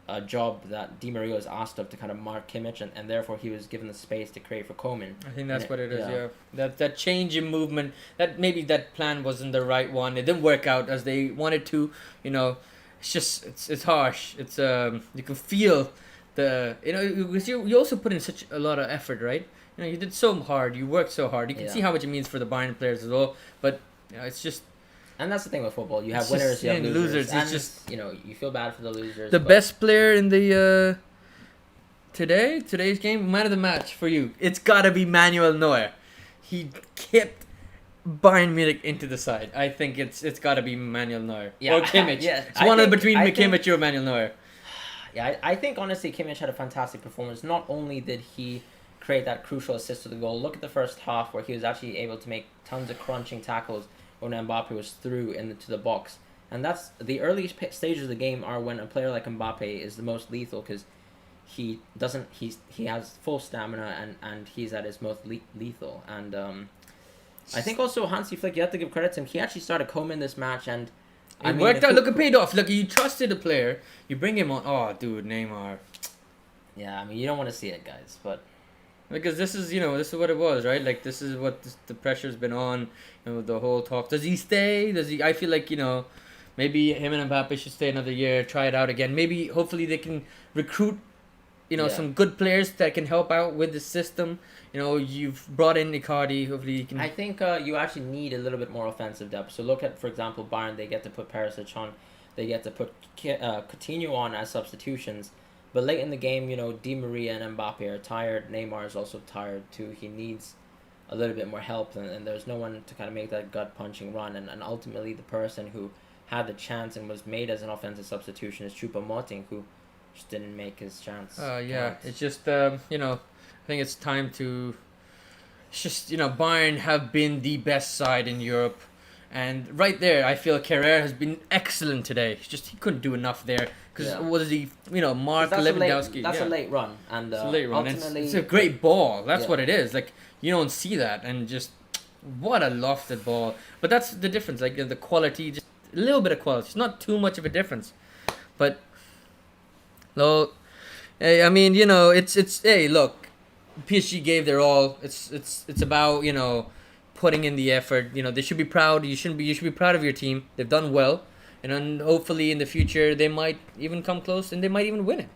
a job that Di Maria was asked of to kind of mark Kimmich, and therefore he was given the space to create for Coman. I think that's what it is. Yeah. Yeah, that change in movement. That maybe that plan wasn't the right one. It didn't work out as they wanted to. You know, it's just it's harsh. It's you can feel the because you also put in such a lot of effort, right? You know, you did so hard. You worked so hard. You can see how much it means for the Bayern players as well. But it's just. And that's the thing with football. You have It's winners, just- you have yeah, losers. losers. And, It's just- you feel bad for the losers. The but best player in the today's game, man of the match for you. It's gotta be Manuel Neuer. He kept Bayern Munich into the side. I think it's gotta be Manuel Neuer Yeah, or Kimmich. yeah. It's one of between I think- Kimmich or Manuel Neuer. Yeah, I think honestly Kimmich had a fantastic performance. Not only did he create that crucial assist to the goal, look at the first half where he was actually able to make tons of crunching tackles when Mbappe was through into the box. And that's the early stages of the game are when a player like Mbappe is the most lethal because he has full stamina and he's at his most lethal. And I think also Hansi Flick, you have to give credit to him. He actually started Coman this match and It worked out. Look, it paid off. Look, you trusted a player. You bring him on. Oh, dude, Neymar. Yeah, I mean you don't want to see it, guys, but. Because this is what it was, right? Like this is what the pressure's been on. The whole talk. Does he stay? Does he? I feel like maybe him and Mbappe should stay another year, try it out again. Maybe hopefully they can recruit, some good players that can help out with the system. You've brought in Icardi. Hopefully you can. I think you actually need a little bit more offensive depth. So look at, for example, Bayern. They get to put Perisic on. They get to put Coutinho on as substitutions. But late in the game, Di Maria and Mbappe are tired. Neymar is also tired too. He needs a little bit more help, and there's no one to kind of make that gut-punching run. And ultimately, the person who had the chance and was made as an offensive substitution is Choupo-Moting, who just didn't make his chance. Yeah, it's just I think it's time to. It's just Bayern have been the best side in Europe, and right there, I feel Carrera has been excellent today. He couldn't do enough there because what is he? Mark Lewandowski. That's a late run, and it's a late run. ultimately, it's a great ball. That's what it is. Like you don't see that, and just what a lofted ball. But that's the difference. Like the quality, just a little bit of quality. It's not too much of a difference, but. No, hey, I mean, it's hey, look, PSG gave their all. It's about putting in the effort. They should be proud. You should be proud of your team. They've done well, and hopefully in the future they might even come close and they might even win it.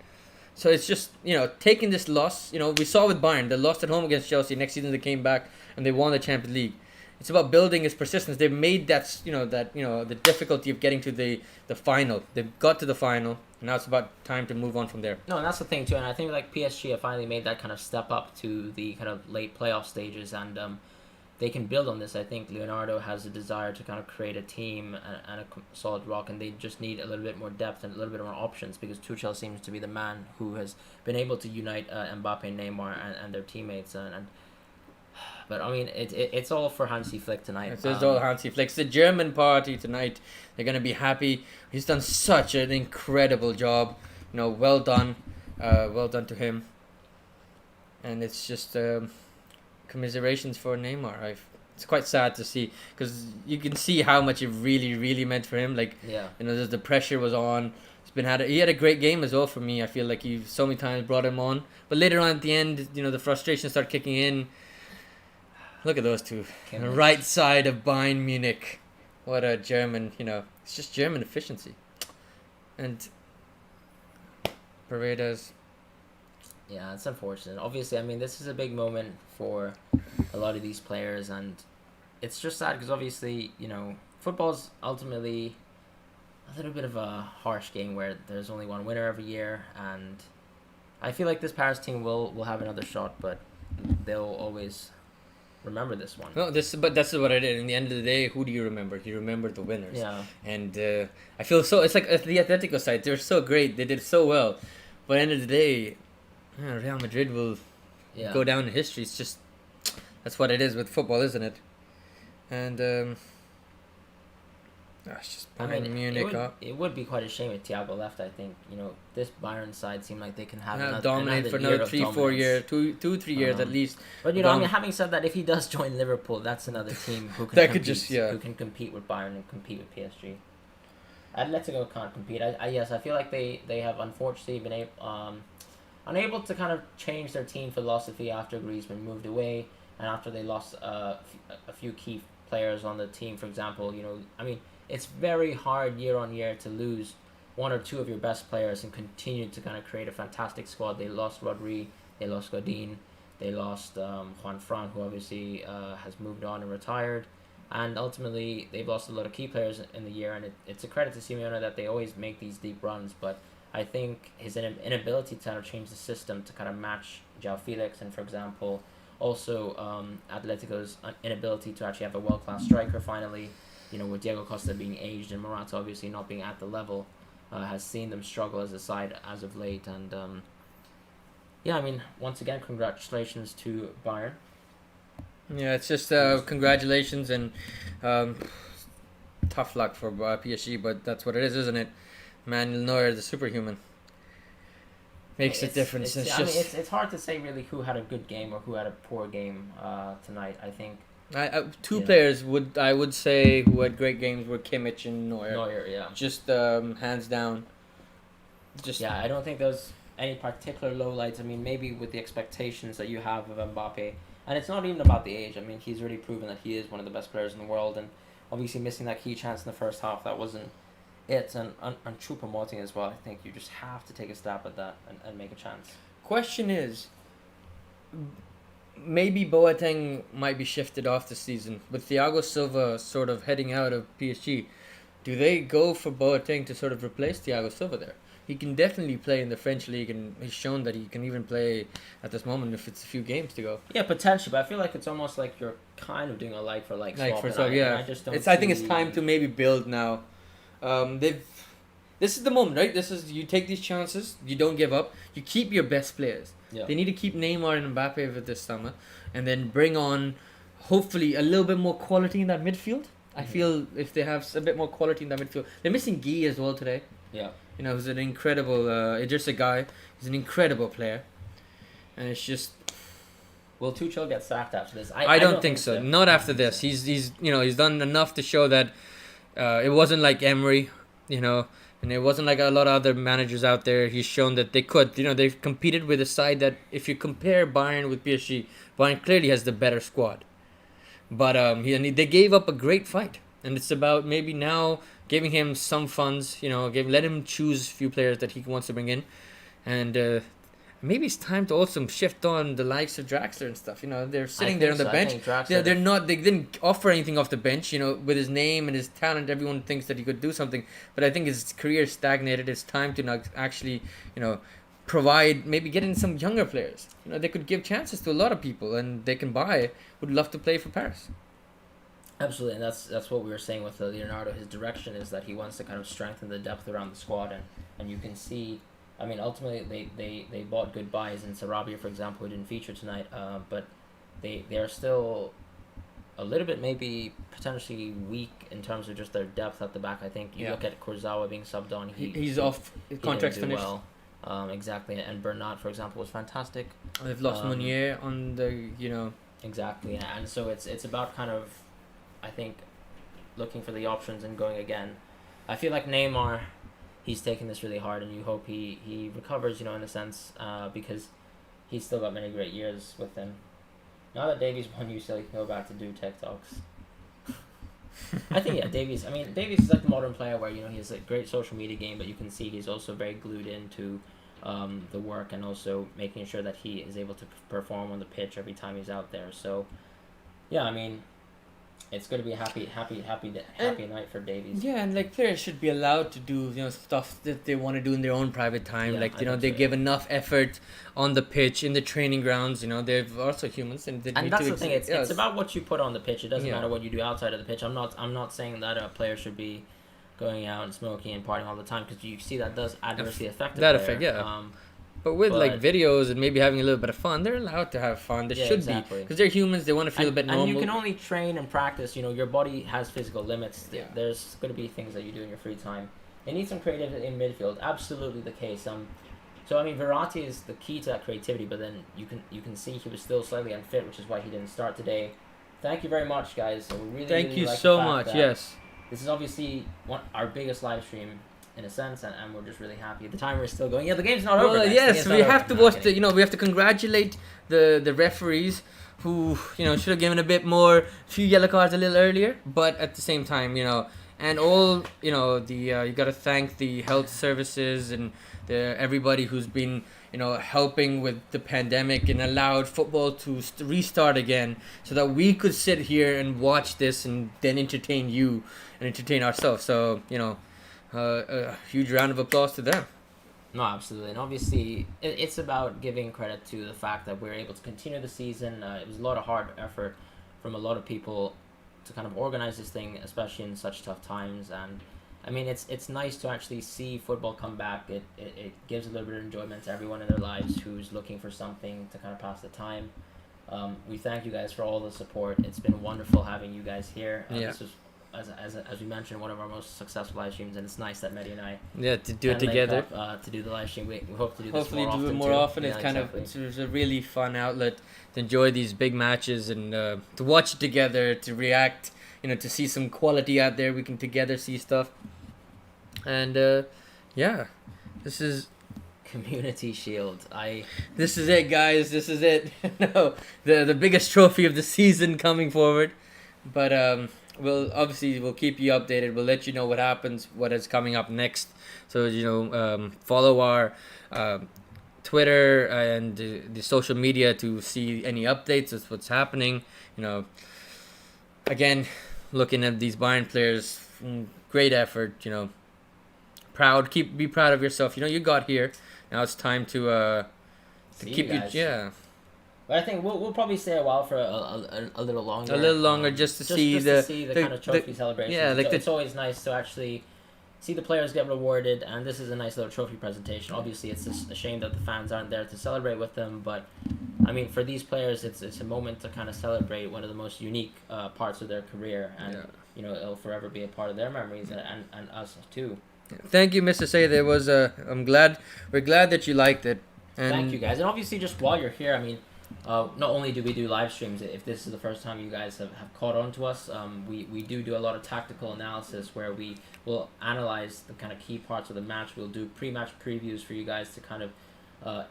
So it's just taking this loss. We saw with Bayern, they lost at home against Chelsea. Next season they came back and they won the Champions League. It's about building his persistence. They've made the difficulty of getting to the final. They've got to the final. Now it's about time to move on from there. No, and that's the thing too. And I think like PSG have finally made that kind of step up to the kind of late playoff stages, and they can build on this. I think Leonardo has a desire to kind of create a team and a solid rock, and they just need a little bit more depth and a little bit more options because Tuchel seems to be the man who has been able to unite Mbappe, Neymar, and their teammates. But I mean, it's all for Hansi Flick tonight. It's all Hansi Flick. It's the German party tonight. They're gonna be happy. He's done such an incredible job. Well done to him. And it's just commiserations for Neymar. It's quite sad to see because you can see how much it really, really meant for him. Like, the pressure was on. He had a great game as well for me. I feel like he so many times brought him on, but later on at the end, the frustration started kicking in. Look at those two. The right side of Bayern Munich. What a German, it's just German efficiency. And Paredes. Yeah, it's unfortunate. Obviously, I mean, this is a big moment for a lot of these players, and it's just sad because obviously, football's ultimately a little bit of a harsh game where there's only one winner every year, and I feel like this Paris team will have another shot, but they'll always remember this one. No, but that's what I did. In the end of the day, who do you remember? You remember the winners. Yeah. And I feel it's like the Atletico side. They're so great. They did so well. But at the end of the day, Real Madrid will go down in history. It's just that's what it is with football, isn't it? And it's just Bayern Munich. It would be quite a shame if Thiago left. I think this Bayern side seem like they can have dominate for another 3-4 years, 2-3 years at least. But having said that, if he does join Liverpool, that's another team who can who can compete with Bayern and compete with PSG. Atletico can't compete. Yes, I feel like they have unfortunately been unable to kind of change their team philosophy after Griezmann moved away and after they lost a few key players on the team. For example, I mean, it's very hard year on year to lose one or two of your best players and continue to kind of create a fantastic squad. They lost Rodri, they lost Godin, they lost Juan Fran, who obviously has moved on and retired. And ultimately, they've lost a lot of key players in the year, and it's a credit to Simeone that they always make these deep runs. But I think his inability to kind of change the system to kind of match João Felix, and for example, also Atletico's inability to actually have a world-class striker finally, with Diego Costa being aged and Morata obviously not being at the level, has seen them struggle as a side as of late. And yeah, I mean, once again, congratulations to Bayern. Yeah, it's just congratulations and tough luck for PSG, but that's what it is, isn't it? Manuel Neuer, the superhuman, makes a difference. It's hard to say really who had a good game or who had a poor game tonight. I think two players I would say who had great games were Kimmich and Neuer. Neuer, yeah. Just hands down. I don't think there's any particular lowlights. I mean, maybe with the expectations that you have of Mbappe. And it's not even about the age. I mean, he's really proven that he is one of the best players in the world. And obviously missing that key chance in the first half, that wasn't it. And Choupo-Moting as well, I think you just have to take a stab at that and make a chance. Question is, maybe Boateng might be shifted off this season. With Thiago Silva sort of heading out of PSG, do they go for Boateng to sort of replace Thiago Silva there? He can definitely play in the French league, and he's shown that he can even play at this moment if it's a few games to go. Yeah, potentially, but I feel like it's almost like you're kind of doing a like-for-like swap. I just don't. I think it's time to maybe build now. This is the moment, right? You take these chances, you don't give up, you keep your best players. Yeah. They need to keep Neymar and Mbappe for this summer, and then bring on, hopefully, a little bit more quality in that midfield. I feel if they have a bit more quality in that midfield, they're missing Guy as well today. Yeah. Who's an incredible, just a guy. He's an incredible player, and it's just. Will Tuchel get sacked after this? I don't think so. Not after this. He's done enough to show that it wasn't like Emery, and it wasn't like a lot of other managers out there. He's shown that they could. They've competed with a side that, if you compare Bayern with PSG, Bayern clearly has the better squad. But they gave up a great fight, and it's about maybe now giving him some funds, let him choose a few players that he wants to bring in, and maybe it's time to also shift on the likes of Draxler and stuff. They're sitting there on the bench. They're not. They didn't offer anything off the bench. With his name and his talent, everyone thinks that he could do something. But I think his career stagnated. It's time to not actually, provide. Maybe get in some younger players. They could give chances to a lot of people, and they can buy. Would love to play for Paris. Absolutely, and that's what we were saying with Leonardo. His direction is that he wants to kind of strengthen the depth around the squad, and you can see. I mean, ultimately, they bought good buys in Sarabia, for example, who didn't feature tonight. But they are still a little bit maybe potentially weak in terms of just their depth at the back. I think you look at Kurzawa being subbed on. He's off. Contract's finished. Well. Exactly, and Bernat, for example, was fantastic. They've lost Meunier on the Exactly, and so it's about kind of, I think, looking for the options and going again. I feel like Neymar, he's taking this really hard, and you hope he recovers, in a sense, because he's still got many great years with him. Now that Davies won UCL, he can go back to do TikToks. I think, Davies is like the modern player where, he has a great social media game, but you can see he's also very glued into the work and also making sure that he is able to perform on the pitch every time he's out there. So, yeah, it's going to be a happy night for Davies. Yeah, and players should be allowed to do stuff that they want to do in their own private time. They give enough effort on the pitch, in the training grounds. They're also humans, and that's the thing. It's about what you put on the pitch. It doesn't matter what you do outside of the pitch. I'm not saying that a player should be going out and smoking and partying all the time, because you see that does adversely affect the player. But with videos and maybe having a little bit of fun, they're allowed to have fun. They should be, because they're humans. They want to feel a bit normal. And you can only train and practice. Your body has physical limits. Yeah. There's going to be things that you do in your free time. They need some creativity in midfield. Absolutely the case. So Verratti is the key to that creativity. But then you can see he was still slightly unfit, which is why he didn't start today. Thank you very much, guys. So Thank you so much. Yes. this is obviously our biggest live stream in a sense, and we're just really happy. The timer is still going. Yeah, the game's not over. Guys. Yes, we have to watch the. We have to congratulate the referees who should have given a bit more, few yellow cards a little earlier, but at the same time, and all the you got to thank the health services and everybody who's been helping with the pandemic and allowed football to restart again, so that we could sit here and watch this and then entertain you and entertain ourselves. So a huge round of applause to them. No, absolutely. And obviously, it's about giving credit to the fact that we're able to continue the season. It was a lot of hard effort from a lot of people to kind of organize this thing, especially in such tough times. And I mean, it's nice to actually see football come back. It gives a little bit of enjoyment to everyone in their lives who's looking for something to kind of pass the time. We thank you guys for all the support. It's been wonderful having you guys here. This was, as we mentioned, one of our most successful live streams, and it's nice that Mehdi and I to do it together to do the live stream. We hope to do this hopefully more do often it more too. often. Yeah, It's a really fun outlet to enjoy these big matches and to watch it together, to react, to see some quality out there. We can together see stuff, and this is Community Shield. This is it, guys. This is it. No, the biggest trophy of the season coming forward, but we'll keep you updated. We'll let you know what happens, what is coming up next. So follow our Twitter and the social media to see any updates of what's happening. Again, looking at these Bayern players, great effort. Proud. Be proud of yourself. You got here. Now it's time to keep you. Yeah. But I think we'll probably stay a while for a little longer. A little longer, just to see the kind of trophy celebrations. Yeah, it's always nice to actually see the players get rewarded, and this is a nice little trophy presentation. Obviously, it's just a shame that the fans aren't there to celebrate with them, but I mean, for these players, it's a moment to kind of celebrate one of the most unique parts of their career, and it'll forever be a part of their memories and us too. Thank you, Mr. Sayyid. We're glad that you liked it. And thank you, guys. And obviously, just while you're here, I mean, not only do we do live streams, if this is the first time you guys have caught on to us, we do a lot of tactical analysis where we will analyze the kind of key parts of the match. We'll do pre-match previews for you guys to kind of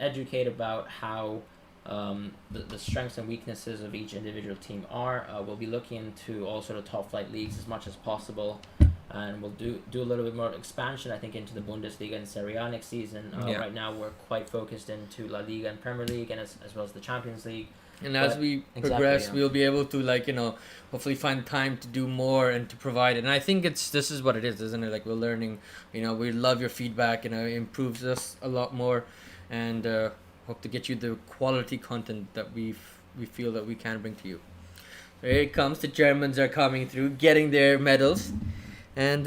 educate about how the strengths and weaknesses of each individual team are. We'll be looking into all sort of top flight leagues as much as possible. And we'll do a little bit more expansion, I think, into the Bundesliga and Serie A next season. Right now, we're quite focused into La Liga and Premier League, and as well as the Champions League. And as we progress, we'll be able to hopefully find time to do more and to provide it. And I think this is what it is, isn't it? Like, we're learning. We love your feedback. It improves us a lot more, and hope to get you the quality content that we feel that we can bring to you. Here it comes. The Germans are coming through, getting their medals. And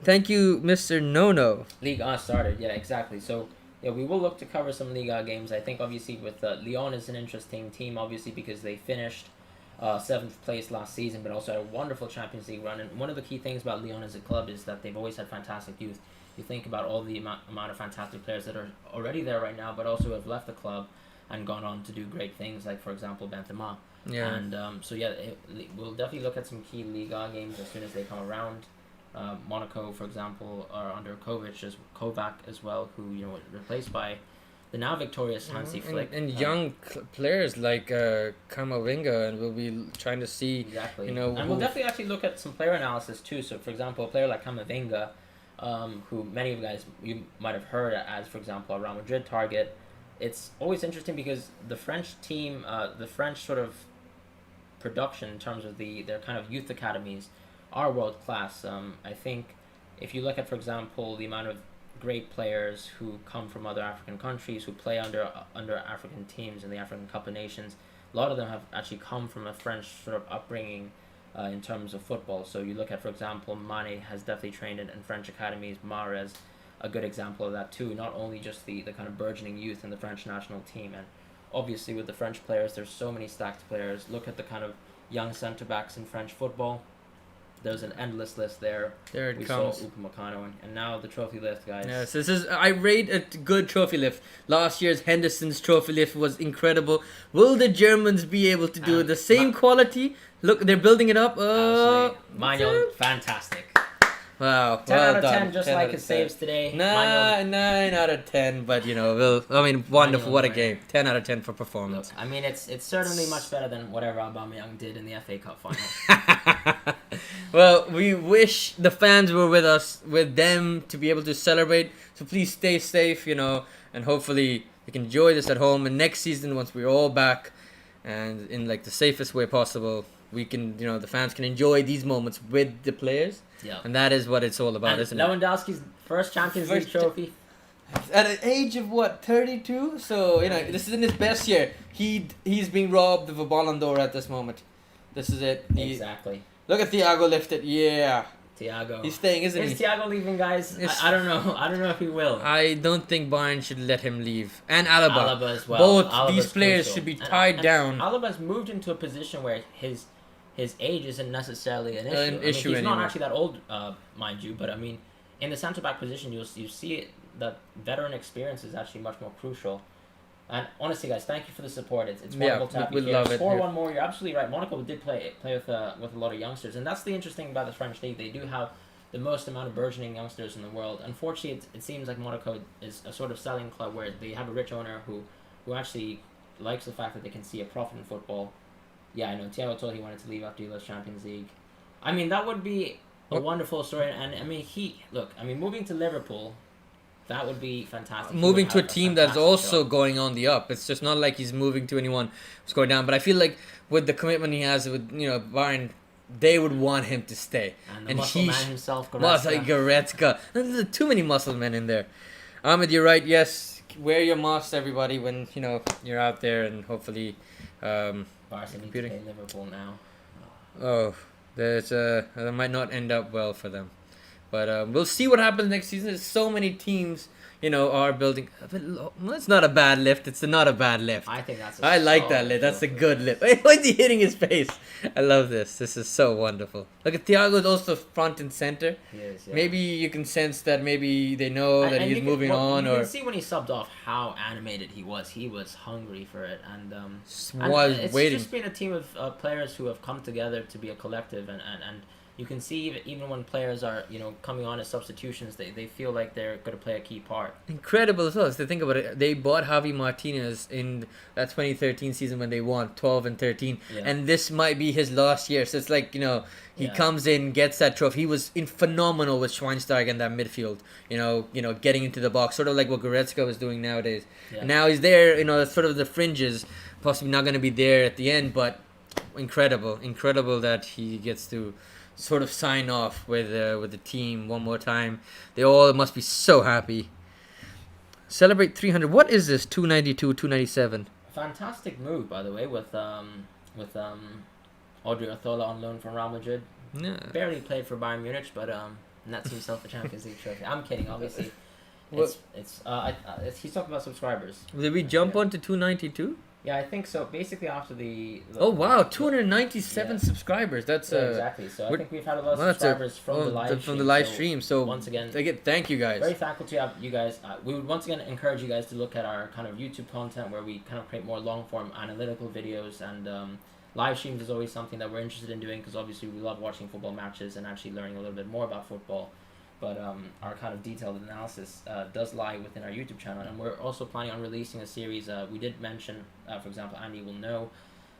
thank you, Mr. Nono. Ligue 1 started, yeah, exactly. So, we will look to cover some Liga games. I think, obviously, with Lyon is an interesting team, obviously, because they finished 7th place last season, but also had a wonderful Champions League run. And one of the key things about Lyon as a club is that they've always had fantastic youth. You think about all the amount of fantastic players that are already there right now, but also have left the club and gone on to do great things, like, for example, Benzema. Yeah. And we'll definitely look at some key Liga games as soon as they come around. Monaco, for example, are under Kovac as well, who was replaced by the now victorious Hansi Flick. And young players like Kamavinga, and we'll be trying to see exactly. And we'll definitely actually look at some player analysis too. So, for example, a player like Kamavinga, who many of you might have heard as, for example, a Real Madrid target. It's always interesting because the French team, the French sort of production in terms of their kind of youth academies are world class. I think if you look at, for example, the amount of great players who come from other African countries who play under African teams in the African Cup of Nations, a lot of them have actually come from a French sort of upbringing in terms of football. So you look at, for example, Mane has definitely trained in French academies. Mahrez, a good example of that too. Not only just the kind of burgeoning youth in the French national team, and obviously with the French players, there's so many stacked players. Look at the kind of young centre backs in French football. There's an endless list there. There we comes. saw Upamecano, and now the trophy lift, guys. Yes, I rate a good trophy lift. Last year's Henderson's trophy lift was incredible. Will the Germans be able to do the same quality Look, they're building it up. Absolutely. Manuel, fantastic. Wow. 10 well out of 10, done. just 10 like out his of 10. saves today. Nah, 9 out of 10, but wonderful. What a game. 10 out of 10 for Look, performance. I mean, it's certainly much better than whatever Aubameyang did in the FA Cup final. Well, we wish the fans were with us, with them to be able to celebrate. So please stay safe, and hopefully you can enjoy this at home. And next season, once we're all back, and in like the safest way possible, we can, the fans can enjoy these moments with the players. Yeah. And that is what it's all about, And isn't it? Lewandowski's first Champions League trophy. At an age of 32, so this is in his best year. He's being robbed of a Ballon d'Or at this moment. This is it. Exactly. Look at Thiago lift it. Yeah. Thiago. He's staying, isn't he? Is Thiago leaving, guys? I don't know. I don't know if he will. I don't think Bayern should let him leave. And Alaba. Alaba as well. Both Alaba's these players crucial. should be tied down. Alaba's moved into a position where his age isn't necessarily an issue. He's not anymore. actually that old, mind you, but I mean, in the centre back position, you see that veteran experience is actually much more crucial. And honestly, guys, thank you for the support. It's wonderful to have you here. Love it. Score one more. You're absolutely right. Monaco did play with a lot of youngsters, and that's the interesting about the French league. They do have the most amount of burgeoning youngsters in the world. Unfortunately, it seems like Monaco is a sort of selling club where they have a rich owner who actually likes the fact that they can see a profit in football. Yeah, I know. Thiago told he wanted to leave after he lost Champions League. I mean, that would be a wonderful story. And I mean, moving to Liverpool, that would be fantastic. Moving to a team that's also going on the up. It's just not like he's moving to anyone who's going down. But I feel like with the commitment he has with Bayern, they would want him to stay. And the muscle man himself, Goretzka. Goretzka. There's too many muscle men in there. Ahmed, you're right. Yes, wear your masks, everybody, when you're out there, and hopefully. Barca need to play Liverpool now. Oh, that might not end up well for them. But we'll see what happens next season. There's so many teams, are building. It's not a bad lift. It's not a bad lift. I think that's. I like that lift. That's a good lift. Wait, why is he hitting his face? I love this. This is so wonderful. Look at Thiago's also front and center. Yes, yeah. Maybe you can sense that maybe they know that he's moving on. You or can see when he subbed off how animated he was. He was hungry for it, and was waiting. It's just been a team of players who have come together to be a collective, and you can see even when players are coming on as substitutions, they feel like they're going to play a key part. Incredible as well. If they think about it, they bought Javi Martinez in that 2013 season when they won 12 and 13, and this might be his last year. So it's like he comes in, gets that trophy. He was phenomenal with Schweinsteiger in that midfield. Getting into the box, sort of like what Goretzka was doing nowadays. Yeah. And now he's there. Sort of the fringes, possibly not going to be there at the end, but incredible that he gets to sort of sign off with the team one more time. They all must be so happy. Celebrate 300. What is this? 292, 297. Fantastic move, by the way, with Audrey Othola on loan from Real Madrid. Yeah. Barely played for Bayern Munich, but nets himself a Champions League trophy. I'm kidding, obviously. He's talking about subscribers. Did we jump on to 292? Yeah, I think so. Basically, after the oh wow, 297 subscribers. That's exactly. So I think we've had a lot of subscribers from the live stream. So once again, thank you guys. Very thankful to have you guys. We would once again encourage you guys to look at our kind of YouTube content where we kind of create more long form analytical videos, and live streams is always something that we're interested in doing because obviously we love watching football matches and actually learning a little bit more about football. But our kind of detailed analysis does lie within our YouTube channel, and we're also planning on releasing a series. We did mention, for example, Andy will know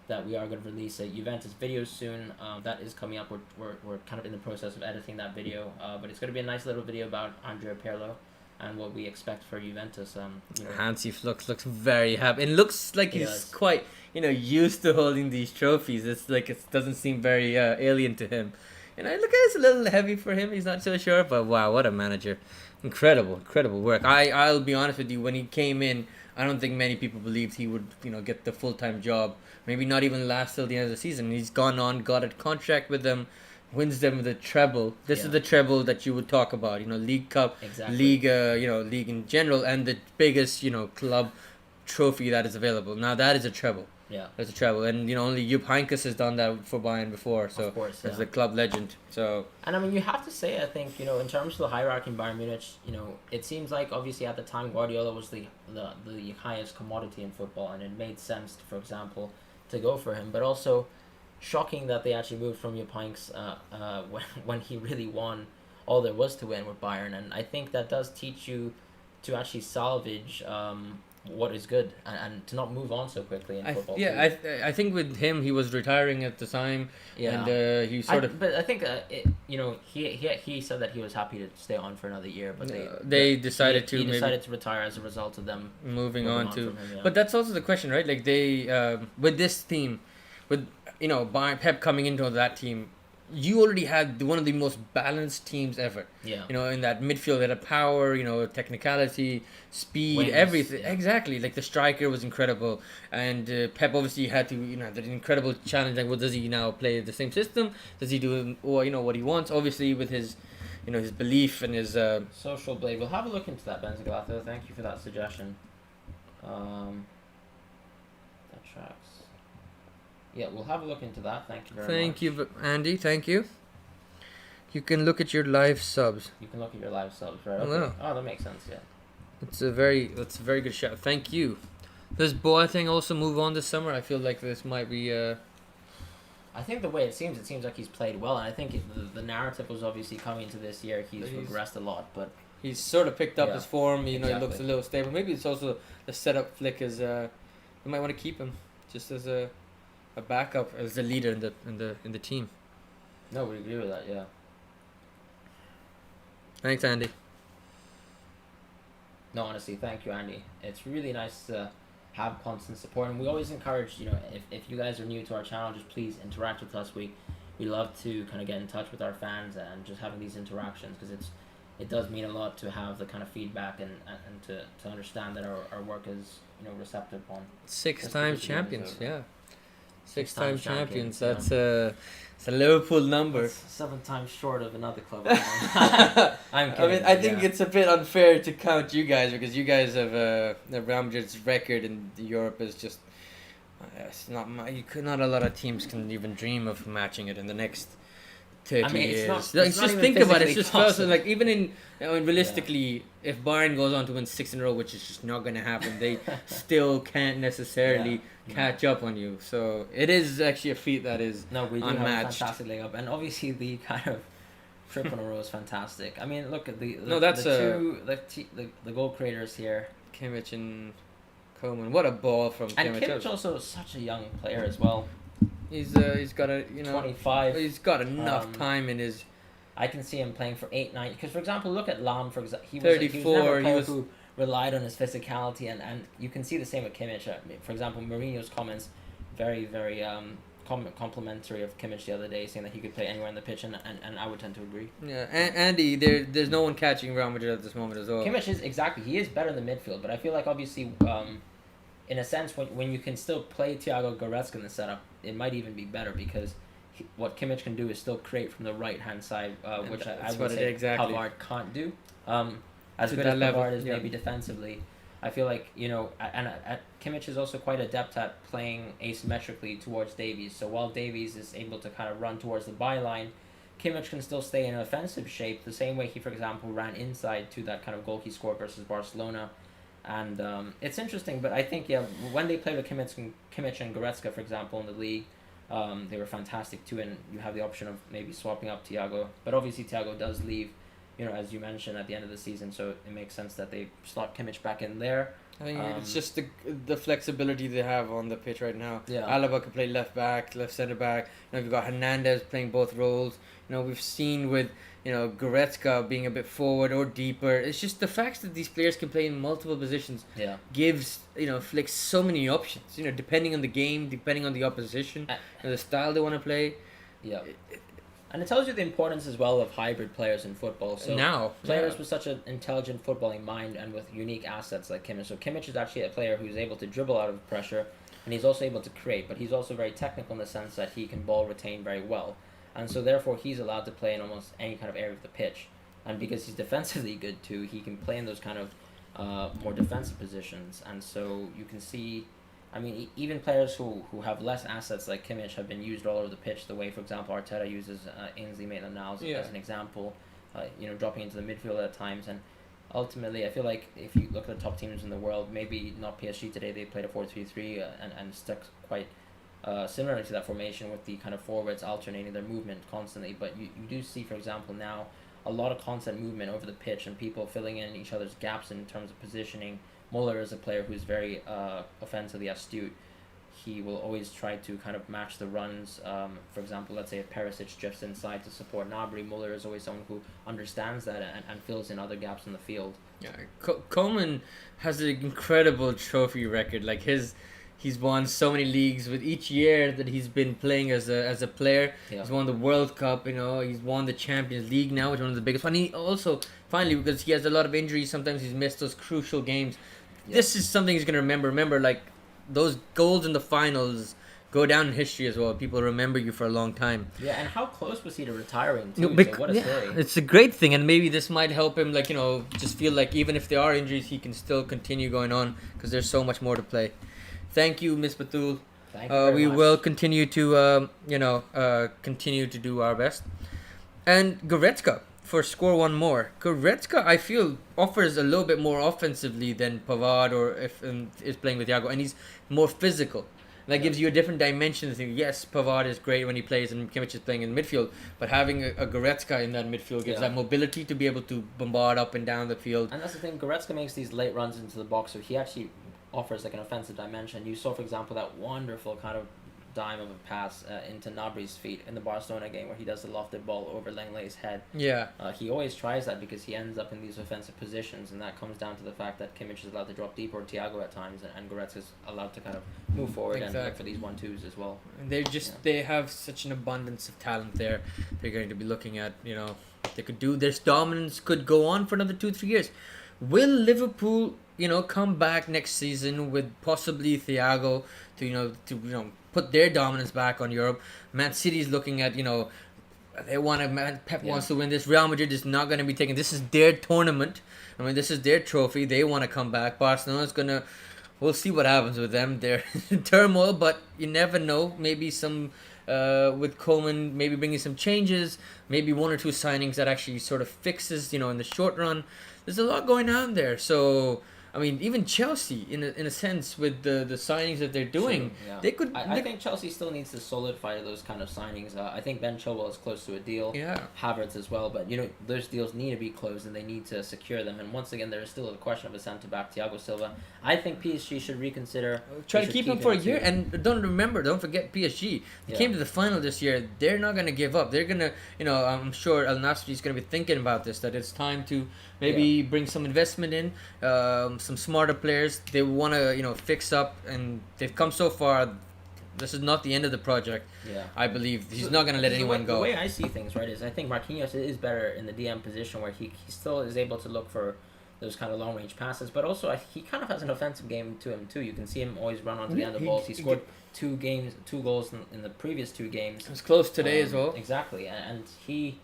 that we are going to release a Juventus video soon. That is coming up. We're kind of in the process of editing that video, but it's going to be a nice little video about Andrea Pirlo and what we expect for Juventus. Hansi looks very happy. It looks like he's quite used to holding these trophies. It's like it doesn't seem very alien to him. Look at it's a little heavy for him. He's not so sure, but wow, what a manager! Incredible work. I'll be honest with you. When he came in, I don't think many people believed he would get the full-time job. Maybe not even last till the end of the season. He's gone on, got a contract with them, wins them the treble. This is the treble that you would talk about. League Cup, league, league in general, and the biggest club trophy that is available. Now that is a treble. Yeah, that's a treble, and only Jupp Heynckes has done that for Bayern before, so of course, as the club legend. So, and I mean, you have to say, I think in terms of the hierarchy in Bayern Munich, it seems like obviously at the time Guardiola was the highest commodity in football, and it made sense, for example, to go for him. But also, shocking that they actually moved from Juppinks when he really won all there was to win with Bayern, and I think that does teach you to actually salvage what is good and to not move on so quickly in football. I think with him, he was retiring at the time, Yeah. and he sort of. But I think he said that he was happy to stay on for another year, but they decided he to decided to retire as a result of them moving on to. from him, yeah. But that's also the question, right? Like they with this team, with Bayern Pep coming into that team, you already had one of the most balanced teams ever. Yeah. In that midfield, they had power, technicality, speed, Wings, everything. yeah. Exactly. Like the striker was incredible, and Pep obviously had to, that incredible challenge. Like, well, does he now play the same system? Does he do, what he wants? Obviously, with his, his belief and his. Social blade. We'll have a look into that, Benzigato. Thank you for that suggestion. That tracks. Yeah, we'll have a look into that. Thank you very much. Thank you, Andy. Thank you. You can look at your live subs. You can look at your live subs, right? Oh, Okay. wow. Oh, that makes sense. Yeah. That's a very good shout. Thank you. Does Boateng also move on this summer? I feel like this might be. I think the way it seems like he's played well, and I think the narrative was obviously coming into this year. He's regressed a lot, but he's sort of picked up his form. He looks a little stable. Maybe it's also the setup flick is. You might want to keep him just as a backup, as a leader in the team. No, we agree with that. Yeah. Thanks, Andy. No, honestly, thank you, Andy. It's really nice to have constant support, and we always encourage, if you guys are new to our channel, just please interact with us. We love to kind of get in touch with our fans and just having these interactions, because it does mean a lot to have the kind of feedback and to understand that our work is receptive on. 6 times champions, yeah. 6 times champions. Yeah. That's a Liverpool number. That's 7 times short of another club. I'm kidding. I mean, I think it's a bit unfair to count you guys, because you guys have Real Madrid's record in Europe is just it's not not a lot of teams can even dream of matching it in the next 30 years. It's just think about it. It's just possible. Like even in realistically, if Bayern goes on to win 6 in a row, which is just not going to happen, they still can't necessarily catch up on you. So it is actually a feat that is we do unmatched. have a fantastic leg up, and obviously the kind of trip in a row is fantastic. I mean, look at the goal creators here, Kimmich and Coman. What a ball from Kimmich! And Kimmich also is such a young player as well. He's got a 25. He's got enough time in his. I can see him playing for 8, 9. Because for example, look at Lam. For example, he was 34. never a player who relied on his physicality, and you can see the same with Kimmich. For example, Mourinho's comments, very very complimentary of Kimmich the other day, saying that he could play anywhere in the pitch, and I would tend to agree. Yeah, Andy, there's no one catching Real Madrid at this moment as well. Kimmich he is better in the midfield, but I feel like obviously. In a sense, when you can still play Thiago Goretzka in the setup, it might even be better, because what Kimmich can do is still create from the right-hand side, which I would say Pavard can't do. As good as Pavard is maybe defensively, I feel like, and Kimmich is also quite adept at playing asymmetrically towards Davies. So while Davies is able to kind of run towards the byline, Kimmich can still stay in an offensive shape, the same way he, for example, ran inside to that kind of goal he scored versus Barcelona. And it's interesting, but I think when they played with Kimmich and Goretzka, for example, in the league, they were fantastic too. And you have the option of maybe swapping up Thiago, but obviously Thiago does leave, as you mentioned, at the end of the season, so it makes sense that they slot Kimmich back in there. I think it's just the flexibility they have on the pitch right now. Yeah. Alaba can play left back, left centre back. You've got Hernandez playing both roles. We've seen with Goretzka being a bit forward or deeper. It's just the fact that these players can play in multiple positions. Yeah. Gives Flick so many options. Depending on the game, depending on the opposition, the style they want to play. Yeah. And it tells you the importance as well of hybrid players in football. So now, players with such an intelligent footballing mind and with unique assets like Kimmich. So Kimmich is actually a player who's able to dribble out of pressure, and he's also able to create, but he's also very technical in the sense that he can ball retain very well. And so therefore he's allowed to play in almost any kind of area of the pitch. And because he's defensively good too, he can play in those kind of more defensive positions. And so you can see, even players who have less assets like Kimmich have been used all over the pitch, the way, for example, Arteta uses Ainsley Maitland-Niles as an example, dropping into the midfield at times. And ultimately, I feel like if you look at the top teams in the world, maybe not PSG today, they played a 4-3-3 and stuck quite similar to that formation with the kind of forwards alternating their movement constantly. But you do see, for example, now a lot of constant movement over the pitch and people filling in each other's gaps in terms of positioning. Muller is a player who's very offensively astute. He will always try to kind of match the runs. For example, let's say if Perisic drifts inside to support Gnabry, Muller is always someone who understands that and fills in other gaps in the field. Yeah, Coleman has an incredible trophy record. Like he's won so many leagues with each year that he's been playing as a player. Yeah. He's won the World Cup, he's won the Champions League now, which is one of the biggest. And he also, finally, because he has a lot of injuries, sometimes he's missed those crucial games. Yeah. This is something he's going to remember. Remember, like, those goals in the finals go down in history as well. People remember you for a long time. Yeah, and how close was he to retiring, too? So what a story. It's a great thing, and maybe this might help him, like, just feel like even if there are injuries, he can still continue going on because there's so much more to play. Thank you, Ms. Batul. Thank you very much. Will continue to, continue to do our best. And Goretzka for score one more. Goretzka, I feel, offers a little bit more offensively than Pavard or if is playing with Thiago, and he's more physical. That gives you a different dimension. Yes, Pavard is great when he plays and Kimmich is playing in midfield, but having a Goretzka in that midfield gives that mobility to be able to bombard up and down the field. And that's the thing, Goretzka makes these late runs into the box, so he actually offers like an offensive dimension. You saw, for example, that wonderful kind of dime of a pass into Gnabry's feet in the Barcelona game where he does the lofted ball over Lenglet's head. Yeah. He always tries that because he ends up in these offensive positions, and that comes down to the fact that Kimmich is allowed to drop deep, or Thiago at times, and Goretzka is allowed to kind of move forward and look for these 1-2s as well. They have such an abundance of talent there. They're going to be looking at, they could do this dominance could go on for another 2-3 years. Will Liverpool, come back next season with possibly Thiago to put their dominance back on Europe? Man City's looking at, they Pep wants to win this. Real Madrid is not going to be taking. This is their tournament. I mean, this is their trophy. They want to come back. Barcelona's going to. We'll see what happens with them. They're in turmoil, but you never know. Maybe some with Coleman, maybe bringing some changes. Maybe 1 or 2 signings that actually sort of fixes, in the short run. There's a lot going on there. So, I mean, even Chelsea, in a sense, with the signings that they're doing, they could. I think Chelsea still needs to solidify those kind of signings. I think Ben Chilwell is close to a deal. Yeah. Havertz as well, but those deals need to be closed and they need to secure them. And once again, there is still a question of a centre back, Thiago Silva. I think PSG should reconsider. Try to keep him for a year, and don't forget PSG. They came to the final this year. They're not going to give up. They're going to, I'm sure El Nasri is going to be thinking about this. That it's time to maybe bring some investment in. Some smarter players. They want to fix up, and they've come so far. This is not the end of the project. I believe he's not going to let anyone go. The way I see things, right, is I think Marquinhos is better in the DM position where he still is able to look for those kind of long range passes, but also he kind of has an offensive game to him too. You can see him always run onto the end of balls. He scored 2 goals in the previous 2 games. It was close today as well. Exactly, and he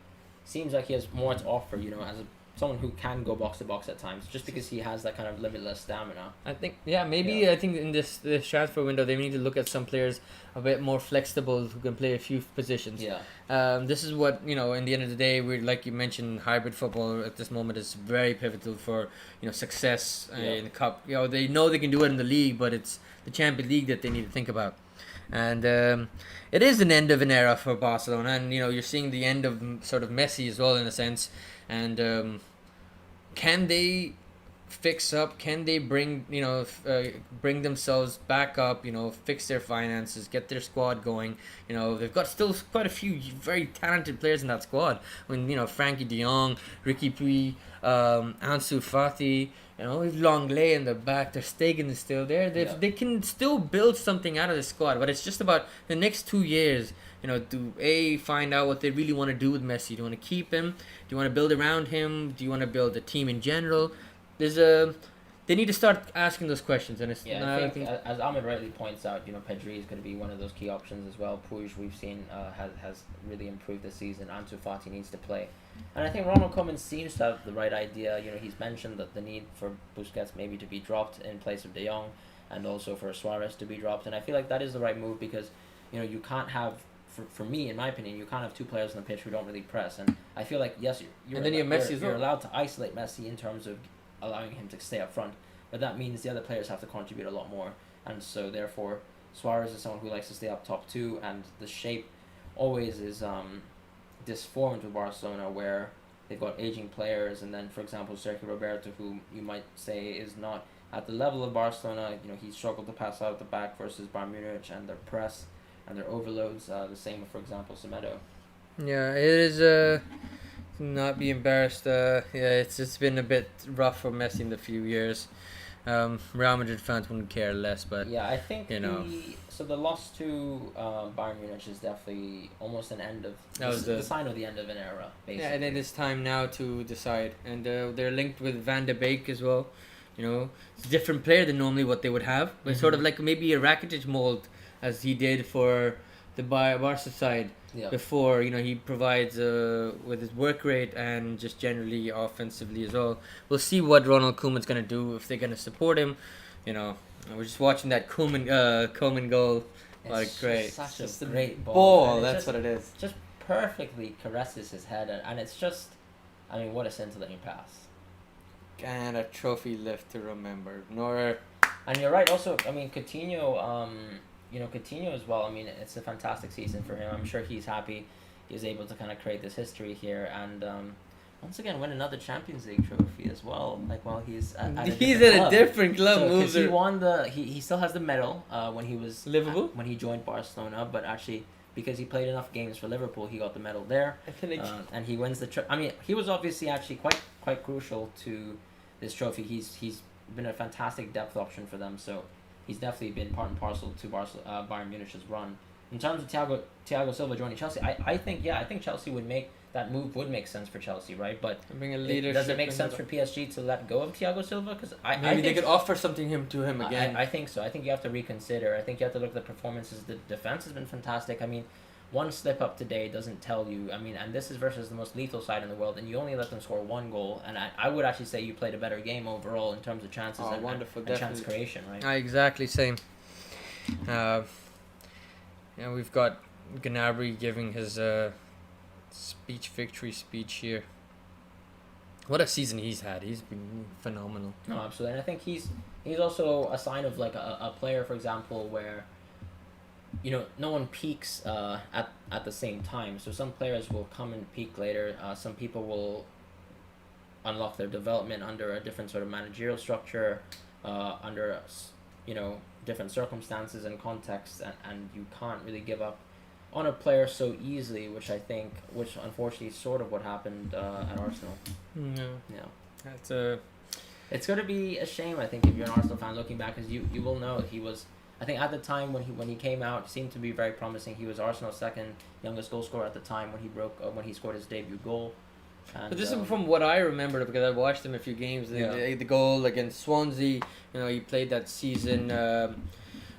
seems like he has more to offer. As someone who can go box to box at times, just because he has that kind of limitless stamina. I think, I think in this transfer window they need to look at some players a bit more flexible who can play a few positions. This is what in the end of the day, we're like you mentioned, hybrid football at this moment is very pivotal for success in the cup. They know they can do it in the league, but it's the Champions League that they need to think about. And it is an end of an era for Barcelona, and you're seeing the end of sort of Messi as well in a sense. And can they fix up? Can they bring bring themselves back up? Fix their finances, get their squad going. They've got still quite a few very talented players in that squad. I mean, Frankie De Jong, Ricky Puig, Ansu Fati. We've Longley in the back. Ter Stegen is still there. They can still build something out of the squad, but it's just about the next 2 years. To find out what they really want to do with Messi. Do you want to keep him? Do you want to build around him? Do you want to build a team in general? They need to start asking those questions. And I think as Ahmed rightly points out, Pedri is going to be one of those key options as well. Puig, we've seen, has really improved this season. Ansu Fati needs to play. And I think Ronald Koeman seems to have the right idea. He's mentioned that the need for Busquets maybe to be dropped in place of De Jong, and also for Suarez to be dropped. And I feel like that is the right move because, you can't have... For me, in my opinion, you can't have 2 players on the pitch who don't really press. And I feel like, yes, you're allowed to isolate Messi in terms of allowing him to stay up front. But that means the other players have to contribute a lot more. And so, therefore, Suarez is someone who likes to stay up top too, and the shape always is disformed with Barcelona, where they've got aging players, and then, for example, Sergio Roberto, who you might say is not at the level of Barcelona. You know, he struggled to pass out at the back versus Bayern Munich and their press and their overloads. The same with, for example, Semedo. Yeah, it is. Not be embarrassed. Yeah, it's been a bit rough for Messi in the few years. Real Madrid fans wouldn't care less, but Yeah, I think you know. So the loss to Bayern Munich is definitely almost an end of That was the sign of the end of an era, basically. Yeah, and it is time now to decide. And they're linked with Van de Beek as well. You know, it's a different player than normally what they would have. But sort of like maybe a Rakitic mold, as he did for the Barca side before. You know, he provides with his work rate and just generally offensively as well. We'll see what Ronald Koeman's going to do, if they're going to support him. You know, we're just watching that Koeman goal. It's great. Such just a great ball. That's what it is. Just perfectly caresses his head, and it's just, I mean, what a scintillating pass. And a trophy left to remember. And you're right. Also, I mean, Coutinho. Coutinho as well. I mean, it's a fantastic season for him. I'm sure he's happy. He's able to kind of create this history here, and once again win another Champions League trophy as well. Like while he's at a different club. So, he won he still has the medal when he was Liverpool when he joined Barcelona, but actually because he played enough games for Liverpool, he got the medal there, and he wins the. I mean, he was obviously actually quite crucial to this trophy. He's been a fantastic depth option for them. So he's definitely been part and parcel to Bayern Munich's run. In terms of Thiago Silva joining Chelsea, I think Chelsea would make sense for Chelsea, right? But does it make sense for PSG to let go of Thiago Silva? Because I think they could offer something to him again. I think so. I think you have to reconsider. I think you have to look at the performances. The defense has been fantastic. I mean, one slip up today doesn't tell you. I mean, and this is versus the most lethal side in the world, and you only let them score one goal. And I would actually say you played a better game overall in terms of chances and chance creation, right? Exactly same. We've got Gnabry giving his victory speech here. What a season he's had. He's been phenomenal. No, absolutely. And I think he's also a sign of like a player, for example, where no one peaks at the same time. So some players will come and peak later. Some people will unlock their development under a different sort of managerial structure, under different circumstances and contexts, and you can't really give up on a player so easily, which unfortunately is sort of what happened at Arsenal. It's going to be a shame, I think, if you're an Arsenal fan looking back, because you will know he was. I think at the time when he came out, seemed to be very promising. He was Arsenal's second youngest goal scorer at the time when he scored his debut goal. And, but this is from what I remember, because I watched him a few games. The goal against Swansea, he played that season.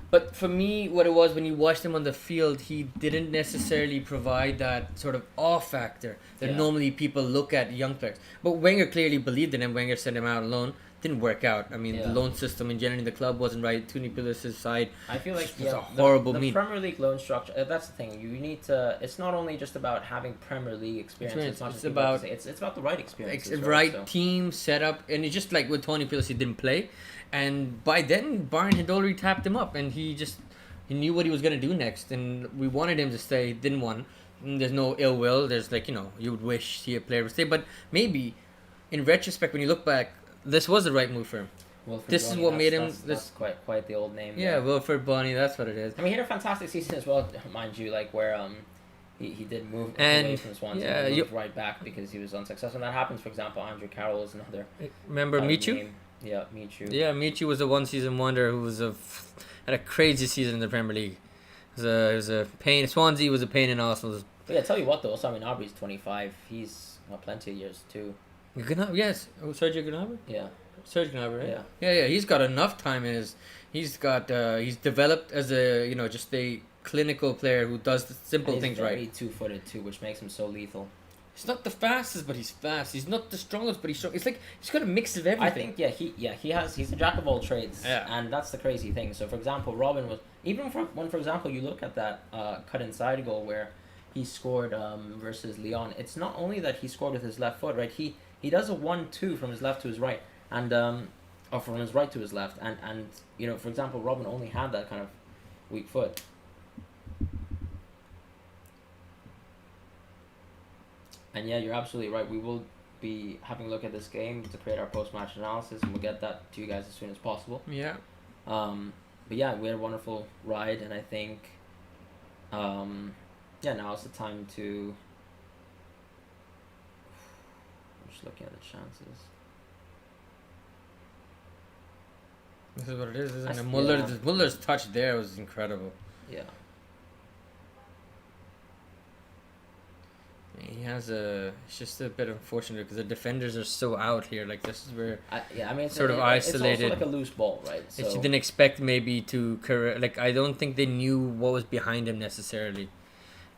But for me, what it was, when you watched him on the field, he didn't necessarily provide that sort of awe factor that normally people look at young players. But Wenger clearly believed in him. Wenger sent him out alone. Didn't work out. I mean, the loan system in general in the club wasn't right. Tuni Pulis' side, I feel like was a horrible the Premier League loan structure. That's the thing. You need to. It's not only just about having Premier League experience. It's about the right experience. Team setup, and it's just like with Tony Pulis, he didn't play, and by then Bayern had already tapped him up, and he knew what he was gonna do next, and we wanted him to stay. Didn't want. And there's no ill will. There's you would wish a player would stay, but maybe in retrospect, when you look back, this was the right move for him. This is what made him. That's quite the old name. Yeah, Wilfred Bonny, that's what it is. I mean, he had a fantastic season as well, mind you. Like where he did move away from Swansea and moved right back because he was unsuccessful. And that happens. For example, Andrew Carroll is another. Remember Michu? Yeah, Michu. Yeah, Michu was a one-season wonder who had a crazy season in the Premier League. It was a pain. Swansea was a pain in Arsenal. But yeah, tell you what though, Osama Gnabry's 25. He's got plenty of years too. Yes. Sergio Gnabry? Yeah. Sergio Gnabry, right? Yeah. He's got enough time in his. He's developed as just a clinical player who does the simple things right. He's very two-footed too, which makes him so lethal. He's not the fastest, but he's fast. He's not the strongest, but he's strong. It's like he's got a mix of everything. I think he's a jack of all trades. Yeah. And that's the crazy thing. So for example, Robin was for example you look at that cut inside goal where he scored versus Lyon. It's not only that he scored with his left foot, right? He does a 1-2 from his left to his right, and or from his right to his left, and for example, Robin only had that kind of weak foot. And yeah, you're absolutely right. We will be having a look at this game to create our post-match analysis, and we'll get that to you guys as soon as possible. Yeah. But yeah, we had a wonderful ride, and I think, yeah, now is the time to. I'm just looking at the chances. This is what it is, isn't That's- it? yeah. Muller's touch there was incredible. Yeah. He has it's just a bit unfortunate because the defenders are so out here. Like this is where I mean, it's sort of isolated. It's also like a loose ball, right? So you didn't expect maybe to Carrera. Like I don't think they knew what was behind him necessarily,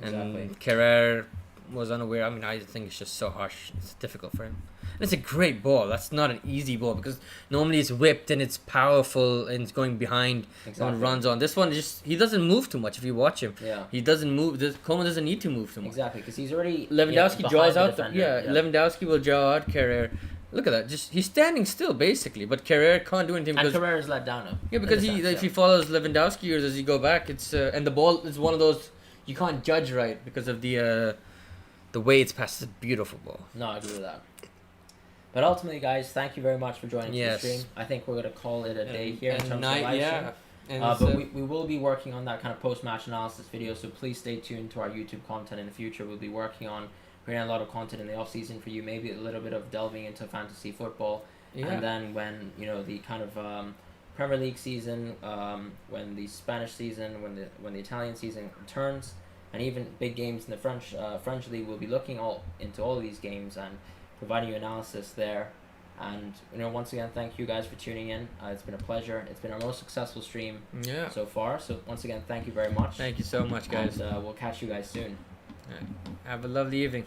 Exactly. and Carrera was unaware. I mean, I think it's just so harsh. It's difficult for him. And it's a great ball. That's not an easy ball because normally it's whipped and it's powerful and it's going behind. Exactly. And runs on. This one he doesn't move too much. If you watch him, Yeah. he doesn't move. Coleman doesn't need to move too much. Exactly, because he's already Lewandowski draws out. defender. Lewandowski will draw out Carrera. Look at that. Just he's standing still basically, but Carrera can't do anything And because Carrera's let down him. yeah, because in a sense, if he follows Lewandowski or does he go back, it's and the ball is one of those you can't judge right because of the way it's passed. It's a beautiful ball. No, I agree with that. But ultimately, guys, thank you very much for joining Yes. the stream. I think we're gonna call it a day here in terms of live stream. yeah. And But we will be working on that kind of post-match analysis video, so please stay tuned to our YouTube content in the future. We'll be working on creating a lot of content in the off-season for you, maybe a little bit of delving into fantasy football. And then when, the kind of Premier League season, when the Spanish season, when the Italian season returns, and even big games in the French league, we'll be looking into all of these games and providing you analysis there. And once again, thank you guys for tuning in. It's been a pleasure. It's been our most successful stream so far. So once again, thank you very much. Thank you so much, guys. And we'll catch you guys soon. Have a lovely evening.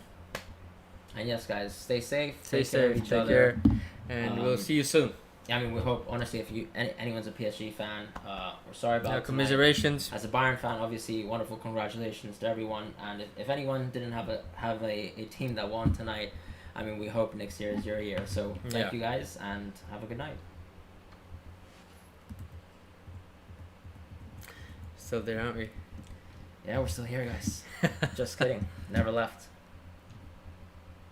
And yes, guys, stay safe. Stay care of safe. each Take other. care. And we'll see you soon. I mean, we hope, honestly, if anyone's a PSG fan, we're sorry about tonight. Commiserations. As a Bayern fan, obviously, wonderful congratulations to everyone. And if anyone didn't have a team that won tonight, I mean, we hope next year is your year. So thank you guys, and have a good night. Still there, aren't we? Yeah, we're still here, guys. Just kidding. Never left.